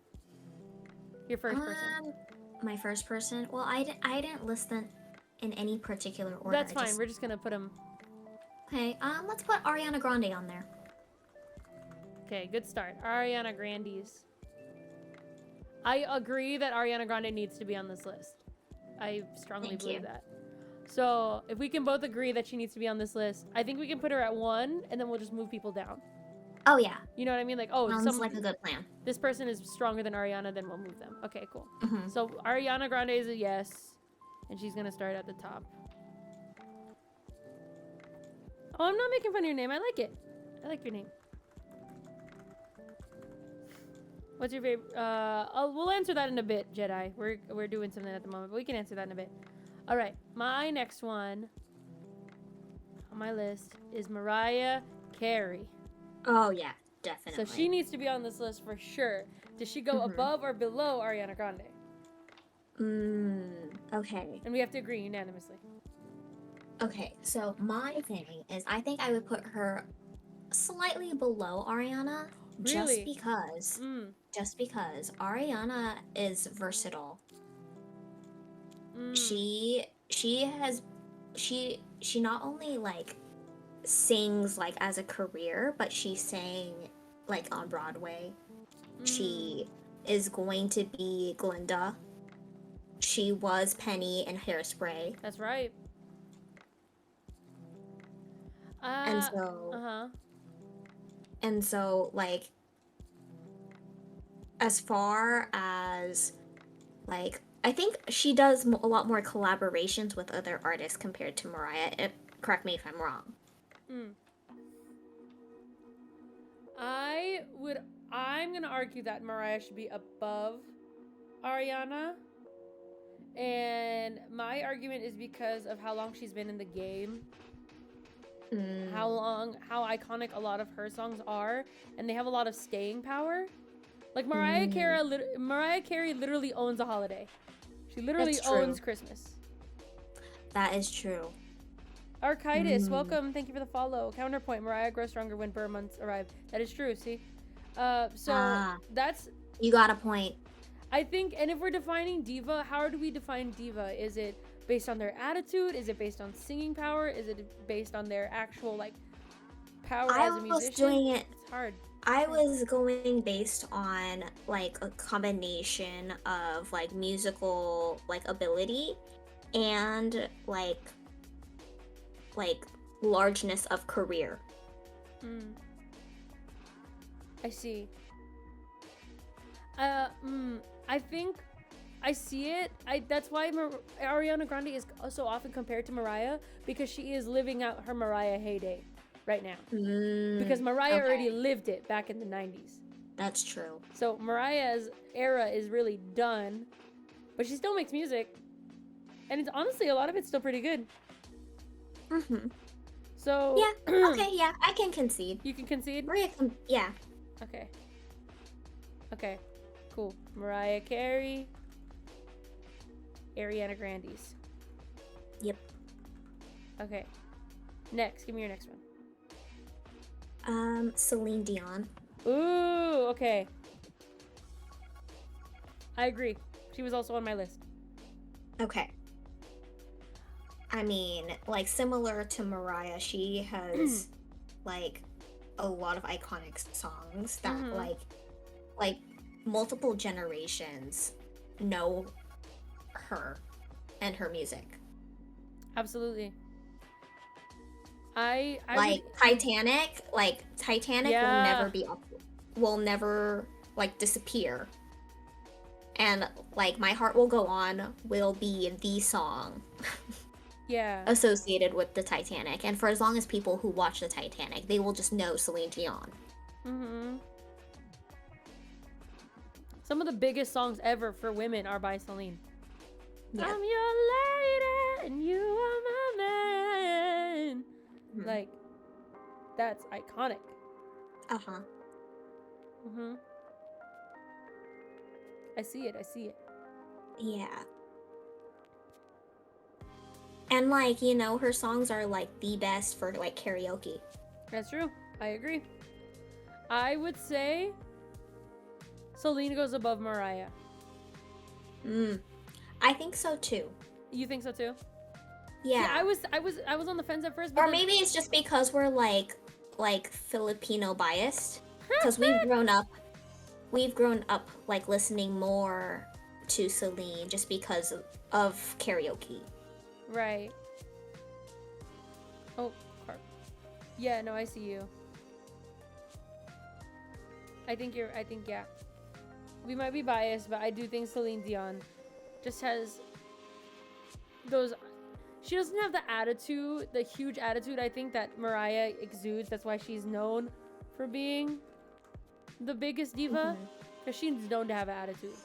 Your first person. My first person. Well, I didn't list them in any particular order. That's fine. We're just gonna put them. Okay. Let's put Ariana Grande on there. Okay. Good start. Ariana Grande's. I agree that Ariana Grande needs to be on this list. I strongly believe that. So if we can both agree that she needs to be on this list, I think we can put her at 1, and then we'll just move people down. Oh yeah. You know what I mean? Like, oh, sounds like a good plan. This person is stronger than Ariana, then we'll move them. Okay, cool. So Ariana Grande is a yes, and she's gonna start at the top. Oh, I'm not making fun of your name. I like it. I like your name. What's your favorite? We'll answer that in a bit, Jedi. We're doing something at the moment, but we can answer that in a bit. All right, my next one on my list is Mariah Carey. Oh yeah, definitely. So she needs to be on this list for sure. Does she go above or below Ariana Grande? Okay. And we have to agree unanimously. Okay, so my thing is I think I would put her slightly below Ariana. Really? Just because Ariana is versatile. She not only like sings like as a career, but she sang like on Broadway. She is going to be Glinda. She was Penny in Hairspray. That's right. And so like as far as like, I think she does a lot more collaborations with other artists compared to Mariah. Correct me if I'm wrong. Mm. I'm gonna argue that Mariah should be above Ariana. And my argument is because of how long she's been in the game. How iconic a lot of her songs are, and they have a lot of staying power. Like Mariah Carey literally owns a holiday. She literally owns Christmas. That is true. Architis, welcome. Thank you for the follow. Counterpoint: Mariah grows stronger when Burr months arrive. That is true. See, that's you got a point. I think, and if we're defining diva, how do we define diva? Is it based on their attitude? Is it based on singing power? Is it based on their actual like power as a musician? It's hard. I was going based on like a combination of like musical like ability and like largeness of career. I see. I think I see it. That's why Ariana Grande is so often compared to Mariah, because she is living out her Mariah heyday right now. Because Mariah already lived it back in the 90s. That's true. So Mariah's era is really done, but she still makes music, and it's honestly a lot of it's still pretty good. So yeah, okay, yeah, I can concede. You can concede? Yeah. Okay. Cool. Mariah Carey, Ariana Grande's. Yep. Okay. Next, give me your next one. Celine Dion. Ooh, okay. I agree. She was also on my list. Okay. I mean, like, similar to Mariah, she has like a lot of iconic songs that like multiple generations know her and her music. Absolutely. I like Titanic will never like disappear. And like My Heart Will Go On will be the song associated with the Titanic. And for as long as people who watch the Titanic, they will just know Celine Dion. Some of the biggest songs ever for women are by Celine. Yep. I'm your lady and you are my man. Like, that's iconic. I see it. Yeah. And like, you know, her songs are like the best for like karaoke. That's true. I agree. I would say Celine goes above Mariah. I think so too. You think so too? Yeah. See, I was on the fence at first, but maybe it's just because we're like Filipino biased, because we've grown up like listening more to Celine just because of karaoke. Right. Oh, carp. Yeah, no, I see you. I think yeah. We might be biased, but I do think Celine Dion just has those. She doesn't have the attitude, the huge attitude I think that Mariah exudes. That's why she's known for being the biggest diva, because she's known to have an attitude.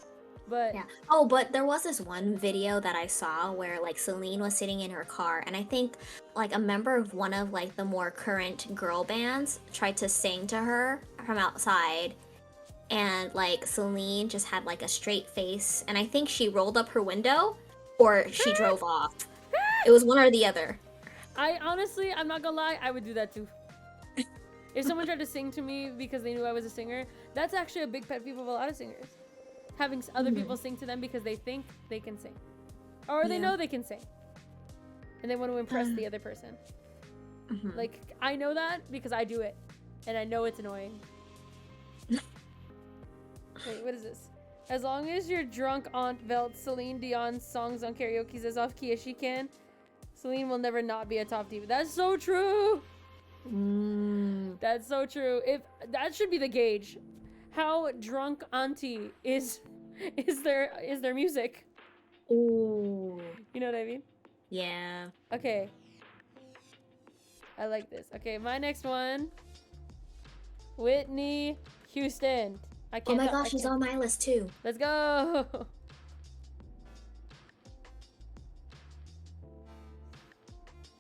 But yeah. Oh, but there was this one video that I saw where like Celine was sitting in her car, and I think like a member of one of like the more current girl bands tried to sing to her from outside, and like Celine just had like a straight face, and I think she rolled up her window or she drove off. It was one or the other. I honestly, I'm not gonna lie, I would do that too. If someone tried to sing to me because they knew I was a singer, that's actually a big pet peeve of a lot of singers. Having other people sing to them because they think they can sing. Or they know they can sing. And they want to impress the other person. Like, I know that because I do it. And I know it's annoying. Wait, what is this? As long as your drunk aunt belts Celine Dion's songs on karaoke as off key as she can, Celine will never not be a top diva. That's so true. That's so true. If that should be the gauge. How drunk auntie is their music? Ooh. You know what I mean? Yeah. Okay. I like this. Okay, my next one. Whitney Houston. I Oh can't. my I gosh, she's can't- on my list too. Let's go.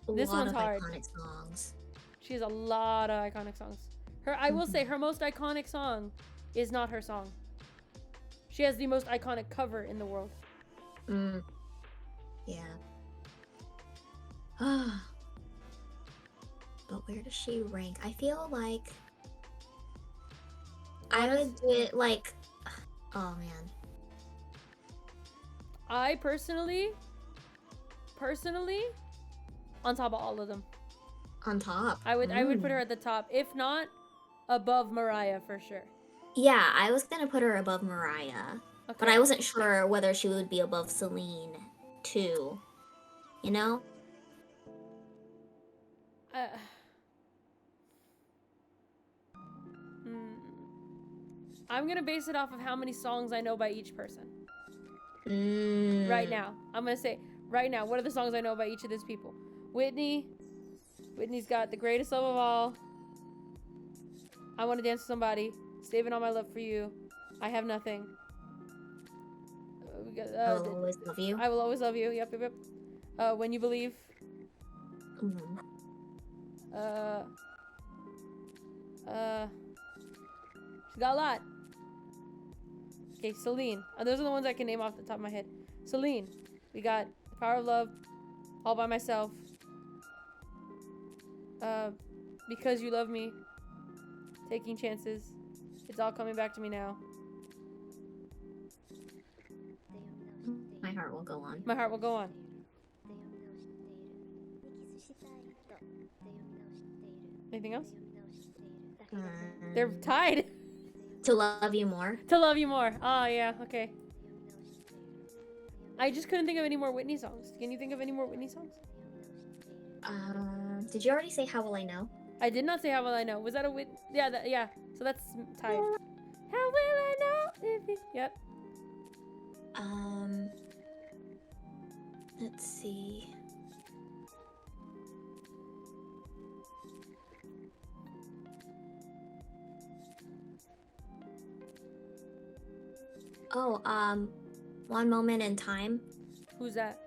This A lot one's of hard. iconic songs. She has a lot of iconic songs. I will say her most iconic song is not her song. She has the most iconic cover in the world. Yeah. But where does she rank? I feel like I would do it like, oh man. I personally, on top of all of them. On top. I would put her at the top, if not above Mariah for sure. Yeah, I was gonna put her above Mariah. Okay. But I wasn't sure whether she would be above Celine too. You know? I'm gonna base it off of how many songs I know by each person. Right now. I'm gonna say, right now, what are the songs I know by each of these people? Whitney's got The Greatest Love of All, I Want to Dance with Somebody, Saving All My Love for You, I Have Nothing. We got, I Will Always Love You. I Will Always Love You, yep. When You Believe. She's got a lot. Okay, Celine. Those are the ones I can name off the top of my head. Celine. We got The Power of Love, All by Myself. Because You Love Me. Taking Chances. It's All Coming Back to Me Now. My Heart Will Go On. My Heart Will Go On. Anything else? They're tied. To Love You More. To Love You More. Oh, yeah. Okay. I just couldn't think of any more Whitney songs. Can you think of any more Whitney songs? Did you already say How Will I Know? I did not say How Will I Know. Was that a Whitney? Yeah, yeah. So that's tied. How will I know if you... Yep. Let's see. Oh, One Moment in Time. Who's that?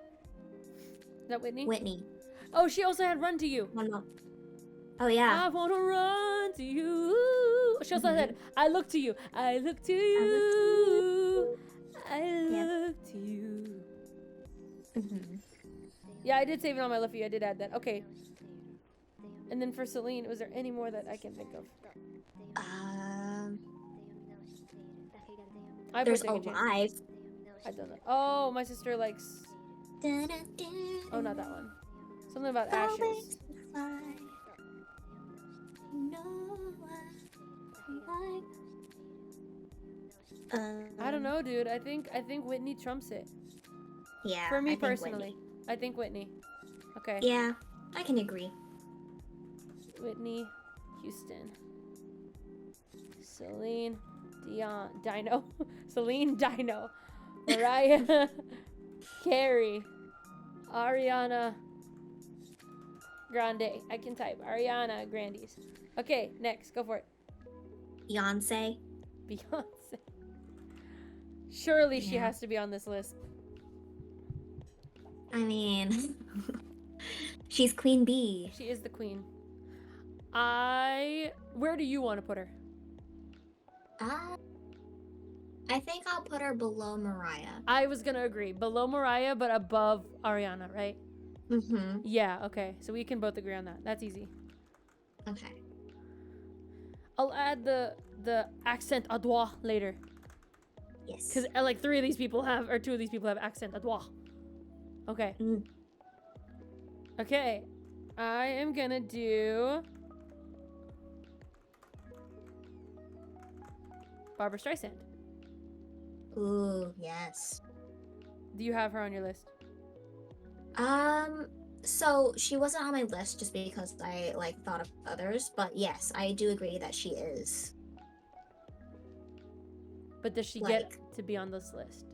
Is that Whitney? Whitney. Oh, she also had Run to You. Oh yeah. I wanna run to you. She also said, I look to you. I look to you. I look to you. Yeah, I did save it on my left view. I did add that. Okay. And then for Celine, was there any more that I can think of? There's Alive. I don't know. Oh, my sister likes. Oh, not that one. Something about ashes. I don't know, dude. I think Whitney trumps it. Yeah. For me I think personally, Whitney. I think Whitney. Okay. Yeah, I can agree. Whitney Houston. Celine Dino. Celine Dino. Mariah Carey. Ariana Grande. I can type. Ariana Grande's. Okay, next. Go for it. Beyonce. Beyonce. Surely she has to be on this list. I mean, she's Queen Bee. She is the queen. Where do you want to put her? I think I'll put her below Mariah. I was gonna agree. Below Mariah, but above Ariana, right? Mm-hmm. Yeah, okay. So we can both agree on that. That's easy. Okay. I'll add the accent à droit later. Yes. Because like 3 of these people have, or 2 of these people have accent à droit. Okay. Okay. I am gonna do Barbara Streisand. Ooh, yes. Do you have her on your list? So she wasn't on my list just because I, like, thought of others, but yes, I do agree that she is. But does she get to be on this list?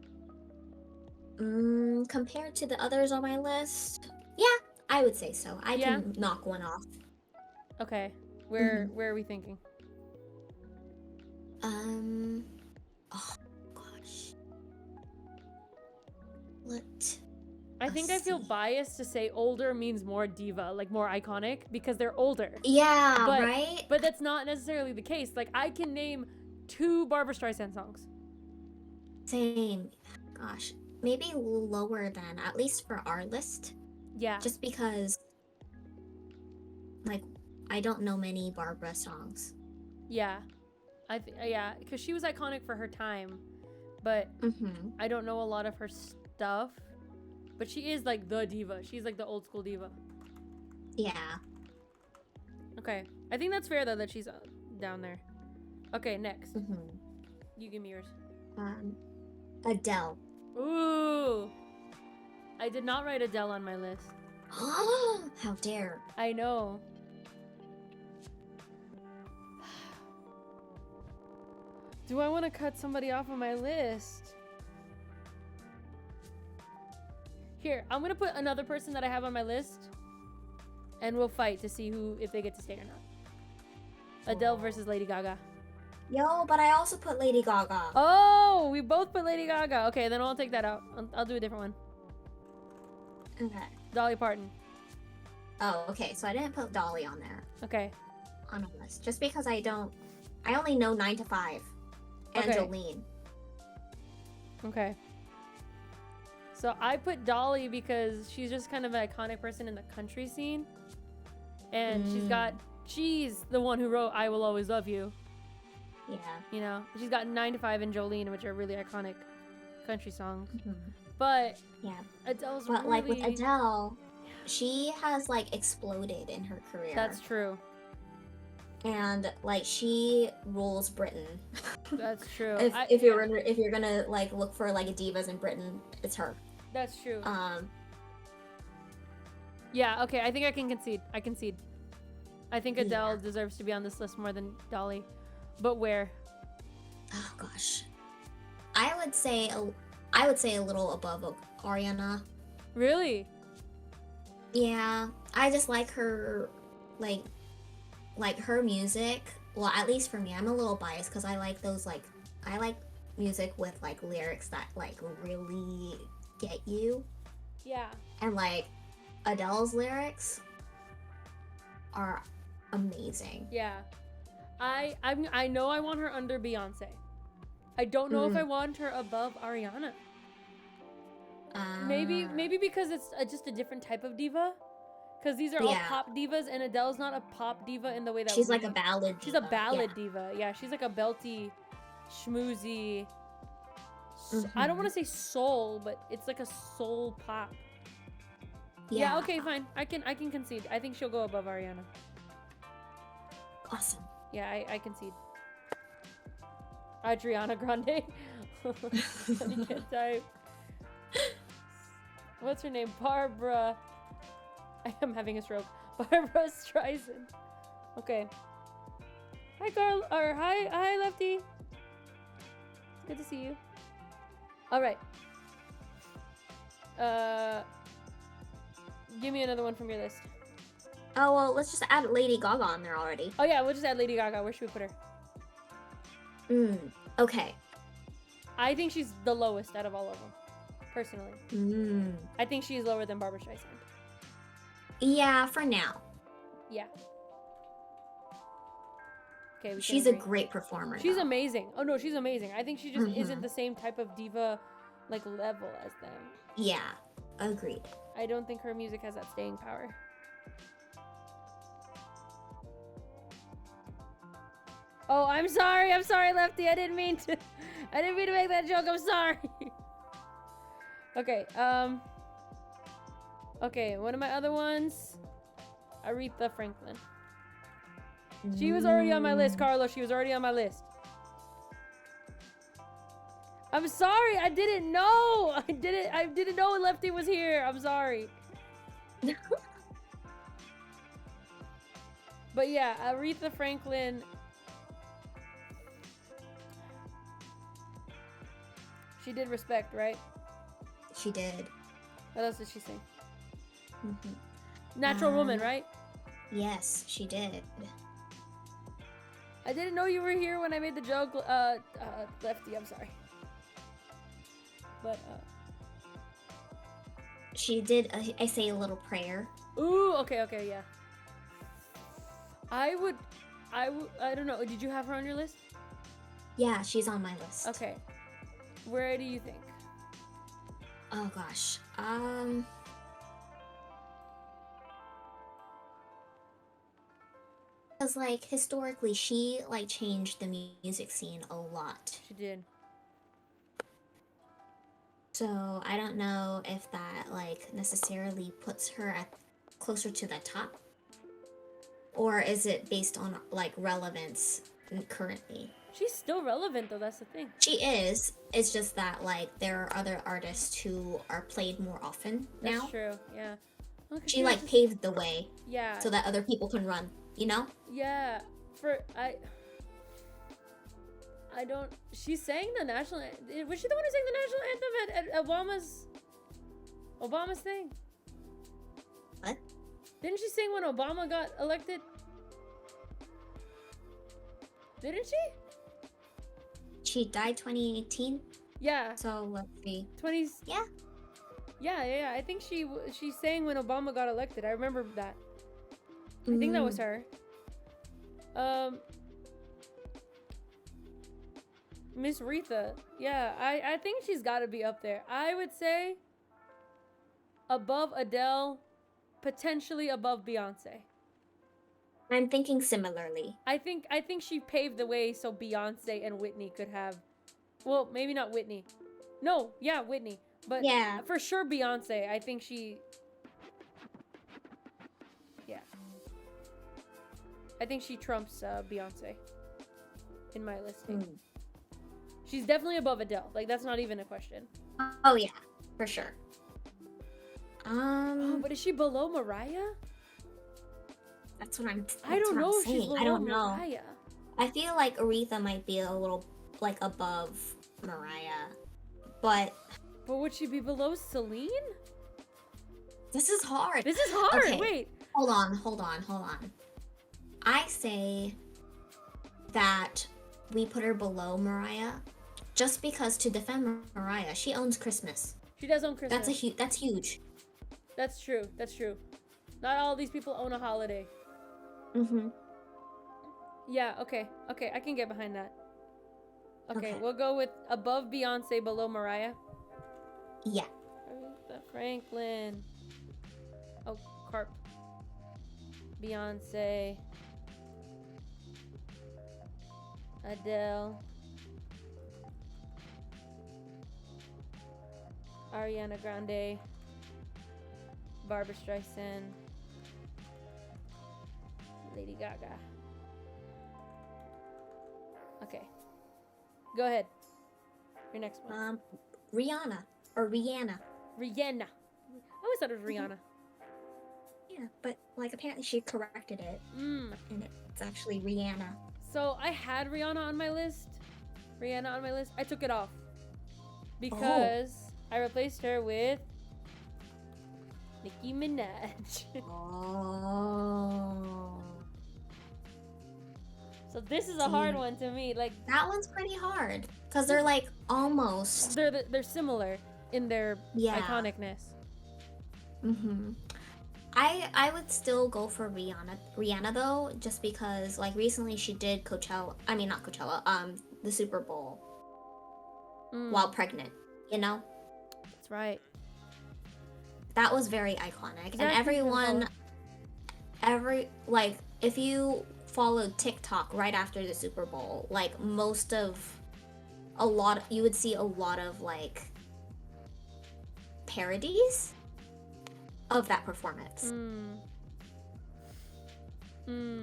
Compared to the others on my list, yeah, I would say so. I can knock one off. Okay. Where are we thinking? Oh gosh. I think I feel biased to say older means more diva, like more iconic, because they're older. Yeah, right? But that's not necessarily the case. Like, I can name 2 Barbra Streisand songs. Same. Gosh. Maybe lower than, at least for our list. Yeah. Just because, like, I don't know many Barbra songs. Yeah. Yeah, because she was iconic for her time, but I don't know a lot of her stuff. But she is like the diva. She's like the old school diva. Yeah. Okay. I think that's fair though that she's down there. Okay, next. You give me yours. Adele. Ooh. I did not write Adele on my list. How dare. I know. Do I want to cut somebody off of my list? Here, I'm gonna put another person that I have on my list, and we'll fight to see if they get to stay or not. Adele versus Lady Gaga. Yo, but I also put Lady Gaga. Oh, we both put Lady Gaga. Okay, then I'll take that out. I'll do a different one. Okay. Dolly Parton. Oh, okay. So I didn't put Dolly on there. Okay. On a list, just because I only know 9 to 5. And Jolene. Okay. So I put Dolly because she's just kind of an iconic person in the country scene. And she's the one who wrote I Will Always Love You. Yeah. You know, she's got 9 to 5 and Jolene, which are really iconic country songs. But Adele's But like with Adele, she has like exploded in her career. That's true. And like she rules Britain. That's true. If you're gonna like look for like divas in Britain, it's her. That's true. Yeah, okay, I think I can concede. I think Adele deserves to be on this list more than Dolly. But where? Oh gosh. I would say a little above Ariana. Really? Yeah. I just like her like her music. Well, at least for me, I'm a little biased because I like those I like music with like lyrics that like really get you. Yeah. And like Adele's lyrics are amazing. Yeah. I know I want her under Beyonce. I don't know if I want her above Ariana. Maybe because it's just a different type of diva. Because these are all pop divas, and Adele's not a pop diva in the way that she's like a ballad diva. She's a ballad diva. Yeah, she's like a belty, schmoozy. I don't want to say soul, but it's like a soul pop. Yeah. Okay, fine. I can concede. I think she'll go above Ariana. Awesome. Yeah, I concede. Adriana Grande. I can't type. What's her name? Barbra. I am having a stroke. Barbra Streisand. Okay. Hi, Carl. Or hi, Lefty. It's good to see you. All right. Give me another one from your list. Oh well, let's just add Lady Gaga on there already. Oh yeah, we'll just add Lady Gaga. Where should we put her? Okay. I think she's the lowest out of all of them, personally. I think she's lower than Barbra Streisand. Yeah, for now. Yeah. Okay. She's a great performer. She's amazing. Oh no, she's amazing. I think she just isn't the same type of diva, like level as them. Yeah, agreed. I don't think her music has that staying power. Oh, I'm sorry, Lefty. I didn't mean to make that joke. I'm sorry. Okay, okay, one of my other ones, Aretha Franklin. She was already on my list, Carlos. She was already on my list. I'm sorry. I didn't know. I didn't know Lefty was here. I'm sorry. But yeah, Aretha Franklin. She did Respect, right? She did. What else did she sing? Hmm. Natural Woman, right? Yes, she did. I didn't know you were here when I made the joke. Lefty, I'm sorry. But, She did. I Say a Little Prayer. ooh, okay, yeah. I don't know. Did you have her on your list? Yeah, she's on my list. Okay. Where do you think? Oh gosh. Because like historically, she like changed the music scene a lot. She did. So I don't know if that like necessarily puts her at closer to the top, or is it based on like relevance currently? She's still relevant though, that's the thing. She is. It's just that like there are other artists who are played more often now. That's true, yeah. Look, She like paved the way yeah. so that other people can run, you know? Yeah. I don't. She sang the national. Was she the one who sang the national anthem at Obama's thing? What? Didn't she sing when Obama got elected? Didn't she? She died 2018. Yeah. So let's see. 20s. Yeah. Yeah. I think she sang when Obama got elected. I remember that. I think that was her. Miss Retha. Yeah, I think she's got to be up there. I would say above Adele, potentially above Beyonce. I'm thinking similarly. I think she paved the way so Beyonce and Whitney could have, well, maybe not Whitney. No, yeah, Whitney. But yeah, for sure Beyonce. I think she, yeah. I think she trumps Beyonce in my listing. She's definitely above Adele. Like, that's not even a question. Oh yeah, for sure. But is she below Mariah? That's what I'm. I don't know if she's saying. below I don't know. Mariah. I feel like Aretha might be a little like above Mariah, but would she be below Celine? this is hard. This is hard. Okay. Wait. Hold on. I say that we put her below Mariah, just because to defend Mariah, she owns Christmas. She does own Christmas. That's huge. That's true. Not all these people own a holiday. Yeah, okay, I can get behind that. Okay, we'll go with above Beyonce, below Mariah. Yeah. Aretha Franklin. Oh, Carp. Beyonce. Adele. Ariana Grande. Barbra Streisand. Lady Gaga. Okay. Go ahead. Your next one. Rihanna or Rihanna. Rihanna. I always thought it was Rihanna. Yeah, but like apparently she corrected it. And it's actually Rihanna. So I had Rihanna on my list. I took it off because I replaced her with Nicki Minaj. So this is a hard one to me. Like, that one's pretty hard because they're like almost. They're similar in their iconicness. I would still go for Rihanna though, just because like recently she did Coachella. I mean not Coachella. The Super Bowl while pregnant. You know. That's right. That was very iconic, and everyone, if you followed TikTok right after the Super Bowl, like you would see a lot of like parodies of that performance. And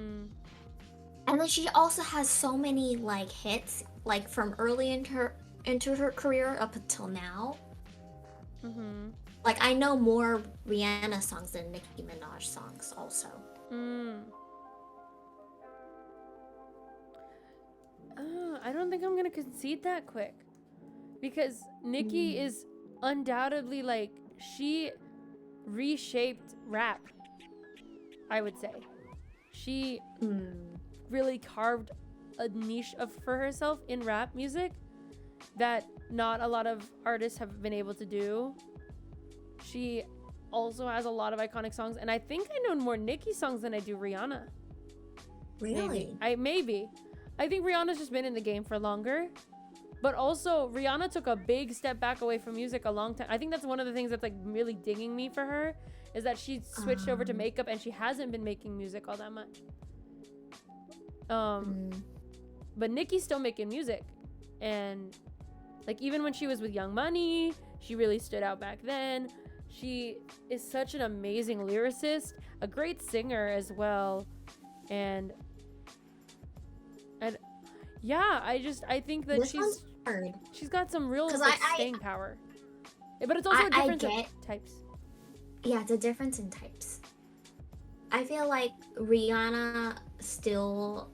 then she also has so many like hits, like from early into her career up until now. Like I know more Rihanna songs than Nicki Minaj songs also. I don't think I'm gonna concede that quick. because Nicki is undoubtedly like, she reshaped rap, I would say. She really carved a niche for herself in rap music that not a lot of artists have been able to do. She also has a lot of iconic songs, and I think I know more Nicki songs than I do Rihanna. Really? Maybe. I think Rihanna's just been in the game for longer. But also, Rihanna took a big step back away from music a long time. I think that's one of the things that's like really dinging me for her, is that she switched over to makeup and she hasn't been making music all that much. But Nicki's still making music, and like even when she was with Young Money, she really stood out back then. She is such an amazing lyricist, a great singer as well, and yeah, I think that she's got some real like, staying power. But it's also a difference in types. Yeah, it's a difference in types. I feel like Rihanna still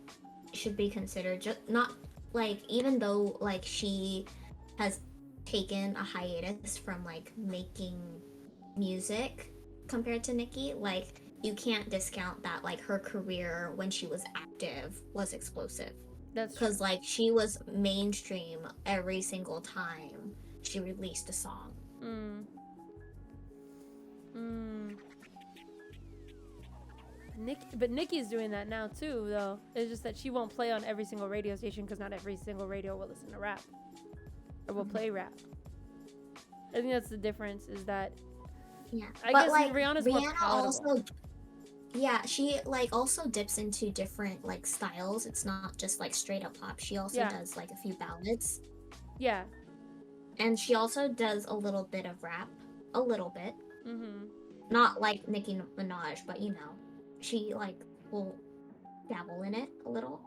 should be considered just not like, even though like she has taken a hiatus from like making music compared to Nicki, like you can't discount that like her career when she was active was explosive. That's because like she was mainstream every single time she released a song. But Nicki's doing that now too, though. It's just that she won't play on every single radio station because not every single radio will listen to rap or will play rap. I think that's the difference. Is that I guess like, Rihanna's more palatable. Also, yeah, she like also dips into different like styles. It's not just like straight up pop. She also does like a few ballads. Yeah. And she also does a little bit of rap, a little bit. Not like Nicki Minaj, but you know, she like will dabble in it a little.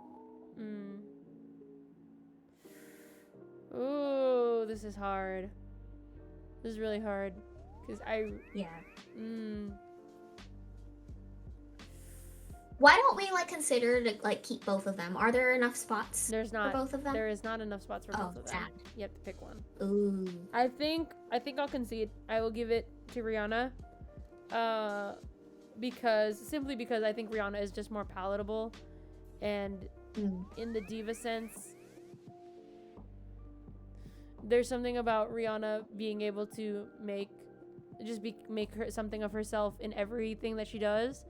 Ooh, this is hard. This is really hard because Why don't we like consider to like keep both of them? Are there enough spots? There's not for both of them. There is not enough spots for both of them. Sad. You have to pick one. Ooh. I think I'll concede. I will give it to Rihanna. Simply because I think Rihanna is just more palatable, and in the diva sense, there's something about Rihanna being able to make her something of herself in everything that she does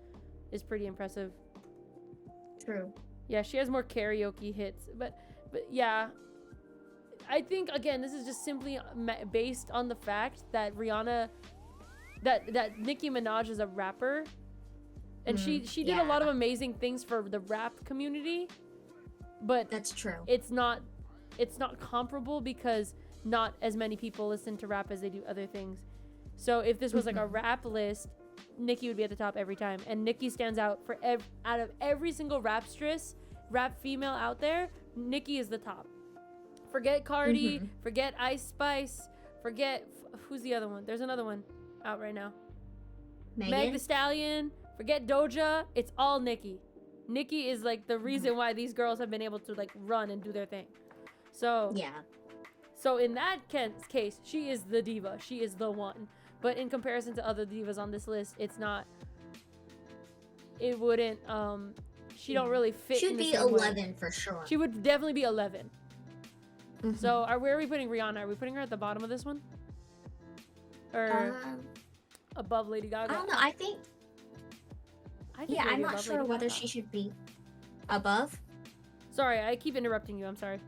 is pretty impressive. True. Yeah, she has more karaoke hits, but yeah, I think again this is just simply based on the fact that Rihanna, that Nicki Minaj is a rapper, and she did a lot of amazing things for the rap community, but that's true. It's not comparable because not as many people listen to rap as they do other things. So if this was like a rap list, Nicki would be at the top every time, and Nicki stands out for out of every single rap female out there. Nicki is the top. Forget Cardi, forget Ice Spice, forget who's the other one? There's another one out right now. Meg Thee Stallion. Forget Doja. It's all Nicki. Nicki is like the reason why these girls have been able to like run and do their thing. So So in that case, she is the diva. She is the one. But in comparison to other divas on this list, it's not. It wouldn't. She don't really fit. She'd be 11 for sure. She would definitely be 11. So where are we putting Rihanna? Are we putting her at the bottom of this one? Or above Lady Gaga? I don't know. I think I'm not sure whether she should be above. Sorry, I keep interrupting you. I'm sorry.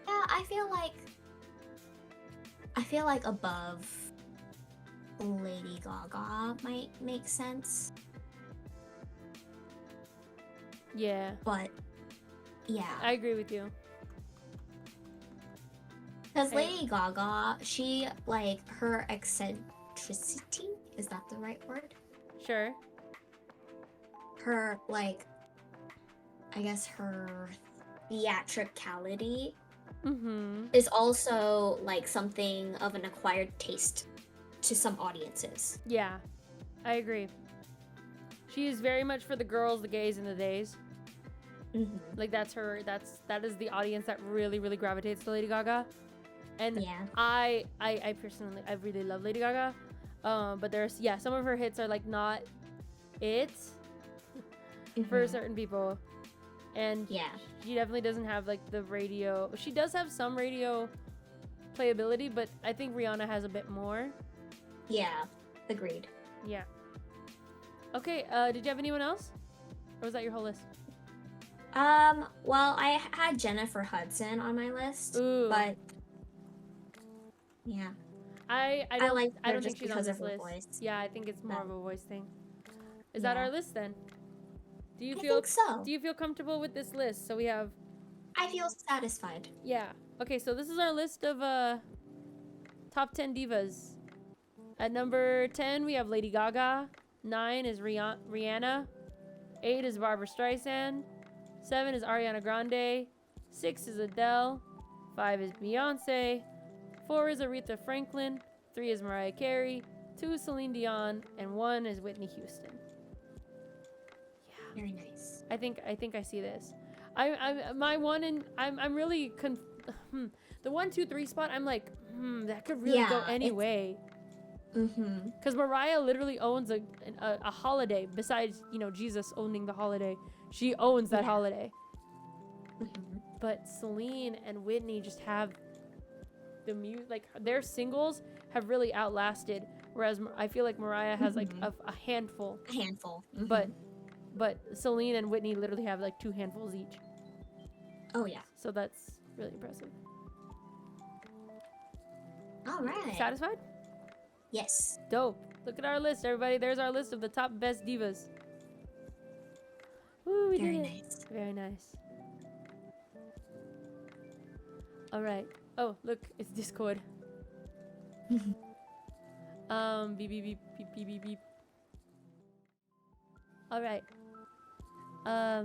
Yeah, I feel like above Lady Gaga might make sense. Yeah. But yeah. I agree with you. Because Lady Gaga, she like her eccentricity, is that the right word? Sure. Her like, I guess her theatricality is also like something of an acquired taste to some audiences. Yeah, I agree. She is very much for the girls, the gays, and the days. Like that is the audience that really, really gravitates to Lady Gaga. And Yeah. I personally, I really love Lady Gaga. But there's, some of her hits are like not it for certain people. And she definitely doesn't have like the radio. She does have some radio playability, but I think Rihanna has a bit more. Yeah, agreed. Yeah. Okay, did you have anyone else? Or was that your whole list? Well, I had Jennifer Hudson on my list, Ooh. but yeah. I don't think she's on this list. Voice. Yeah, I think it's more of a voice thing. Is that our list then? I think so. Do you feel comfortable with this list? So we have I feel satisfied. Yeah. Okay, so this is our list of top 10 divas. At number 10, we have Lady Gaga. 9 is Rihanna. 8 is Barbra Streisand. 7 is Ariana Grande. 6 is Adele. 5 is Beyonce. 4 is Aretha Franklin. 3 is Mariah Carey. 2 is Celine Dion. And 1 is Whitney Houston. Very nice. I think I see this. I'm really the 1, 2, 3 spot. I'm like, that could really go any way. Because Mariah literally owns a holiday. Besides, Jesus owning the holiday, she owns that holiday. But Celine and Whitney just have the like their singles have really outlasted. Whereas I feel like Mariah has like a handful. A handful. But Celine and Whitney literally have like 2 handfuls each. Oh yeah. So that's really impressive. All right. Satisfied? Yes. Dope. Look at our list, everybody. There's our list of the top best divas. Woo, we Very did it. nice. Very nice. All right. Oh, look, it's Discord. Beep, beep, beep, beep, beep, beep, beep. All right. I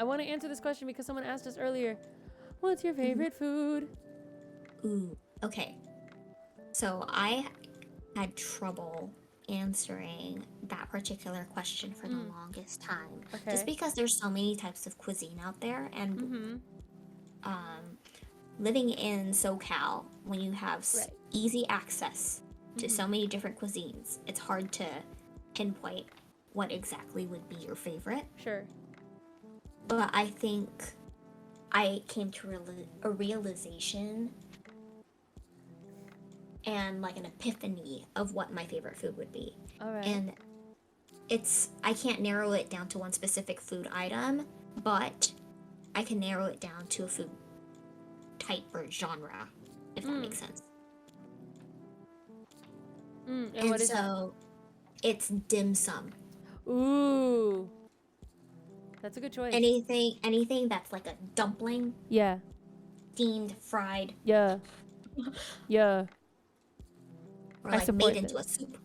want to answer this question because someone asked us earlier, what's your favorite food? Ooh, okay. So I had trouble answering that particular question for the longest time. Okay. Just because there's so many types of cuisine out there, and living in SoCal, when you have easy access to so many different cuisines, it's hard to pinpoint what exactly would be your favorite. Sure. But I think I came to a realization and like an epiphany of what my favorite food would be. All right. And I can't narrow it down to one specific food item, but I can narrow it down to a food type or genre, if that makes sense. And what is so it's dim sum. Ooh. That's a good choice. Anything that's like a dumpling. Yeah. Steamed, fried. Yeah. Yeah. Or like made into a soup.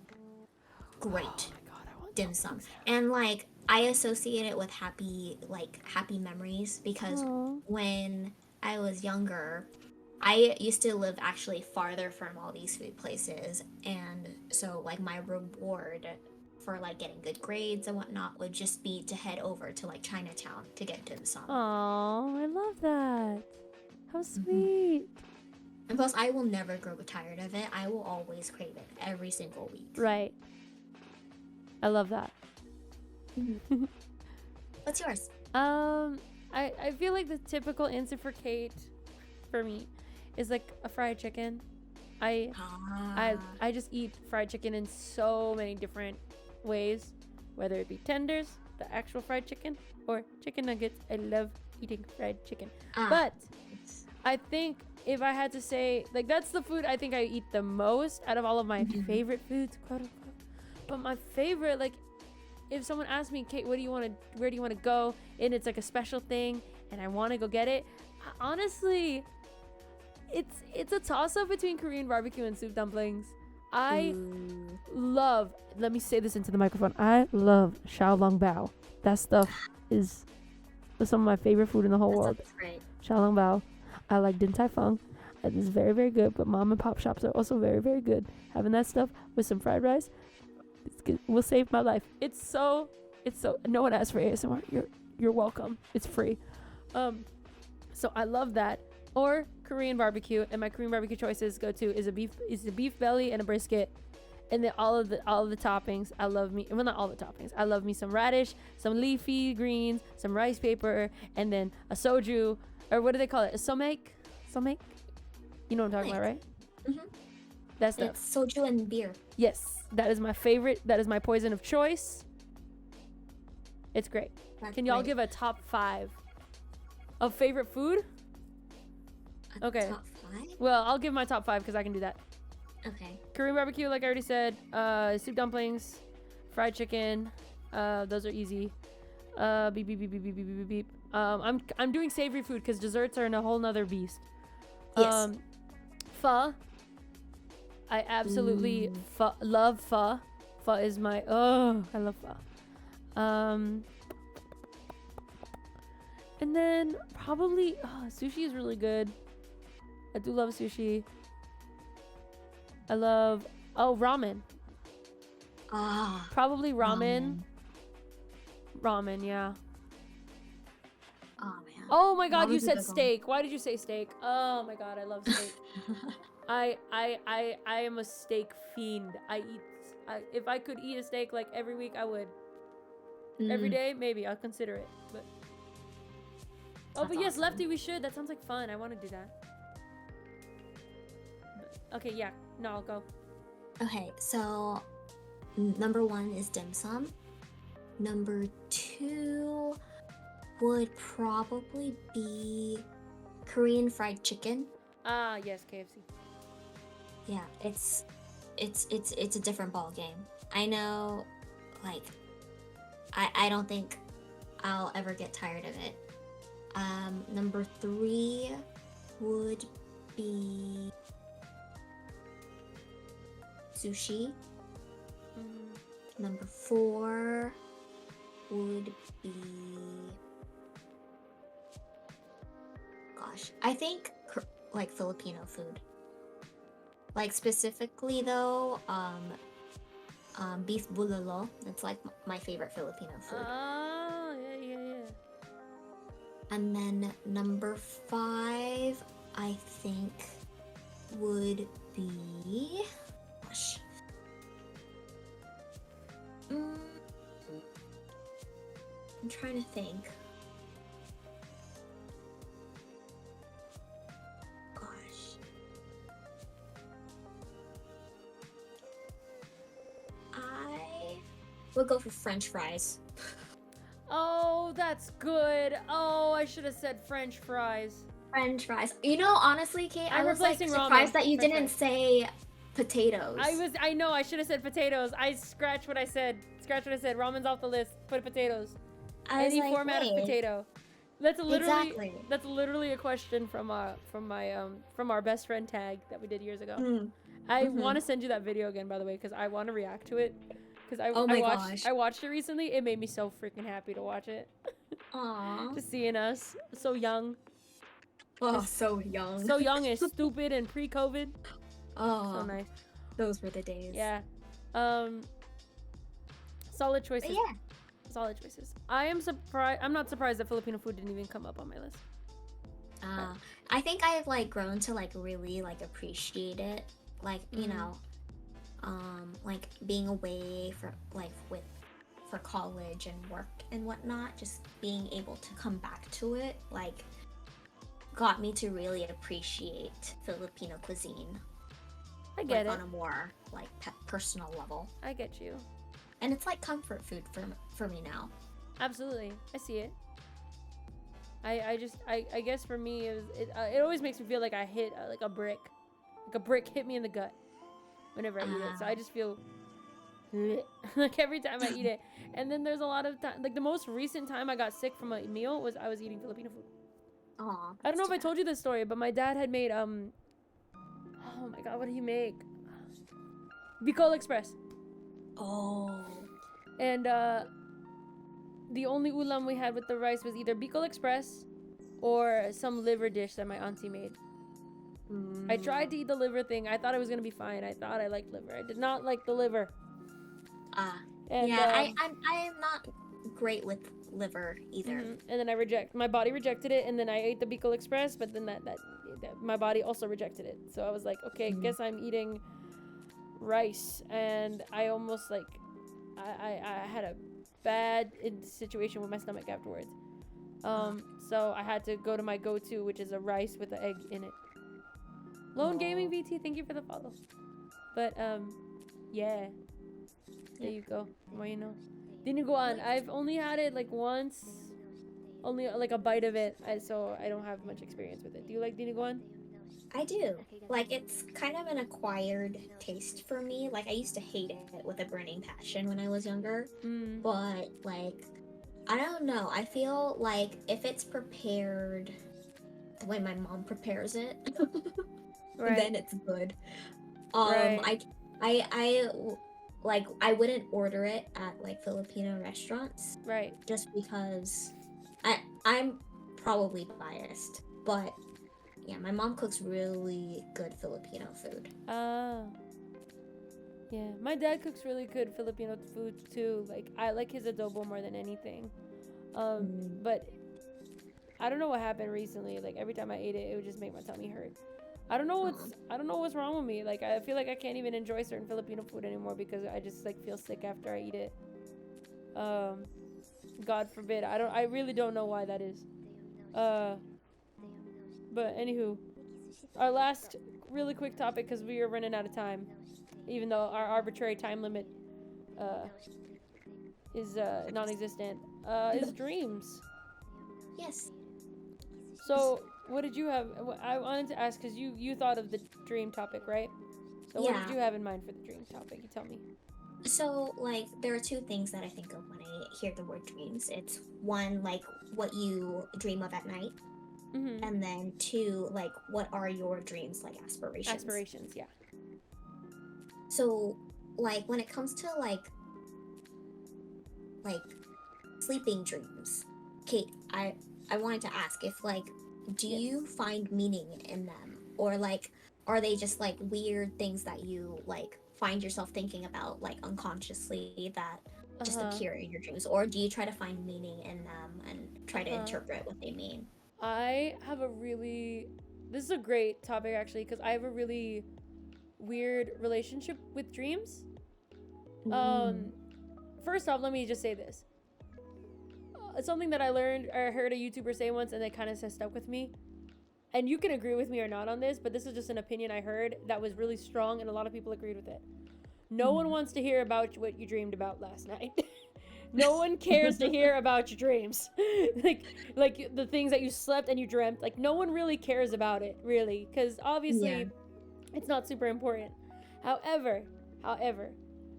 Great. Oh my God, I want dim sum. And like I associate it with happy memories because when I was younger, I used to live actually farther from all these food places, and so like my reward for like getting good grades and whatnot would just be to head over to like Chinatown to get dim sum. Oh, I love that. How sweet. And plus, I will never grow tired of it. I will always crave it every single week. Right. I love that. What's yours? I feel like the typical answer for Kate, for me, is like a fried chicken. I just eat fried chicken in so many different ways, whether it be tenders, the actual fried chicken, or chicken nuggets. I love eating fried chicken. But I think if I had to say, like, that's the food I think I eat the most out of all of my favorite foods, quote unquote. But my favorite, like, if someone asks me, Kate, where do you want to go, and it's like a special thing, and I want to go get it, honestly, it's a toss-up between Korean barbecue and soup dumplings. I love, let me say this into the microphone, I love xiaolongbao. That stuff is some of my favorite food in the whole world. That's great. Xiaolongbao. I like Din Tai Fung. It is very, very good, but mom and pop shops are also very, very good. Having that stuff with some fried rice, it's good. Will save my life. It's so It's so no one asked for ASMR. You're welcome. It's free. So I love that. Or Korean barbecue, and my Korean barbecue choices go to is a beef belly and a brisket, and then all of the toppings. I love me, well, not all the toppings. I love me some radish, some leafy greens, some rice paper, and then a soju, or what do they call it? A somek? You know what I'm talking about, right? Mm-hmm. That stuff. It's soju and beer. Yes, that is my favorite. That is my poison of choice. It's great. That's Can y'all great. give a top 5 of favorite food? Okay. Top 5? Well, I'll give my top 5 because I can do that. Okay. Korean barbecue, like I already said. Soup dumplings, fried chicken. Those are easy. Beep beep beep beep beep beep beep beep. I'm doing savory food because desserts are in a whole nother beast. Yes. Pho. I absolutely love pho. Pho is my I love pho. And then probably sushi is really good. I do love sushi. I love ramen. Probably ramen. Ramen, yeah. Oh man. Oh my god, Ramen's you a said good one. steak. Why did you say steak? Oh my god, I love steak. I am a steak fiend. If I could eat a steak like every week, I would. Every day, maybe I'll consider it. But That's but yes, awesome. Lefty, we should. That sounds like fun. I want to do that. Okay, yeah. No, I'll go. Okay, so number 1 is dim sum. Number 2 would probably be Korean fried chicken. Ah, yes, KFC. Yeah, it's a different ball game. I know, like, I don't think I'll ever get tired of it. Number 3 would be sushi. Number 4 would be, gosh, I think like Filipino food. Like specifically though, beef bulalo. That's like my favorite Filipino food. Oh, yeah. And then number 5, I think, would be, gosh. I'm trying to think. Gosh. I would go for French fries. Oh, that's good. Oh, I should have said French fries. French fries. You know, honestly, Kate, I I'm was like replacing surprised ramen that you for didn't fries. say potatoes. I know, I should have said potatoes. I scratched what I said. Ramen's off the list. Put potatoes. I was Any like, format wait. of potato. That's literally Exactly. that's literally a question from our best friend tag that we did years ago. Mm. I Mhm. want to send you that video again, by the way, because I want to react to it. Because Oh my gosh. I watched it recently. It made me so freaking happy to watch it. Aww. Just seeing us so young, Oh, so young. so young and stupid and pre-COVID. Oh, So nice. those were the days. Yeah. Solid choices. But yeah. Solid choices. I'm not surprised that Filipino food didn't even come up on my list. I think I've like grown to like really like appreciate it. Like, you know, like being away for like for college and work and whatnot, just being able to come back to it, like got me to really appreciate Filipino cuisine. I get like, it. on a more like personal level. I get you. And it's like comfort food for me now. Absolutely. I see it. I guess for me it always makes me feel like I hit like a brick. Like a brick hit me in the gut whenever I eat it. So I just feel like every time I eat it. And then there's a lot of time, like the most recent time I got sick from a meal was I was eating Filipino food. Aw, I don't know if I told you this story, but my dad had made oh my god, what did he make? Bicol Express. Oh. And the only ulam we had with the rice was either Bicol Express or some liver dish that my auntie made. I tried to eat the liver thing. I thought it was gonna be fine. I thought I liked liver. I did not like the liver. Ah. And, yeah, I am not great with liver either. And then my body rejected it, and then I ate the Bicol Express, but then that my body also rejected it. So I was like, okay, guess I'm eating rice, and I almost like I had a bad situation with my stomach afterwards. So I had to go to my go-to, which is a rice with an egg in it. Lone Gaming VT, thank you for the follow. But yeah, there you go. Well, you know, dinuguan. I've only had it like once, only like a bite of it, so I don't have much experience with it. Do you like dinuguan? I do. Like, it's kind of an acquired taste for me. Like, I used to hate it with a burning passion when I was younger. But, like, I don't know. I feel like if it's prepared the way my mom prepares it, then it's good. Right. I wouldn't order it at, like, Filipino restaurants. Right. Just because I'm probably biased, but yeah, my mom cooks really good Filipino food. Yeah, my dad cooks really good Filipino food too. Like, I like his adobo more than anything. But I don't know what happened recently. Like, every time I ate it, it would just make my tummy hurt. I don't know what's wrong with me. Like, I feel like I can't even enjoy certain Filipino food anymore because I just like feel sick after I eat it. God forbid. I really don't know why that is. But anywho, our last really quick topic, because we are running out of time, even though our arbitrary time limit is non-existent, is dreams. Yes. So what did you have? I wanted to ask, because you thought of the dream topic, right? So what did you have in mind for the dream topic? You tell me. So, like, there are two things that I think of when I hear the word dreams. It's one, like, what you dream of at night. And then two, like, what are your dreams, like, aspirations? Yeah. So, like, when it comes to, like sleeping dreams, Kate, I wanted to ask if, like, do you find meaning in them? Or, like, are they just, like, weird things that you, like, find yourself thinking about, like, unconsciously that just appear in your dreams? Or do you try to find meaning in them and try to interpret what they mean? This is a great topic, actually, because I have a really weird relationship with dreams. First off, let me just say this. It's something that I heard a YouTuber say once, and it kind of stuck with me. And you can agree with me or not on this, but this is just an opinion I heard that was really strong, and a lot of people agreed with it. No one wants to hear about what you dreamed about last night. No one cares to hear about your dreams. like the things that you slept and you dreamt. Like, no one really cares about it, really, because obviously it's not super important. However,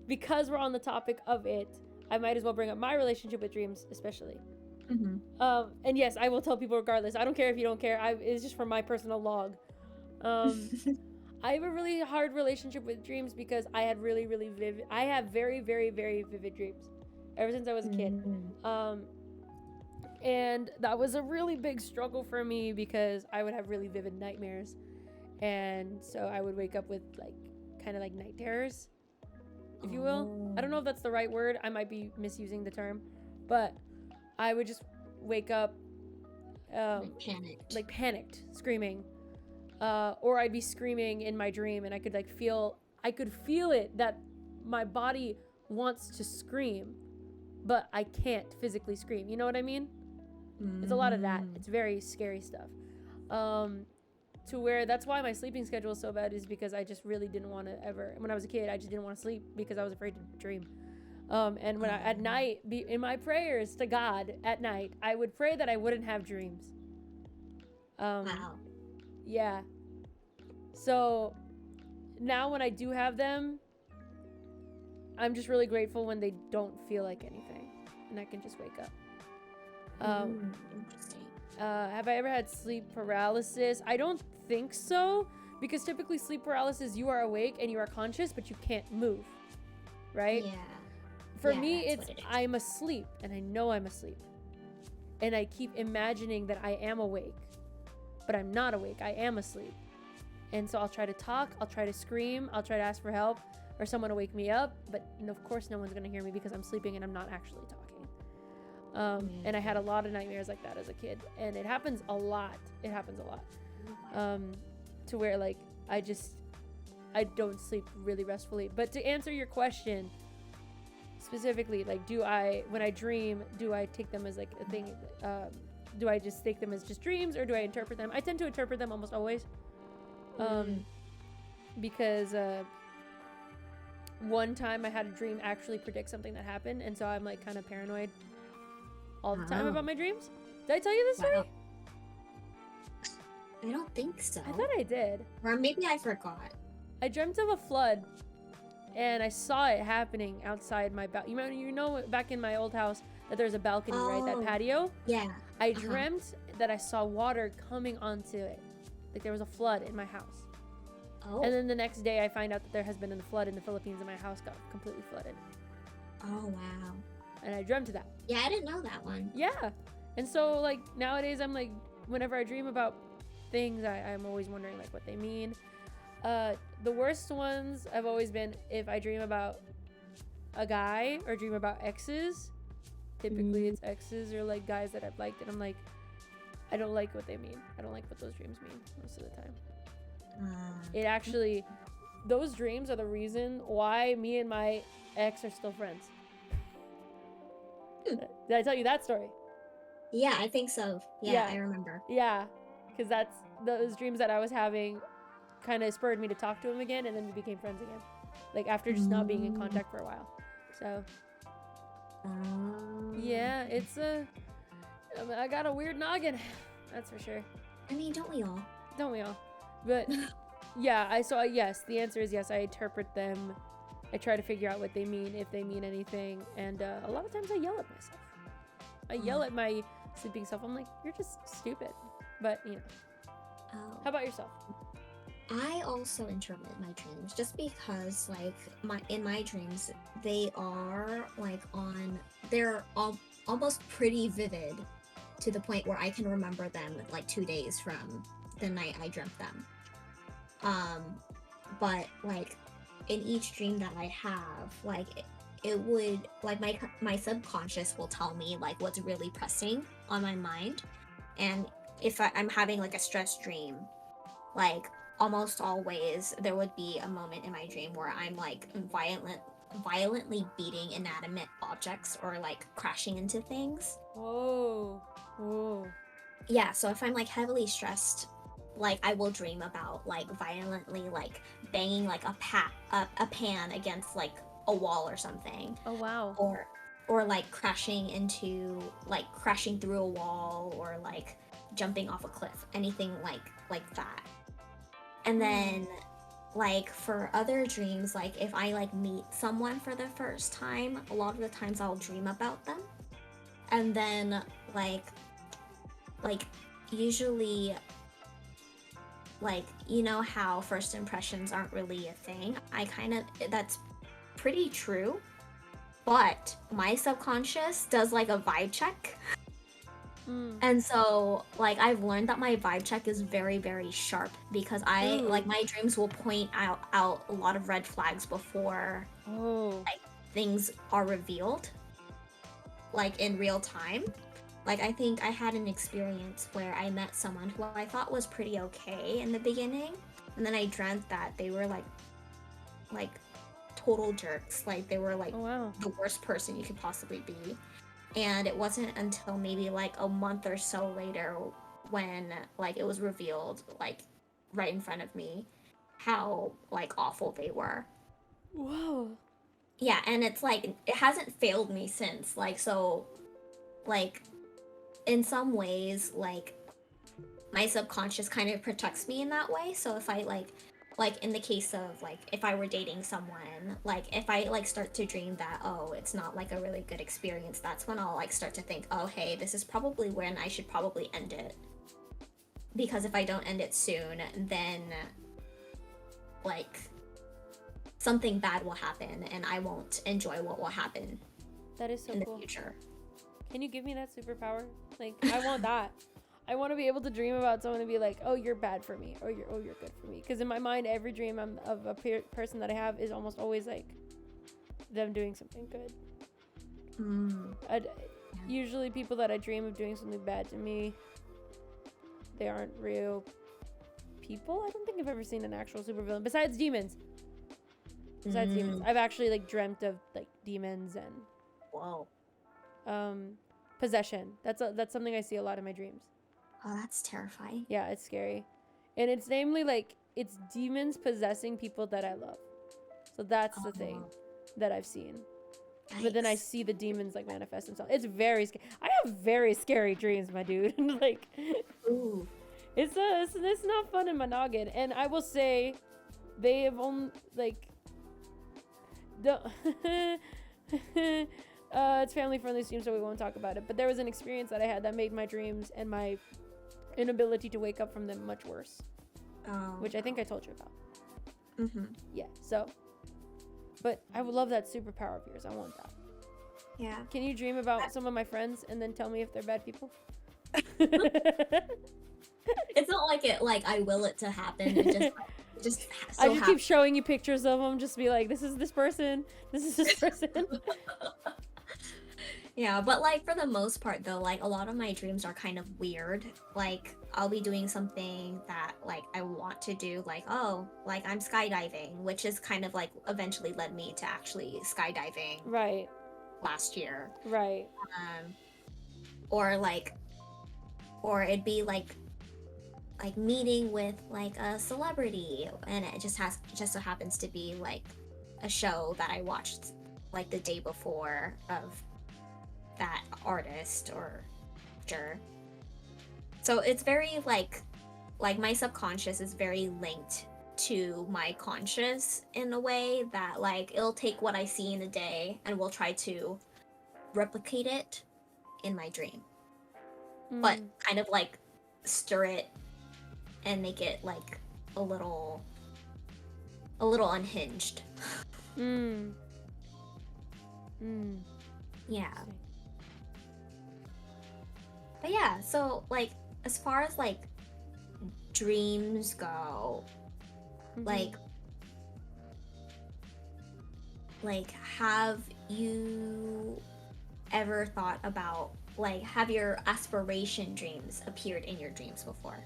because we're on the topic of it, I might as well bring up my relationship with dreams, especially. And yes, I will tell people regardless. I don't care if you don't care. It's just for my personal log. I have a really hard relationship with dreams because I have very, very, very vivid dreams ever since I was a kid. And that was a really big struggle for me because I would have really vivid nightmares. And so I would wake up with, like, kind of like night terrors, if you will. I don't know if that's the right word. I might be misusing the term, but I would just wake up panicked, screaming, or I'd be screaming in my dream, and I could feel it, that my body wants to scream, but I can't physically scream. You know what I mean? It's a lot of that. It's very scary stuff. To where that's why my sleeping schedule is so bad, is because I just really didn't want to ever. When I was a kid, I just didn't want to sleep because I was afraid to dream. And when at night, in my prayers to God at night, I would pray that I wouldn't have dreams. Wow. Yeah. So now when I do have them, I'm just really grateful when they don't feel like anything, and I can just wake up. Interesting. Have I ever had sleep paralysis? I don't think so, because typically sleep paralysis, you are awake and you are conscious, but you can't move, right? Yeah. For me, it's I'm asleep, and I know I'm asleep, and I keep imagining that I am awake, but I'm not awake. I am asleep. And so I'll try to talk, I'll try to scream, I'll try to ask for help, or someone to wake me up, but of course no one's gonna hear me because I'm sleeping and I'm not actually talking. And I had a lot of nightmares like that as a kid, and it happens a lot. To where like I don't sleep really restfully. But to answer your question specifically, like, when I dream, do I take them as like a thing? Do I just take them as just dreams, or do I interpret them? I tend to interpret them almost always. Because one time I had a dream actually predict something that happened, and so I'm like kind of paranoid all the time about my dreams. Did I tell you this story? Wow. I don't think so. I thought I did. Or maybe I forgot. I dreamt of a flood, and I saw it happening outside my you know back in my old house that there's a balcony, right? That patio? Yeah. I dreamt that I saw water coming onto it. Like there was a flood in my house. Oh. And then the next day I find out that there has been a flood in the Philippines and my house got completely flooded. Oh, wow. And I dreamt that. Yeah, I didn't know that one. Yeah. And so like nowadays I'm like, whenever I dream about things, I'm always wondering like what they mean. The worst ones have always been if I dream about a guy or dream about exes. Typically it's exes or like guys that I've liked, and I'm like, I don't like what they mean. I don't like what those dreams mean most of the time. It actually, those dreams are the reason why me and my ex are still friends. Did I tell you that story? Yeah, I think so. Yeah. I remember. Yeah, because that's those dreams that I was having kind of spurred me to talk to him again, and then we became friends again. Like after just not being in contact for a while. So yeah, it's I got a weird noggin. That's for sure. I mean, don't we all? Don't we all? But yeah, yes, the answer is yes. I interpret them. I try to figure out what they mean, if they mean anything, and a lot of times I yell at myself. I yell at my sleeping self. I'm like, you're just stupid. But you know. Oh. How about yourself? I also interpret my dreams just because, like, in my dreams, they are like they're almost pretty vivid to the point where I can remember them like 2 days from the night I dreamt them. But like in each dream that I have, like it would like my subconscious will tell me like what's really pressing on my mind, and if I'm having like a stress dream, like almost always there would be a moment in my dream where I'm like violently beating inanimate objects or like crashing into things. Whoa. Yeah, so if I'm like heavily stressed, like I will dream about like violently like banging like a pan against like a wall or something. Oh wow. Or like crashing through a wall, or like jumping off a cliff, anything like that. And then like for other dreams, like if I like meet someone for the first time, a lot of the times I'll dream about them. And then like usually, like, you know how first impressions aren't really a thing? That's pretty true, but my subconscious does like a vibe check. And so like I've learned that my vibe check is very, very sharp, because like my dreams will point out a lot of red flags before like things are revealed, like in real time. Like I think I had an experience where I met someone who I thought was pretty okay in the beginning, and then I dreamt that they were like total jerks. Like they were like the worst person you could possibly be. And it wasn't until maybe like a month or so later when like it was revealed like right in front of me how like awful they were. Whoa. Yeah, and it's like it hasn't failed me since. Like, so like in some ways like my subconscious kind of protects me in that way. So if I like in the case of like if I were dating someone, like if I like start to dream that it's not like a really good experience, that's when I'll like start to think, oh hey, this is probably when I should probably end it, because if I don't end it soon, then like something bad will happen and I won't enjoy what will happen. That is so in cool. the future. Can you give me that superpower? Like I want that. I want to be able to dream about someone and be like, oh, you're bad for me, or you're good for me. Because in my mind, every dream of a person that I have is almost always like them doing something good. Usually people that I dream of doing something bad to me, they aren't real people. I don't think I've ever seen an actual supervillain besides demons. Besides demons, I've actually like dreamt of like demons and Whoa. possession. That's something I see a lot in my dreams. Oh, that's terrifying. Yeah, it's scary. And it's namely like it's demons possessing people that I love. So that's the thing that I've seen. Yikes. But then I see the demons like manifest themselves. It's very scary. I have very scary dreams, my dude. Like, Ooh. it's not fun in my noggin. And I will say, they have only like the it's family friendly stream, so we won't talk about it. But there was an experience that I had that made my dreams and my inability to wake up from them much worse. Which I think I told you about. Yeah. So. But I would love that superpower of yours. I want that. Yeah. Can you dream about some of my friends and then tell me if they're bad people? It's not like it. Like I will it to happen. It just. So I just keep showing you pictures of them. Just be like, this is this person. This is this person. Yeah, but like for the most part though, like a lot of my dreams are kind of weird. Like I'll be doing something that like I want to do, like like I'm skydiving, which is kind of like eventually led me to actually skydiving. Right. Last year. Right. Or it'd be like meeting with like a celebrity, and it just so happens to be like a show that I watched like the day before of that artist or actor. So it's very like my subconscious is very linked to my conscious in a way that like it'll take what I see in the day and will try to replicate it in my dream. But kind of like stir it and make it like a little unhinged. Yeah. But yeah, so like as far as like dreams go, like have you ever thought about like have your aspiration dreams appeared in your dreams before?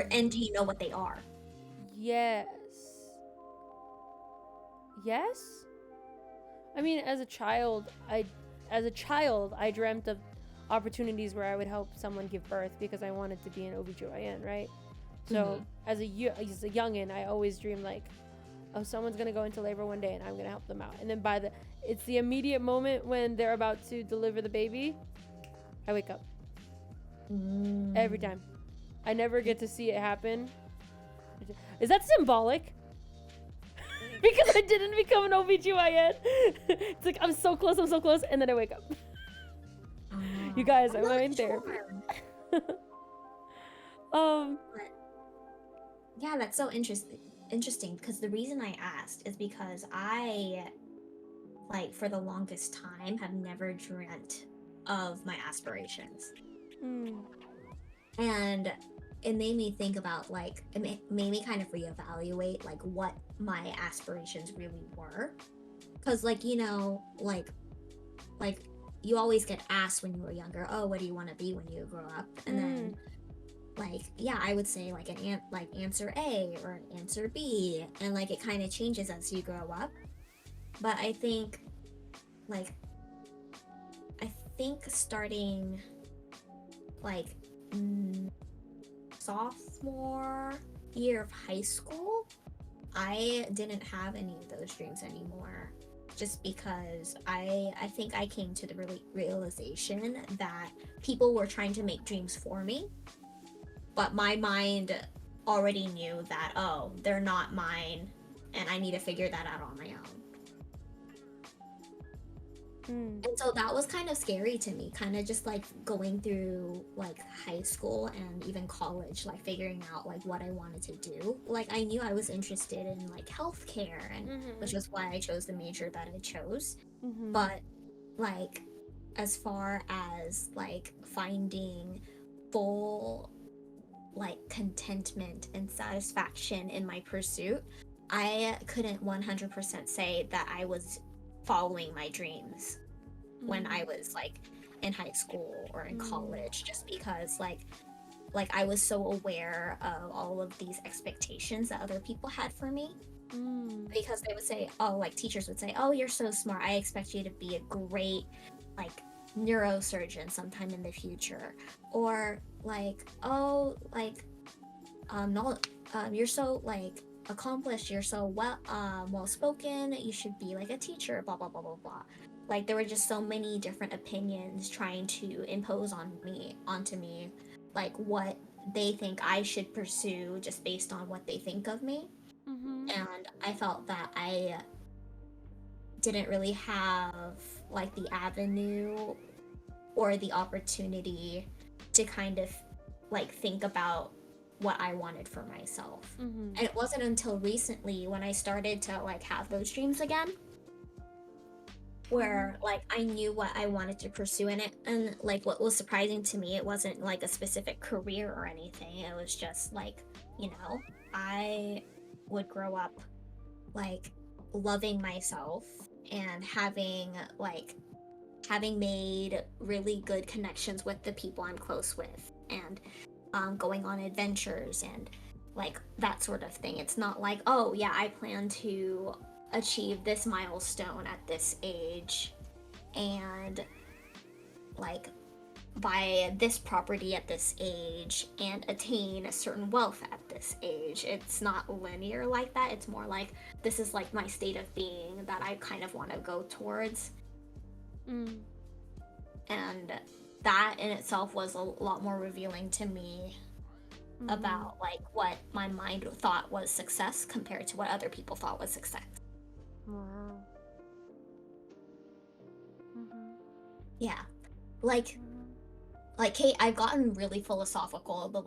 And do you know what they are? Yes. Yes? I mean, as a child, I dreamt of opportunities where I would help someone give birth because I wanted to be an OB/GYN, right? So as a youngin', I always dreamed like, oh, someone's gonna go into labor one day and I'm gonna help them out. And then it's the immediate moment when they're about to deliver the baby, I wake up. Every time. I never get to see it happen. Is that symbolic? Because I didn't become an OB/GYN. It's like I'm so close, and then I wake up. You guys, I'm in therapy. Yeah, that's so interesting because the reason I asked is because I, like, for the longest time have never dreamt of my aspirations. And it made me think about, like, it made me kind of reevaluate, like, what my aspirations really were. Because, like, you know, like, you always get asked when you were younger, oh, what do you want to be when you grow up? And then, like, yeah, I would say, like, answer A or an answer B. And, like, it kind of changes as you grow up. But I think, like, starting, like, sophomore year of high school, I didn't have any of those dreams anymore. Just because I think I came to the realization that people were trying to make dreams for me, but my mind already knew that, oh, they're not mine, and I need to figure that out on my own. And so that was kind of scary to me, kind of just like going through like high school and even college, like figuring out like what I wanted to do. Like I knew I was interested in like healthcare, and which is why I chose the major that I chose. But like as far as like finding full like contentment and satisfaction in my pursuit, I couldn't 100% say that I was following my dreams when I was like in high school or in college, just because like I was so aware of all of these expectations that other people had for me. Because they would say, oh, like teachers would say, oh, you're so smart, I expect you to be a great like neurosurgeon sometime in the future, or like, oh, like no, you're so like accomplished, you're so well spoken, you should be like a teacher, blah blah blah blah blah. Like there were just so many different opinions trying to impose onto me like what they think I should pursue just based on what they think of me. And I felt that I didn't really have like the avenue or the opportunity to kind of like think about what I wanted for myself. And it wasn't until recently when I started to like have those dreams again where like I knew what I wanted to pursue in it. And like what was surprising to me, it wasn't like a specific career or anything. It was just like, you know, I would grow up like loving myself and having made really good connections with the people I'm close with, and going on adventures and like that sort of thing. It's not like, oh yeah, I plan to achieve this milestone at this age and like buy this property at this age and attain a certain wealth at this age. It's not linear like that. It's more like, this is like my state of being that I kind of want to go towards. And that in itself was a lot more revealing to me about like what my mind thought was success compared to what other people thought was success. Wow. Yeah. Like Kate, I've gotten really philosophical the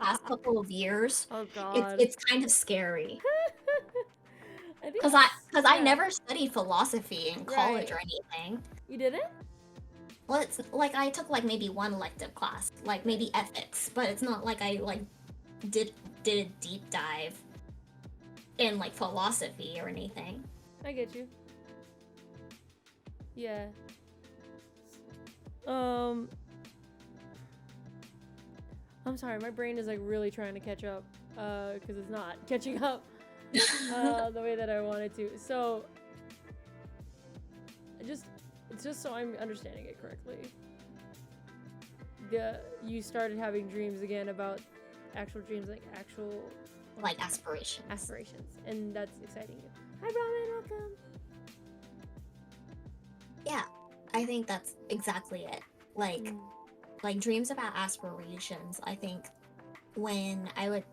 past couple of years. Oh God. It's kind of scary. I think Because I never studied philosophy in college or Right. anything. You didn't? Well, it's like I took like maybe one elective class, like maybe ethics, but it's not like I like did a deep dive in like philosophy or anything. I get you. Yeah. I'm sorry, my brain is like really trying to catch up, because it's not catching up the way that I wanted to. So it's just so I'm understanding it correctly. You started having dreams again about actual dreams, Like aspirations. And that's exciting you. Hi, Brahman, welcome. Yeah, I think that's exactly it. Like dreams about aspirations. I think when I would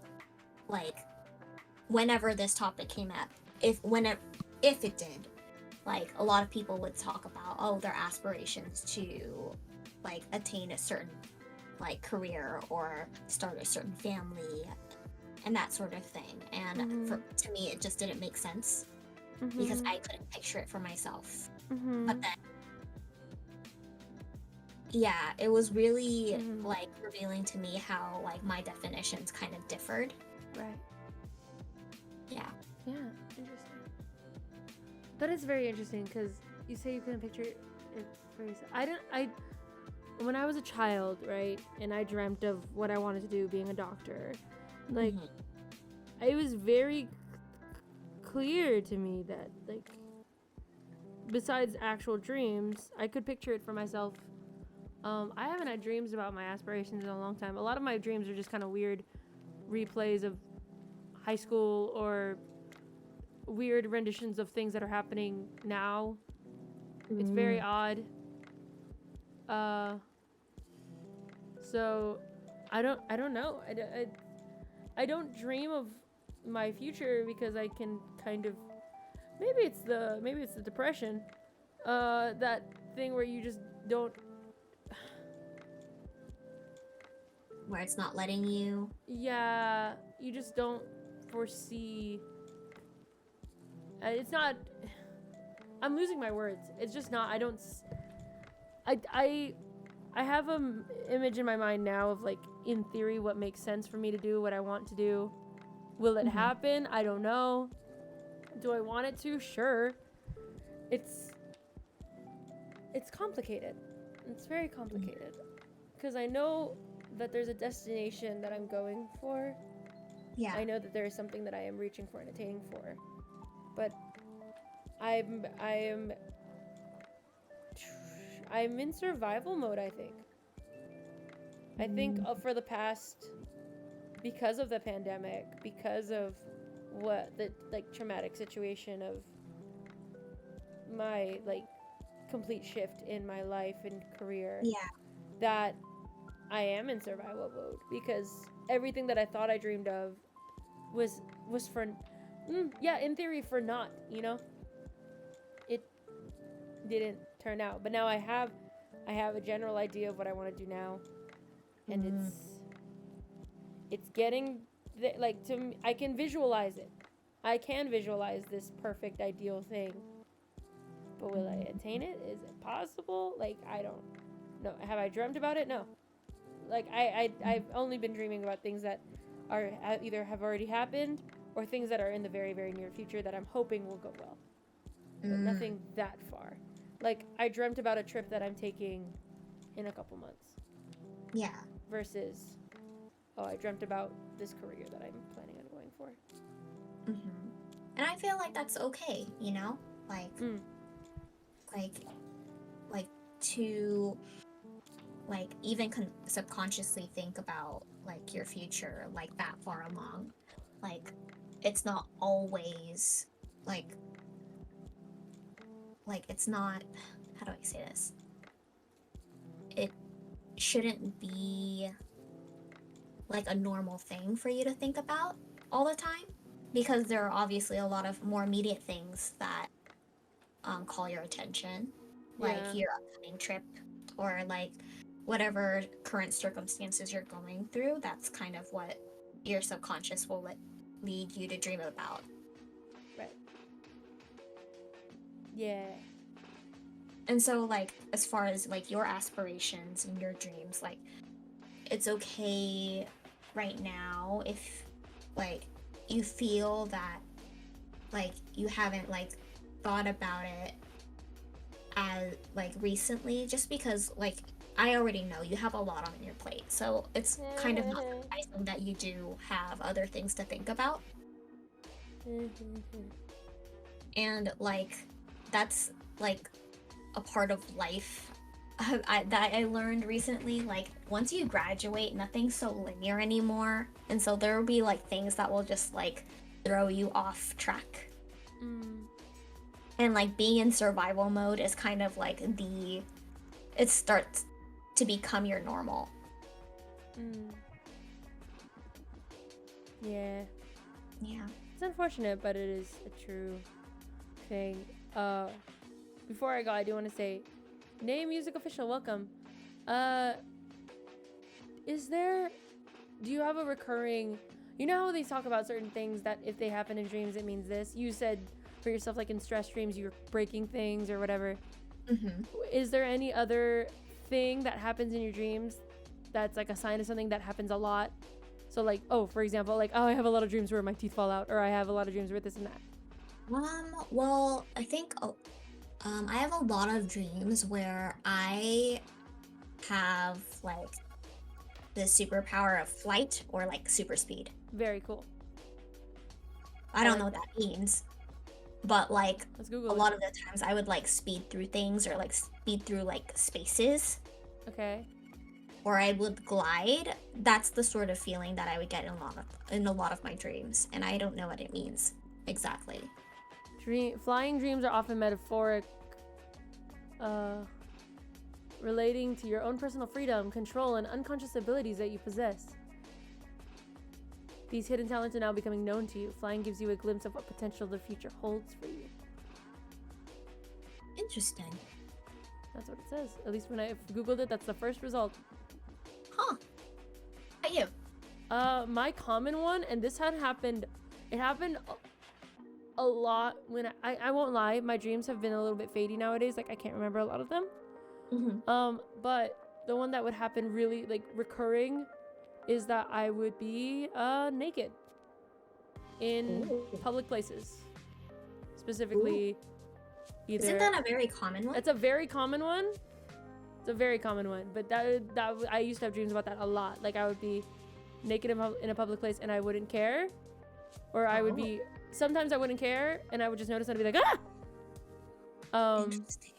like whenever this topic came up, if it did, like a lot of people would talk about their aspirations to like attain a certain like career or start a certain family and that sort of thing. And to me, it just didn't make sense because I couldn't picture it for myself. But then, yeah, it was really like revealing to me how like my definitions kind of differed. Right. Yeah. Yeah. Interesting. That is very interesting because you say you couldn't picture it for yourself. When I was a child, right, and I dreamt of what I wanted to do, being a doctor, like, it was very clear to me that, like, besides actual dreams, I could picture it for myself. I haven't had dreams about my aspirations in a long time. A lot of my dreams are just kind of weird replays of high school or weird renditions of things that are happening now. It's very odd. So I don't know. I don't dream of my future because I can kind of, maybe it's the depression, that thing where you just don't, Where it's not letting you. yeah, you just don't foresee. It's not. I'm losing my words. It's just not. I have an image in my mind now of, like, in theory, what makes sense for me to do, what I want to do. Will it happen? I don't know. Do I want it to? Sure. it's complicated. It's very complicated. Because I know that there's a destination that I'm going for. Yeah. I know that there is something that I am reaching for and attaining for. But I'm in survival mode, I think. I think for the past, because of the pandemic, because of what the like traumatic situation of my like complete shift in my life and career, Yeah. that I am in survival mode, because everything that I thought I dreamed of was for in theory for naught, you know. It didn't turn out, but now I have a general idea of what I want to do now, and it's getting like to me, I can visualize it. I can visualize this perfect ideal thing, but will I attain it? Is it possible? Like, I don't know. Have I dreamt about it? No. Like, I've only been dreaming about things that are either have already happened or things that are in the very, very near future that I'm hoping will go well, but nothing that far. Like, I dreamt about a trip that I'm taking in a couple months. Yeah. Versus, oh, I dreamt about this career that I'm planning on going for. And I feel like that's okay, you know? Like, like to, like, even subconsciously think about, like, your future, like, that far along. Like, it's not always, like, it's not, how do I say this? It shouldn't be like a normal thing for you to think about all the time, because there are obviously a lot of more immediate things that call your attention, like your upcoming trip, or like whatever current circumstances you're going through. That's kind of what your subconscious will lead you to dream about. Right. Yeah. And so, like, as far as like your aspirations and your dreams, like, it's okay right now if like you feel that like you haven't like thought about it as like recently, just because like I already know you have a lot on your plate, so it's kind of not surprising that you do have other things to think about. And like that's like a part of life that I learned recently. Like, once you graduate, nothing's so linear anymore, and so there will be like things that will just like throw you off track. And like being in survival mode is kind of like it starts to become your normal. Yeah. It's unfortunate, but it is a true thing. Before I go, I do want to say, Name Music Official, welcome. Do you have a recurring, you know how they talk about certain things that if they happen in dreams, it means this? You said for yourself, like in stress dreams, you're breaking things or whatever. Is there any other thing that happens in your dreams that's like a sign of something that happens a lot? So like, oh, for example, like, oh, I have a lot of dreams where my teeth fall out, or I have a lot of dreams where this and that. Well, I think I have a lot of dreams where I have like the superpower of flight or like super speed. Very cool. I don't know what that means, but like Let's Google a lot of the times I would like speed through things, or like speed through like spaces. Okay. Or I would glide. That's the sort of feeling that I would get in a lot of my dreams, and I don't know what it means exactly. Flying dreams are often metaphoric, relating to your own personal freedom, control, and unconscious abilities that you possess. These hidden talents are now becoming known to you. Flying gives you a glimpse of what potential the future holds for you. Interesting. That's what it says. At least when I Googled it, that's the first result. Huh. How about you? My common one, and this had happened, it happened a lot when I won't lie, my dreams have been a little bit fadey nowadays. Like, I can't remember a lot of them. But the one that would happen really like recurring is that I would be naked in public places, specifically either. Isn't that a very common one? It's a very common one. It's a very common one, but I used to have dreams about that a lot. Like I would be naked in a public place and I wouldn't care, or I would be. Sometimes I wouldn't care and I would just notice and I'd be like, ah.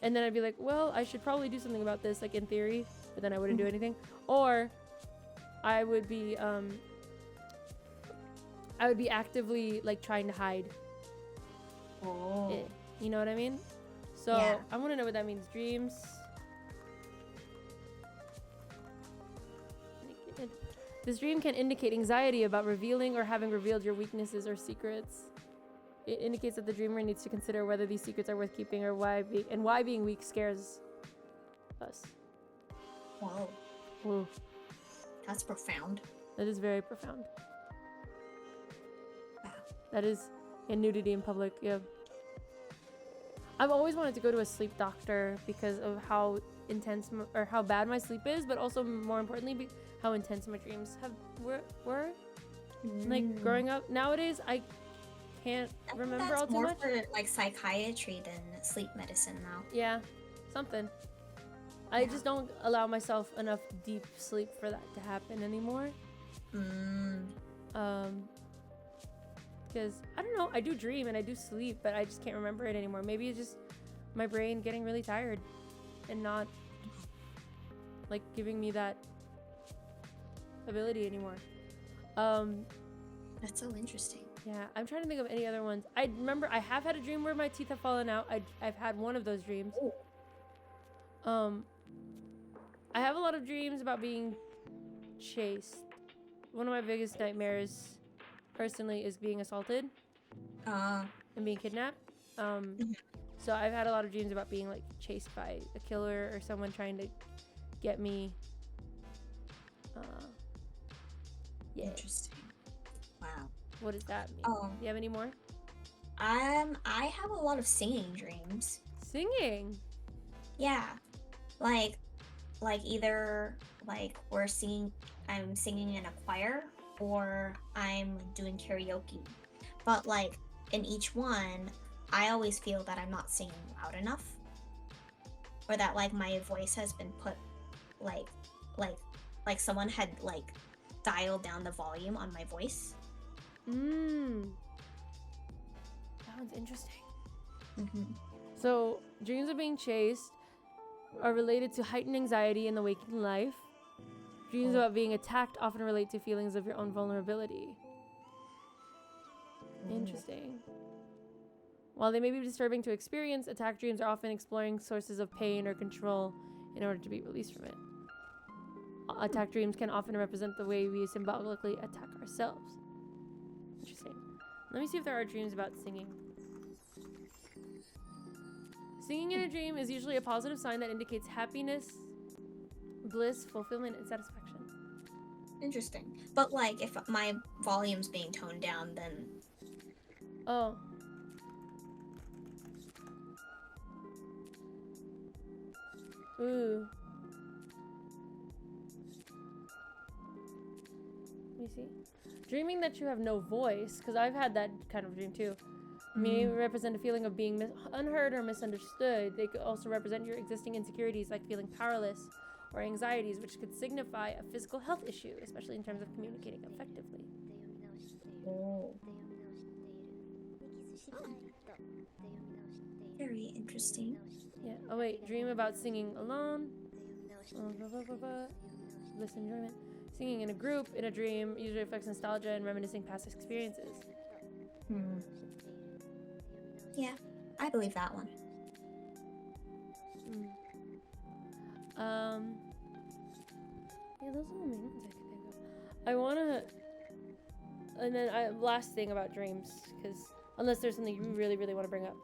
And then I'd be like, well, I should probably do something about this, like in theory, but then I wouldn't do anything. Or I would be actively like trying to hide. It. You know what I mean? So Yeah. I want to know what that means. Dreams. This dream can indicate anxiety about revealing or having revealed your weaknesses or secrets. It indicates that the dreamer needs to consider whether these secrets are worth keeping or why being weak scares us. Whoa. Whoa. That's profound. That is very profound. Wow. That is nudity in public. Yeah. I've always wanted to go to a sleep doctor because of how intense or how bad my sleep is, but also more importantly, how intense my dreams were. Like growing up. Nowadays, I can't remember all too much. That's more for like psychiatry than sleep medicine now. Yeah, something. I just don't allow myself enough deep sleep for that to happen anymore. Because I don't know, I do dream and I do sleep, but I just can't remember it anymore. Maybe it's just my brain getting really tired and not like giving me that ability anymore. That's so interesting. Yeah, I'm trying to think of any other ones. I remember I have had a dream where my teeth have fallen out. I've had one of those dreams. I have a lot of dreams about being chased. One of my biggest nightmares personally is being assaulted and being kidnapped. So I've had a lot of dreams about being like chased by a killer or someone trying to get me. Yeah. Interesting. Wow. What does that mean? Oh. Do you have any more? I have a lot of singing dreams. Singing. Yeah. Like either like I'm singing in a choir or I'm doing karaoke. But like in each one, I always feel that I'm not singing loud enough. Or that like my voice has been put like someone had like dialed down the volume on my voice. That one's interesting. So dreams of being chased are related to heightened anxiety in the waking life. Dreams about being attacked often relate to feelings of your own vulnerability. Interesting. While they may be disturbing to experience, attack dreams are often exploring sources of pain or control in order to be released from it. Attack dreams can often represent the way we symbolically attack ourselves. Interesting. Let me see if there are dreams about singing. Singing in a dream is usually a positive sign that indicates happiness, bliss, fulfillment, and satisfaction. Interesting. But like if my volume's being toned down, then Oh. Ooh. Let me see. Dreaming that you have no voice, because I've had that kind of dream too, may represent a feeling of being unheard or misunderstood. They could also represent your existing insecurities, like feeling powerless, or anxieties, which could signify a physical health issue, especially in terms of communicating effectively. very interesting. Yeah. Oh wait, dream about singing alone. Bliss enjoyment. Singing in a group in a dream usually reflects nostalgia and reminiscing past experiences. Yeah, I believe that one. Yeah, those are the main ones I can think of. I wanna, and then last thing about dreams, because unless there's something you really, really want to bring up.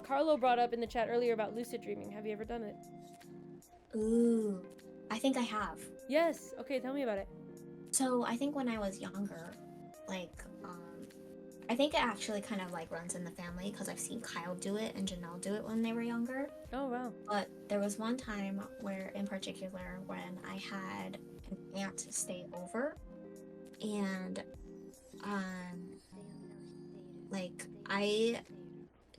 Carlo brought up in the chat earlier about lucid dreaming. Have you ever done it? Ooh, I think I have. Yes. Okay, tell me about it. So I think when I was younger, like, I think it actually kind of like runs in the family because I've seen Kyle do it and Janelle do it when they were younger. Oh, wow. But there was one time where, in particular, when I had an aunt stay over, and like I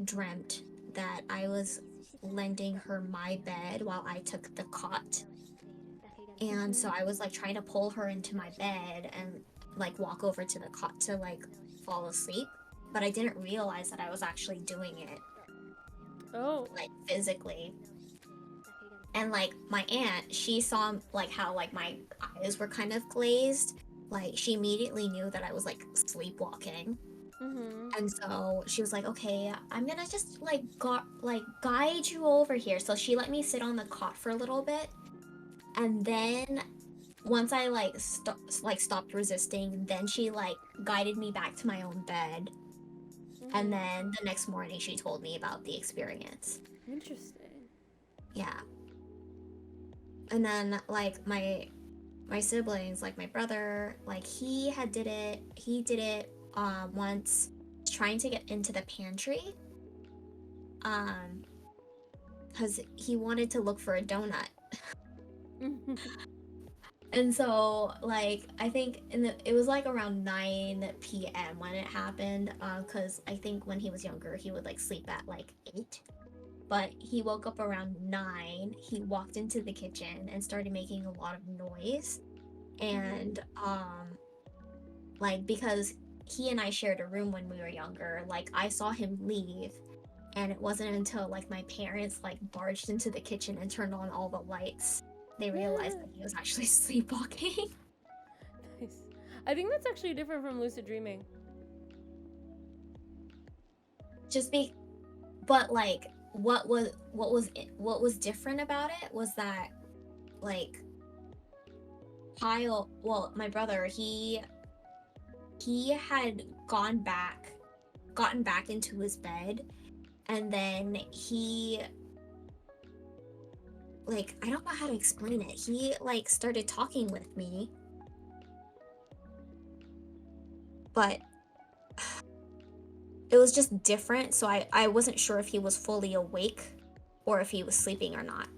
dreamt that I was lending her my bed while I took the cot. And so I was like trying to pull her into my bed and like walk over to the cot to like fall asleep. But I didn't realize that I was actually doing it. Oh. Like physically. And like my aunt, she saw like how like my eyes were kind of glazed. Like she immediately knew that I was like sleepwalking. And so she was like, okay, I'm gonna just like guide you over here. So she let me sit on the cot for a little bit. And then once I like stopped resisting, then she like guided me back to my own bed. And then the next morning she told me about the experience. Interesting. Yeah. And then like my siblings, like my brother, like he did it once trying to get into the pantry because he wanted to look for a donut. And so like I think it was like around 9 p.m. when it happened, because I think when he was younger he would like sleep at like 8, but he woke up around 9. He walked into the kitchen and started making a lot of noise. And like because he and I shared a room when we were younger, like I saw him leave, and it wasn't until like my parents like barged into the kitchen and turned on all the lights they realized that he was actually sleepwalking. Nice. I think that's actually different from lucid dreaming. But like what was different about it was that like Kyle, well, my brother, he had gotten back into his bed, and then he, like, I don't know how to explain it. He like started talking with me, but it was just different, so I wasn't sure if he was fully awake or if he was sleeping or not.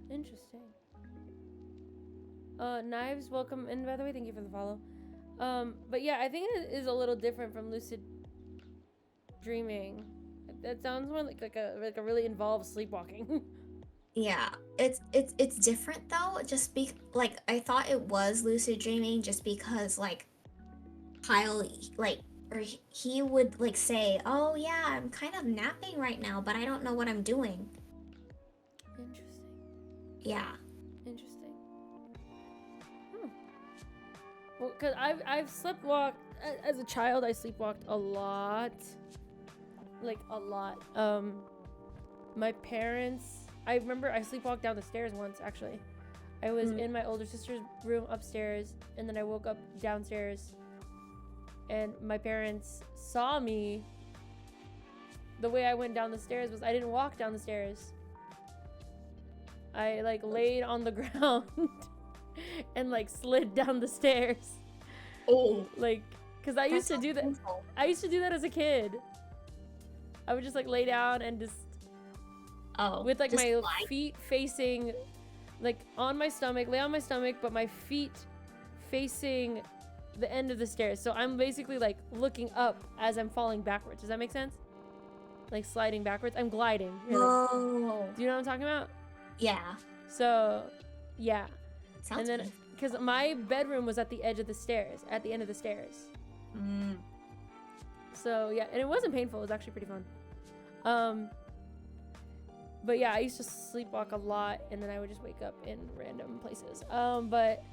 Interesting. Knives, welcome in, by the way. Thank you for the follow. But yeah, I think it is a little different from lucid dreaming. That sounds more like a really involved sleepwalking. Yeah, it's different though. Like I thought it was lucid dreaming just because like Kyle like or he would like say, "Oh yeah, I'm kind of napping right now, but I don't know what I'm doing." Interesting. Yeah. Interesting. Well, cause I've sleepwalked as a child. I sleepwalked a lot, like a lot. My parents. I remember I sleepwalked down the stairs once. Actually, I was in my older sister's room upstairs, and then I woke up downstairs, and my parents saw me. The way I went down the stairs was I didn't walk down the stairs. I like laid on the ground and like slid down the stairs. Oh, like, cause I used to do that. Painful. I used to do that as a kid. I would just like lay down and just with like my feet facing, like on my stomach, lay on my stomach, but my feet facing the end of the stairs. So I'm basically like looking up as I'm falling backwards. Does that make sense? Like sliding backwards. I'm gliding. Really. Oh. Do you know what I'm talking about? Yeah. So, yeah. Sounds and then, painful. because my bedroom was at the edge of the stairs, at the end of the stairs. So, yeah, and it wasn't painful. It was actually pretty fun. But yeah, I used to sleepwalk a lot, and then I would just wake up in random places. But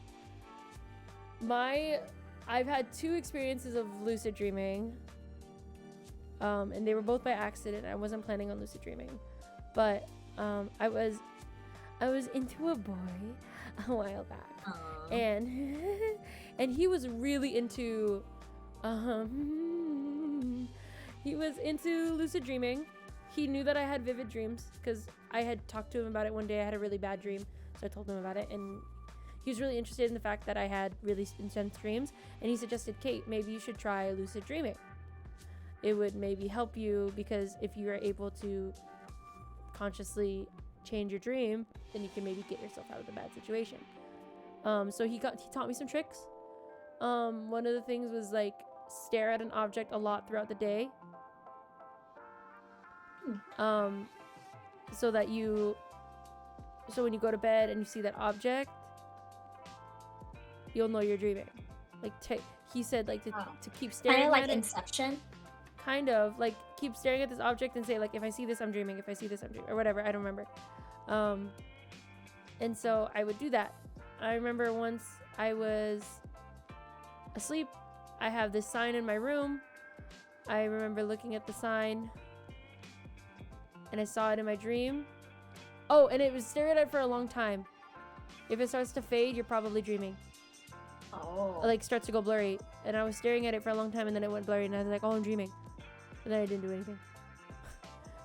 I've had 2 experiences of lucid dreaming. And they were both by accident. I wasn't planning on lucid dreaming. But I was into a boy a while back. Aww. And he was really into he was into lucid dreaming. He knew that I had vivid dreams because I had talked to him about it one day. I had a really bad dream, so I told him about it, and he was really interested in the fact that I had really intense dreams, and he suggested, Kate, maybe you should try lucid dreaming. It would maybe help you, because if you are able to consciously change your dream, then you can maybe get yourself out of the bad situation. So he taught me some tricks. One of the things was like stare at an object a lot throughout the day. So that so when you go to bed and you see that object, you'll know you're dreaming. Like he said, like to keep staring Kind of like at it. Inception. Kind of like keep staring at this object and say like, if I see this, I'm dreaming. If I see this, I'm dreaming, or whatever. I don't remember. And so I would do that. I remember once I was asleep. I have this sign in my room. I remember looking at the sign and I saw it in my dream. Oh, and it was staring at it for a long time. If it starts to fade, you're probably dreaming. Oh. Like starts to go blurry. And I was staring at it for a long time and then it went blurry and I was like, oh, I'm dreaming. And then I didn't do anything.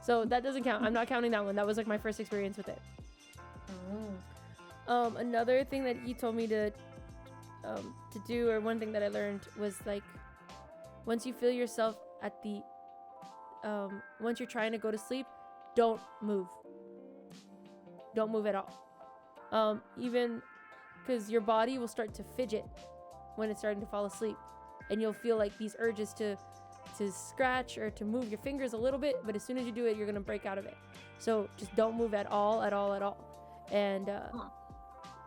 So that doesn't count. I'm not counting that one. That was like my first experience with it. Another thing that he told me to do, or one thing that I learned, was like, once you feel yourself at the once you're trying to go to sleep, don't move at all. Even because your body will start to fidget when it's starting to fall asleep, and you'll feel like these urges to scratch or to move your fingers a little bit, but as soon as you do it, you're gonna break out of it. So just don't move at all. And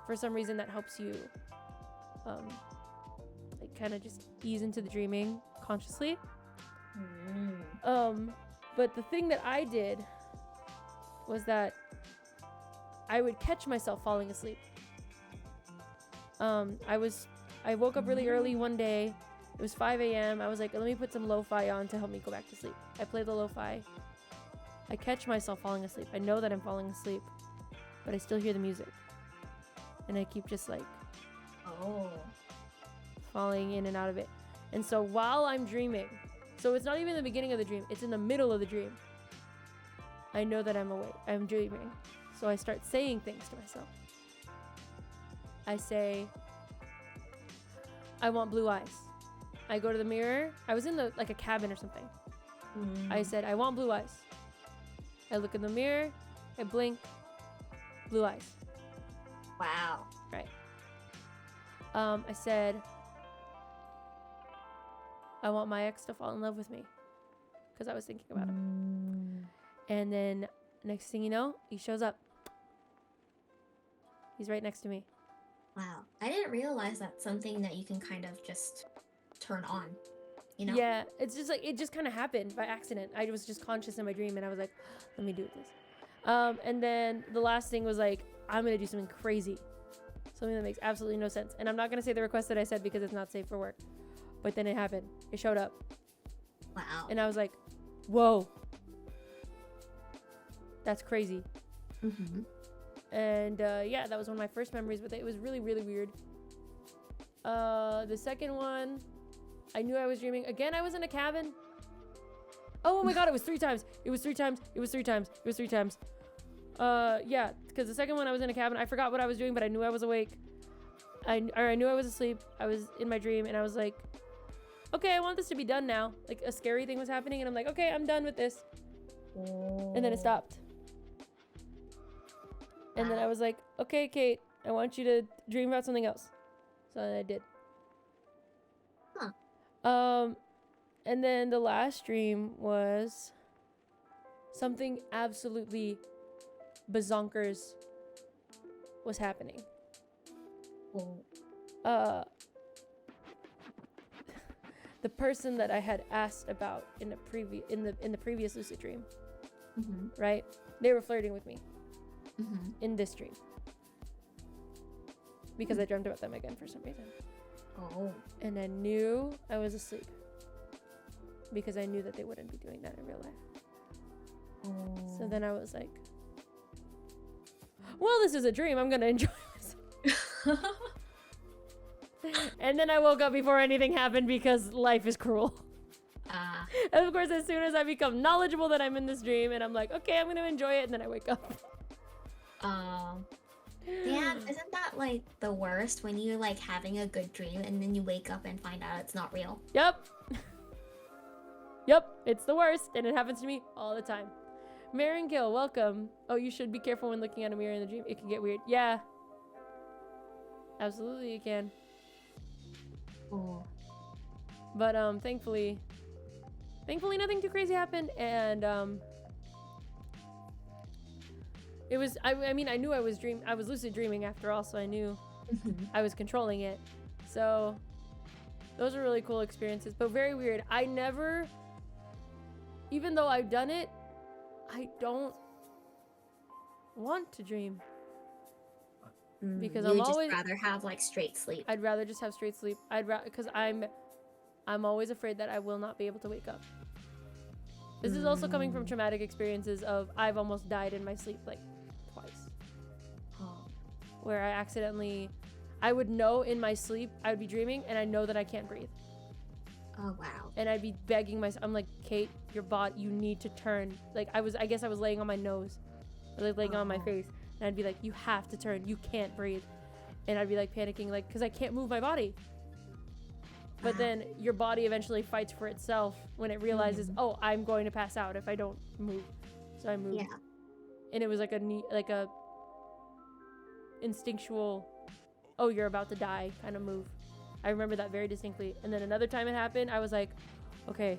for some reason that helps you like kind of just ease into the dreaming consciously. But the thing that I did was that I would catch myself falling asleep. I woke up really early one day. It was 5 a.m. I was like, let me put some lo-fi on to help me go back to sleep. I play the lo-fi. I catch myself falling asleep. I know that I'm falling asleep, but I still hear the music. And I keep just like falling in and out of it. And so while I'm dreaming, so it's not even the beginning of the dream, it's in the middle of the dream, I know that I'm awake, I'm dreaming. So I start saying things to myself. I say, I want blue eyes. I go to the mirror. I was in like a cabin or something. I said, I want blue eyes. I look in the mirror, I blink, blue eyes. Wow. Right. I said, I want my ex to fall in love with me, because I was thinking about him. And then next thing you know, he shows up. He's right next to me. Wow. I didn't realize that's something that you can kind of just turn on, you know? Yeah, it's just like, it just kind of happened by accident. I was just conscious in my dream and I was like, let me do this. And then the last thing was like, I'm going to do something crazy. Something that makes absolutely no sense. And I'm not going to say the request that I said because it's not safe for work. But then it happened. It showed up. Wow. And I was like, whoa. That's crazy. And yeah, that was one of my first memories with it. It was really, really weird. The second one, I knew I was dreaming. Again, I was in a cabin. Oh my god, it was 3 times. It was 3 times. It was 3 times. It was 3 times. Yeah, because the second one I was in a cabin. I forgot what I was doing, but I knew I was awake. I knew I was asleep. I was in my dream, and I was like, okay, I want this to be done now. Like, a scary thing was happening, and I'm like, okay, I'm done with this. And then it stopped. And then I was like, okay, Kate, I want you to dream about something else. So then I did. And then the last dream was something absolutely bazonkers was happening. The person that I had asked about in the previous lucid dream, right? They were flirting with me in this dream because I dreamt about them again for some reason. And I knew I was asleep because I knew that they wouldn't be doing that in real life. So then I was like, well, this is a dream. I'm gonna enjoy this. And then I woke up before anything happened because life is cruel. And of course, as soon as I become knowledgeable that I'm in this dream, and I'm like, okay, I'm gonna enjoy it, and then I wake up. Yeah, isn't that like the worst when you're like having a good dream and then you wake up and find out it's not real? Yep. Yep, it's the worst, and it happens to me all the time. Marin Gill, welcome. Oh, you should be careful when looking at a mirror in the dream. It can get weird. Yeah. Absolutely, you can. But thankfully nothing too crazy happened, and it was I mean I knew I was lucid dreaming after all, so I knew I was controlling it. So those are really cool experiences, but very weird. I never, even though I've done it, I don't want to dream. Because you I'm would just always rather have like straight sleep. I'd rather just have straight sleep. Because I'm always afraid that I will not be able to wake up. This is also coming from traumatic experiences of I've almost died in my sleep like twice. Where I would know in my sleep, I would be dreaming and I know that I can't breathe. Oh wow. And I'd be begging myself, I'm like, Kate, your body, you need to turn. Like I guess I was laying on my nose, or like laying on my face, and I'd be like, you have to turn, you can't breathe. And I'd be like panicking, like, because I can't move my body. But then your body eventually fights for itself when it realizes, oh, I'm going to pass out if I don't move. So I moved. Yeah. And it was like a instinctual, oh, you're about to die kind of move. I remember that very distinctly. And then another time it happened, I was like, okay,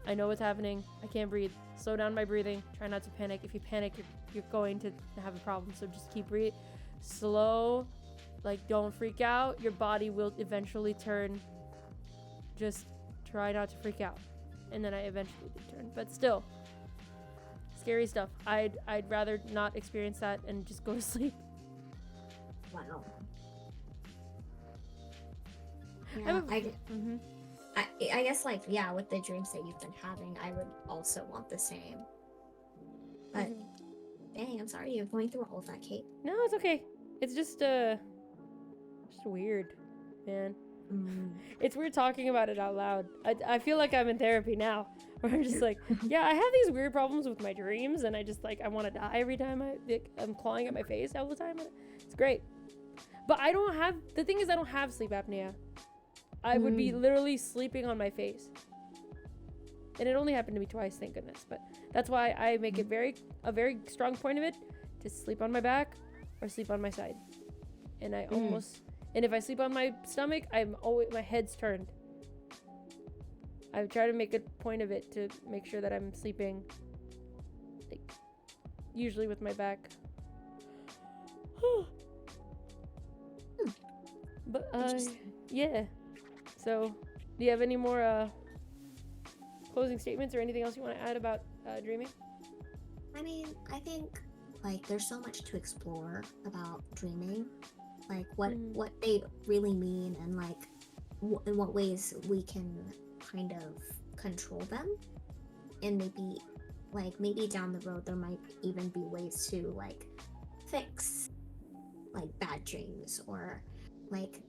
I know what's happening. I can't breathe. Slow down my breathing. Try not to panic. If you panic, you're going to have a problem. So just keep breathing. Slow. Like, don't freak out. Your body will eventually turn. Just try not to freak out. And then I eventually did turn. But still, scary stuff. I'd rather not experience that and just go to sleep. Wow. Yeah, I guess, like, yeah, with the dreams that you've been having, I would also want the same. But, dang, I'm sorry you're going through all of that, Kate. No, it's okay. It's just weird, man. It's weird talking about it out loud. I feel like I'm in therapy now, where I'm just like, yeah, I have these weird problems with my dreams, and I just, like, I want to die every time I'm clawing at my face all the time. It's great. But the thing is, I don't have sleep apnea. I would be literally sleeping on my face. And it only happened to me twice, thank goodness. But that's why I make it a very strong point of it to sleep on my back or sleep on my side. And and if I sleep on my stomach, my head's turned. I try to make a point of it to make sure that I'm sleeping, like, usually with my back. But yeah. So, do you have any more closing statements or anything else you want to add about dreaming? I mean, I think, like, there's so much to explore about dreaming, like what they really mean, and like in what ways we can kind of control them, and maybe down the road there might even be ways to like fix like bad dreams, or like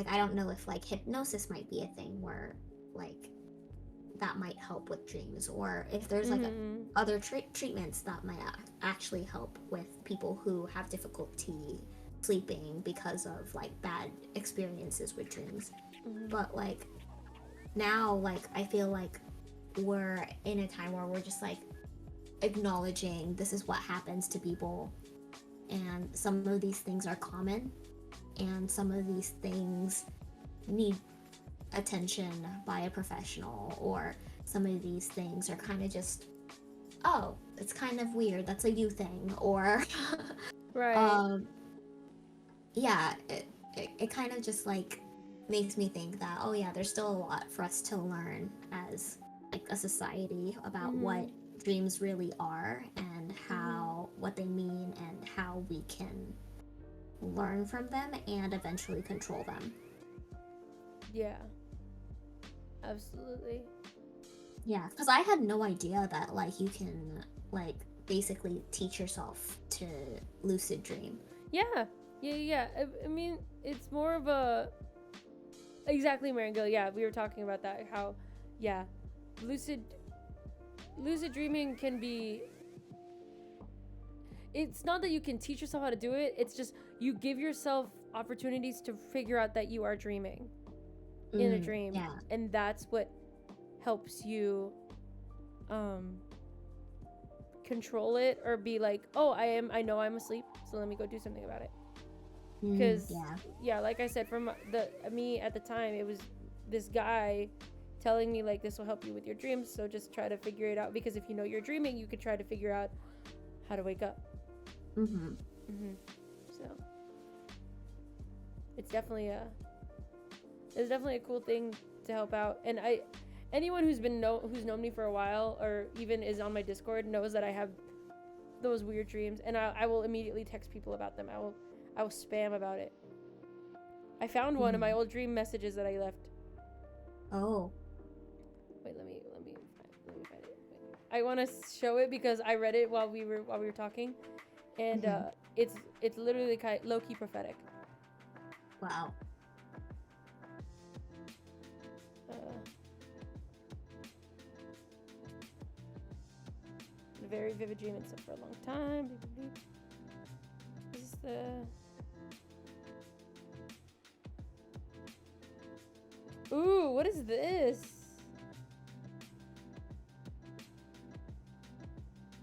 I don't know if like hypnosis might be a thing where like that might help with dreams, or if there's like other treatments that might actually help with people who have difficulty sleeping because of like bad experiences with dreams. But like now, like I feel like we're in a time where we're just like acknowledging this is what happens to people, and some of these things are common, and some of these things need attention by a professional, or some of these things are kind of just, oh, it's kind of weird, that's a you thing, or right. Yeah, it kind of just like makes me think that, oh yeah, there's still a lot for us to learn as like a society about what dreams really are, and how what they mean, and how we can learn from them and eventually control them. Yeah, absolutely. Yeah, because I had no idea that like you can like basically teach yourself to lucid dream. Yeah. I mean, it's more of a... Exactly, Maringill. Yeah, we were talking about that. How, yeah, lucid dreaming can be... It's not that you can teach yourself how to do it. It's just you give yourself opportunities to figure out that you are dreaming in a dream. Yeah. And that's what helps you control it, or be like, oh, I know I'm asleep, so let me go do something about it. Because yeah, like I said, from me at the time, it was this guy telling me like, this will help you with your dreams, so just try to figure it out, because if you know you're dreaming, you could try to figure out how to wake up. So it's definitely a cool thing to help out. And anyone who's known me for a while, or even is on my Discord, knows that I have those weird dreams, and I will immediately text people about them. I will spam about it. I found one of my old dream messages that I left. Oh. Wait, let me find it. Wait. I want to show it because I read it while we were talking, and it's literally low key prophetic. Wow. A very vivid dream. It's for a long time. This is the. Ooh, what is this?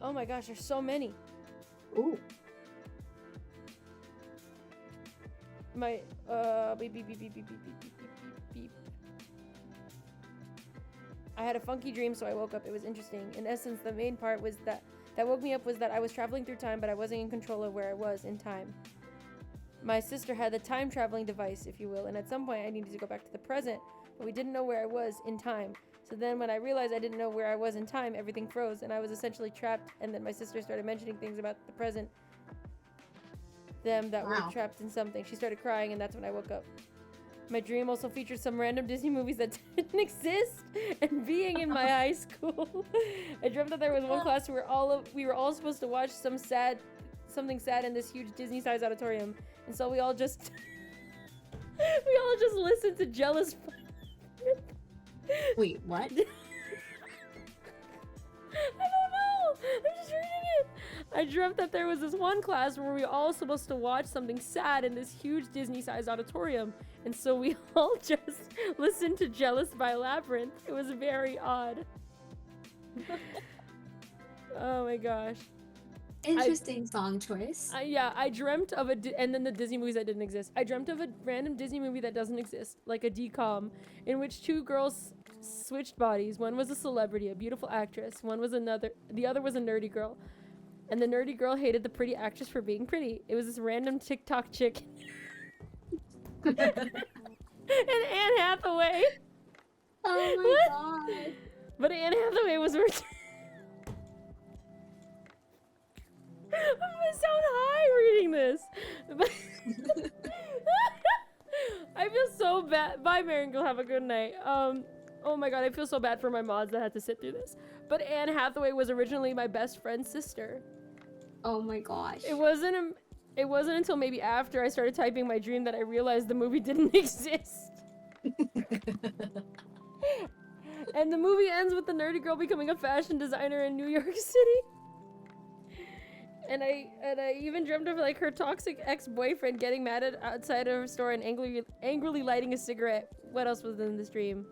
Oh my gosh, there's so many. Ooh. My beep beep beep beep beep beep beep beep beep beep. I had a funky dream, so I woke up. It was interesting. In essence, the main part was that woke me up was that I was traveling through time, but I wasn't in control of where I was in time. My sister had the time traveling device, if you will, and at some point I needed to go back to the present, but we didn't know where I was in time. So then when I realized I didn't know where I was in time, everything froze, and I was essentially trapped, and then my sister started mentioning things about the present, them that were trapped in something. She started crying, and that's when I woke up. My dream also featured some random Disney movies that didn't exist, and being in my high school. I dreamt that there was one class where we were all supposed to watch something sad in this huge Disney-sized auditorium, and so we all just listened to Jealous. Wait, what? I don't know. I'm just reading it. I dreamt that there was this one class where we were all supposed to watch something sad in this huge Disney-sized auditorium, and so we all just listened to Jealous by Labyrinth. It was very odd. Oh my gosh. Interesting song choice. I dreamt of and then the Disney movies that didn't exist. I dreamt of a random Disney movie that doesn't exist, like a DCOM, in which two girls switched bodies. One was a celebrity, a beautiful actress. The other was a nerdy girl. And the nerdy girl hated the pretty actress for being pretty. It was this random TikTok chick. And Anne Hathaway. Oh my god. But Anne Hathaway was I'm gonna sound high reading this. I feel so bad. Bye, Maringer. Have a good night. Oh my god, I feel so bad for my mods that had to sit through this. But Anne Hathaway was originally my best friend's sister. Oh my gosh. It wasn't until maybe after I started typing my dream that I realized the movie didn't exist. And the movie ends with the nerdy girl becoming a fashion designer in New York City. And I even dreamt of like her toxic ex-boyfriend getting mad outside of her store and angrily lighting a cigarette. What else was in this dream?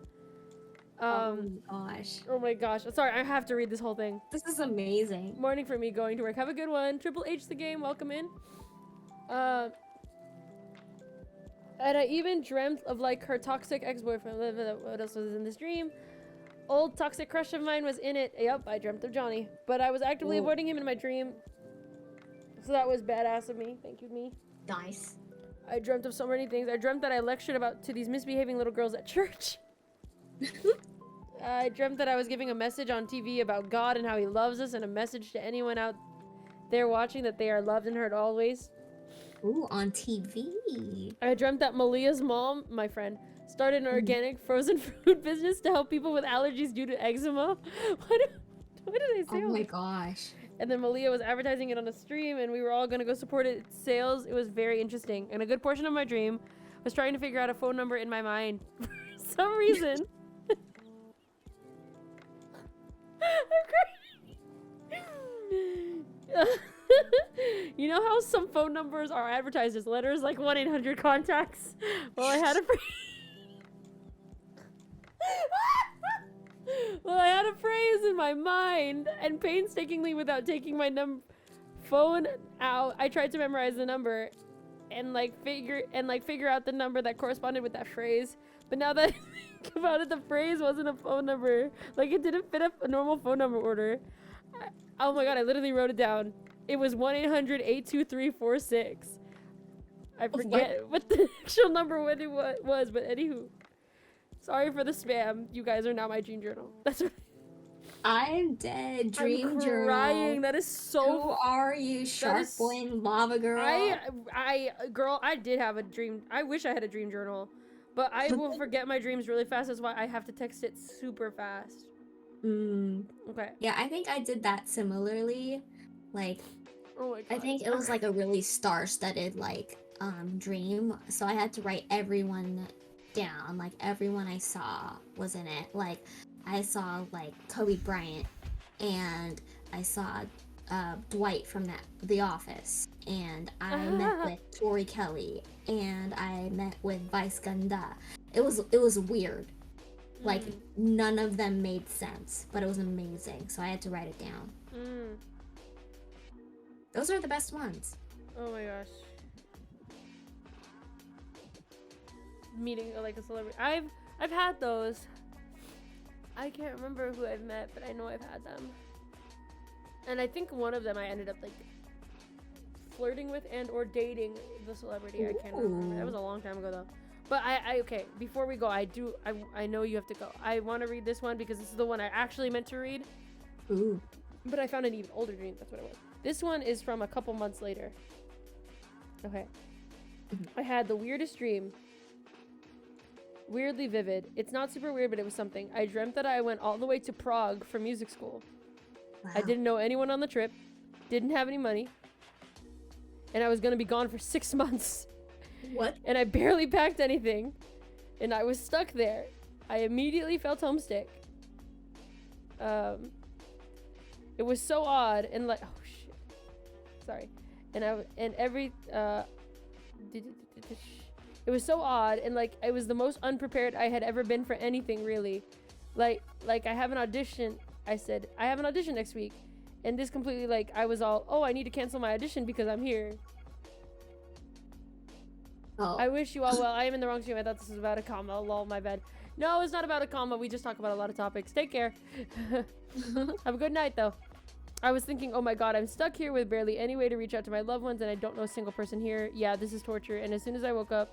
Oh my gosh. Oh my gosh. Sorry, I have to read this whole thing. This is amazing. Morning for me going to work. Have a good one. Triple H the game. Welcome in. And I even dreamt of like her toxic ex-boyfriend. What else was in this dream? Old toxic crush of mine was in it. Yep, I dreamt of Johnny. But I was actively avoiding him in my dream. So that was badass of me. Thank you, me. Nice. I dreamt of so many things. I dreamt that I lectured to these misbehaving little girls at church. I dreamt that I was giving a message on TV about God and how he loves us, and a message to anyone out there watching that they are loved and heard always. Ooh, on TV. I dreamt that Malia's mom, my friend, started an organic frozen fruit business to help people with allergies due to eczema. What did I say? Oh my gosh. And then Malia was advertising it on a stream, and we were all gonna go support its sales. It was very interesting. And a good portion of my dream was trying to figure out a phone number in my mind for some reason. You know how some phone numbers are advertised as letters, like 1-800-CONTACTS? Well, I had a phrase in my mind, and painstakingly, without taking my phone out, I tried to memorize the number and figure out the number that corresponded with that phrase. But now that I think about it, the phrase wasn't a phone number. Like, it didn't fit a normal phone number order. Oh my god, I literally wrote it down. It was 1-800-823-46. I forget what the actual number when it was, but anywho. Sorry for the spam. You guys are now my dream journal. That's right. I'm dead. Dream I'm journal. crying. That is so. Who are you, Shark Boy and Lava Girl? Girl, I did have a dream. I wish I had a dream journal, but I will forget my dreams really fast. That's why I have to text it super fast. Okay. Yeah, I think I did that similarly. Like, oh my god. I think it was like a really star-studded like dream. So I had to write everyone down. Like everyone I saw was in it. Like I saw like Kobe Bryant, and I saw Dwight from The Office, and I met with Tori Kelly, and I met with Vice Ganda. It was weird. Like none of them made sense, but it was amazing. So I had to write it down. Those are the best ones. Oh my gosh. Meeting like a celebrity. I've had those. I can't remember who I've met, but I know I've had them. And I think one of them I ended up like flirting with and or dating the celebrity. I can't remember. That was a long time ago though. But I okay, before we go, I know you have to go. I want to read this one because this is the one I actually meant to read. Ooh. But I found an even older dream. That's what it was. This one is from a couple months later. Okay. I had the weirdest dream. Weirdly vivid. It's not super weird, but it was something. I dreamt that I went all the way to Prague for music school. Wow. I didn't know anyone on the trip. Didn't have any money. And I was going to be gone for 6 months. What? And I barely packed anything. And I was stuck there. I immediately felt homesick. It was so odd and like, oh shit. Sorry. It was so odd and like it was the most unprepared I had ever been for anything really. Like I have an audition. I said, I have an audition next week. And this completely like I was all, oh, I need to cancel my audition because I'm here. Oh. I wish you all well. I am in the wrong stream. I thought this was about a comma. Lol, my bad. No, it's not about a comma. We just talk about a lot of topics. Take care. Have a good night, though. I was thinking, oh my god, I'm stuck here with barely any way to reach out to my loved ones, and I don't know a single person here. Yeah, this is torture. And as soon as I woke up,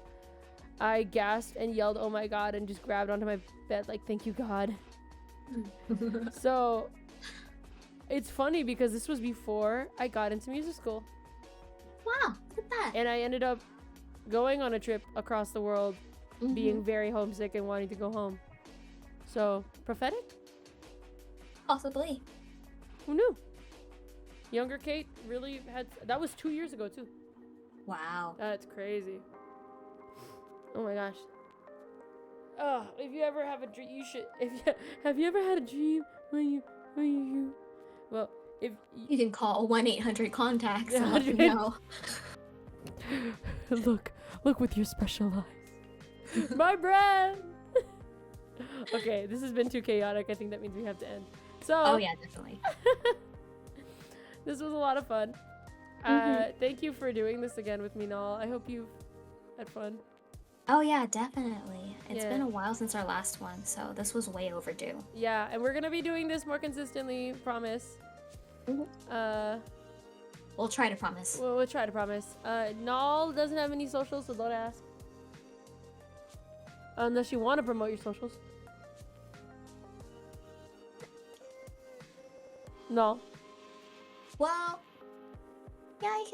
I gasped and yelled, oh my god, and just grabbed onto my bed like, thank you, God. So, it's funny because this was before I got into music school. Wow, look at that. And I ended up going on a trip across the world, being very homesick and wanting to go home. So, prophetic? Possibly. Who knew? Younger Kate really had... That was 2 years ago, too. Wow. That's crazy. Oh my gosh. Oh, if you ever have a dream, you should... Have you ever had a dream when you... Well, if... You can call 1-800-CONTACTS. No. Look with your special eyes. My brand! Okay, this has been too chaotic. I think that means we have to end. So... Oh yeah, definitely. This was a lot of fun. Thank you for doing this again with me, Nal. I hope you've had fun. Oh yeah, definitely. It's been a while since our last one, so this was way overdue. Yeah, and we're gonna be doing this more consistently, promise. We'll try to promise. We'll try to promise. Nal doesn't have any socials, so don't ask. Unless you want to promote your socials. No. Well, yeah, you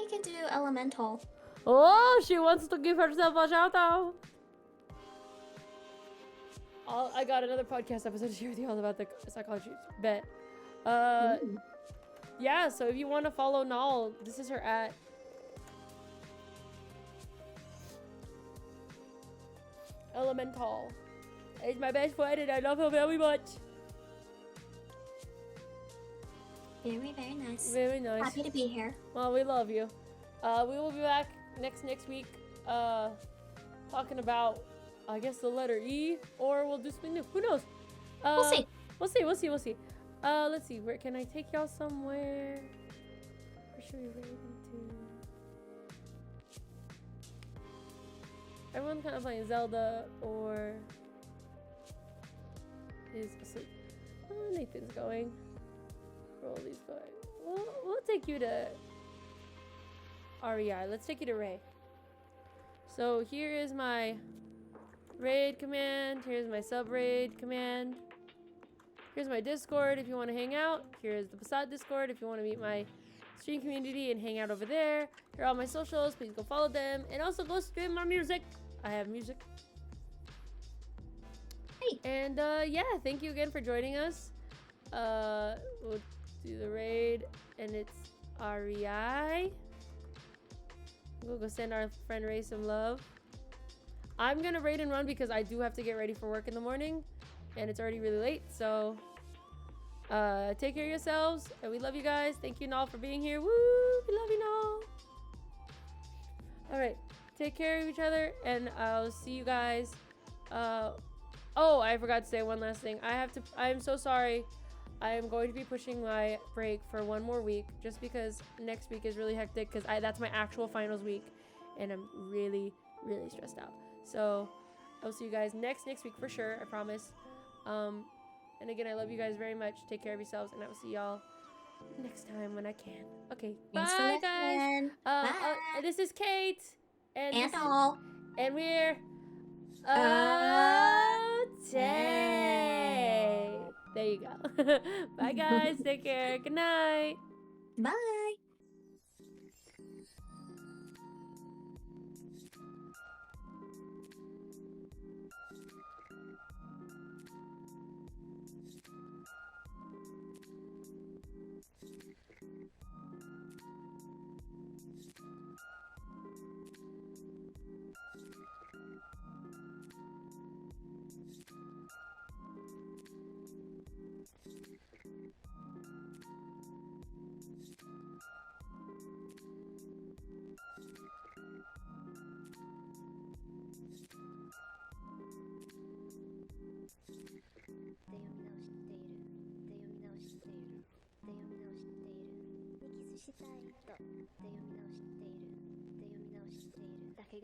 can do Elemental. Oh, she wants to give herself a shout out. I got another podcast episode to share with you all about the psychology. Bet. Yeah, so if you want to follow Nal, this is her @ Elemental. It's my best friend and I love her very much. Very, very nice. Very nice. Happy to be here. Well, we love you. We will be back next week talking about, I guess, the letter E, or we'll do something new. Who knows? We'll see. We'll see. Let's see. Where can I take y'all somewhere? Where should we rate into? Everyone's kind of playing Zelda or is asleep. Oh, Nathan's going. Rolly's going. We'll take you to REI. Let's take you to Ray. So here is my raid command. Here's my sub raid command. Here's my Discord if you want to hang out. Here's the Passat Discord if you want to meet my stream community and hang out over there. Here are all my socials. Please go follow them. And also go stream my music. I have music. Hey. And yeah, thank you again for joining us. We'll do the raid. And it's REI. We'll go send our friend Ray some love. I'm going to raid and run because I do have to get ready for work in the morning. And it's already really late, so take care of yourselves, and we love you guys. Thank you, Nal, for being here. Woo! We love you, Nal. All right, take care of each other, and I'll see you guys. Oh, I forgot to say one last thing. I'm so sorry. I am going to be pushing my break for one more week, just because next week is really hectic, because that's my actual finals week, and I'm really, really stressed out. So I'll see you guys next week for sure. I promise. And again, I love you guys very much. Take care of yourselves, and I will see y'all next time when I can. Okay, Thanks bye, for guys. listening. Bye. This is Kate, And all. and we're oh-TAY. There you go. Bye, guys. Take care. Good night. Bye. They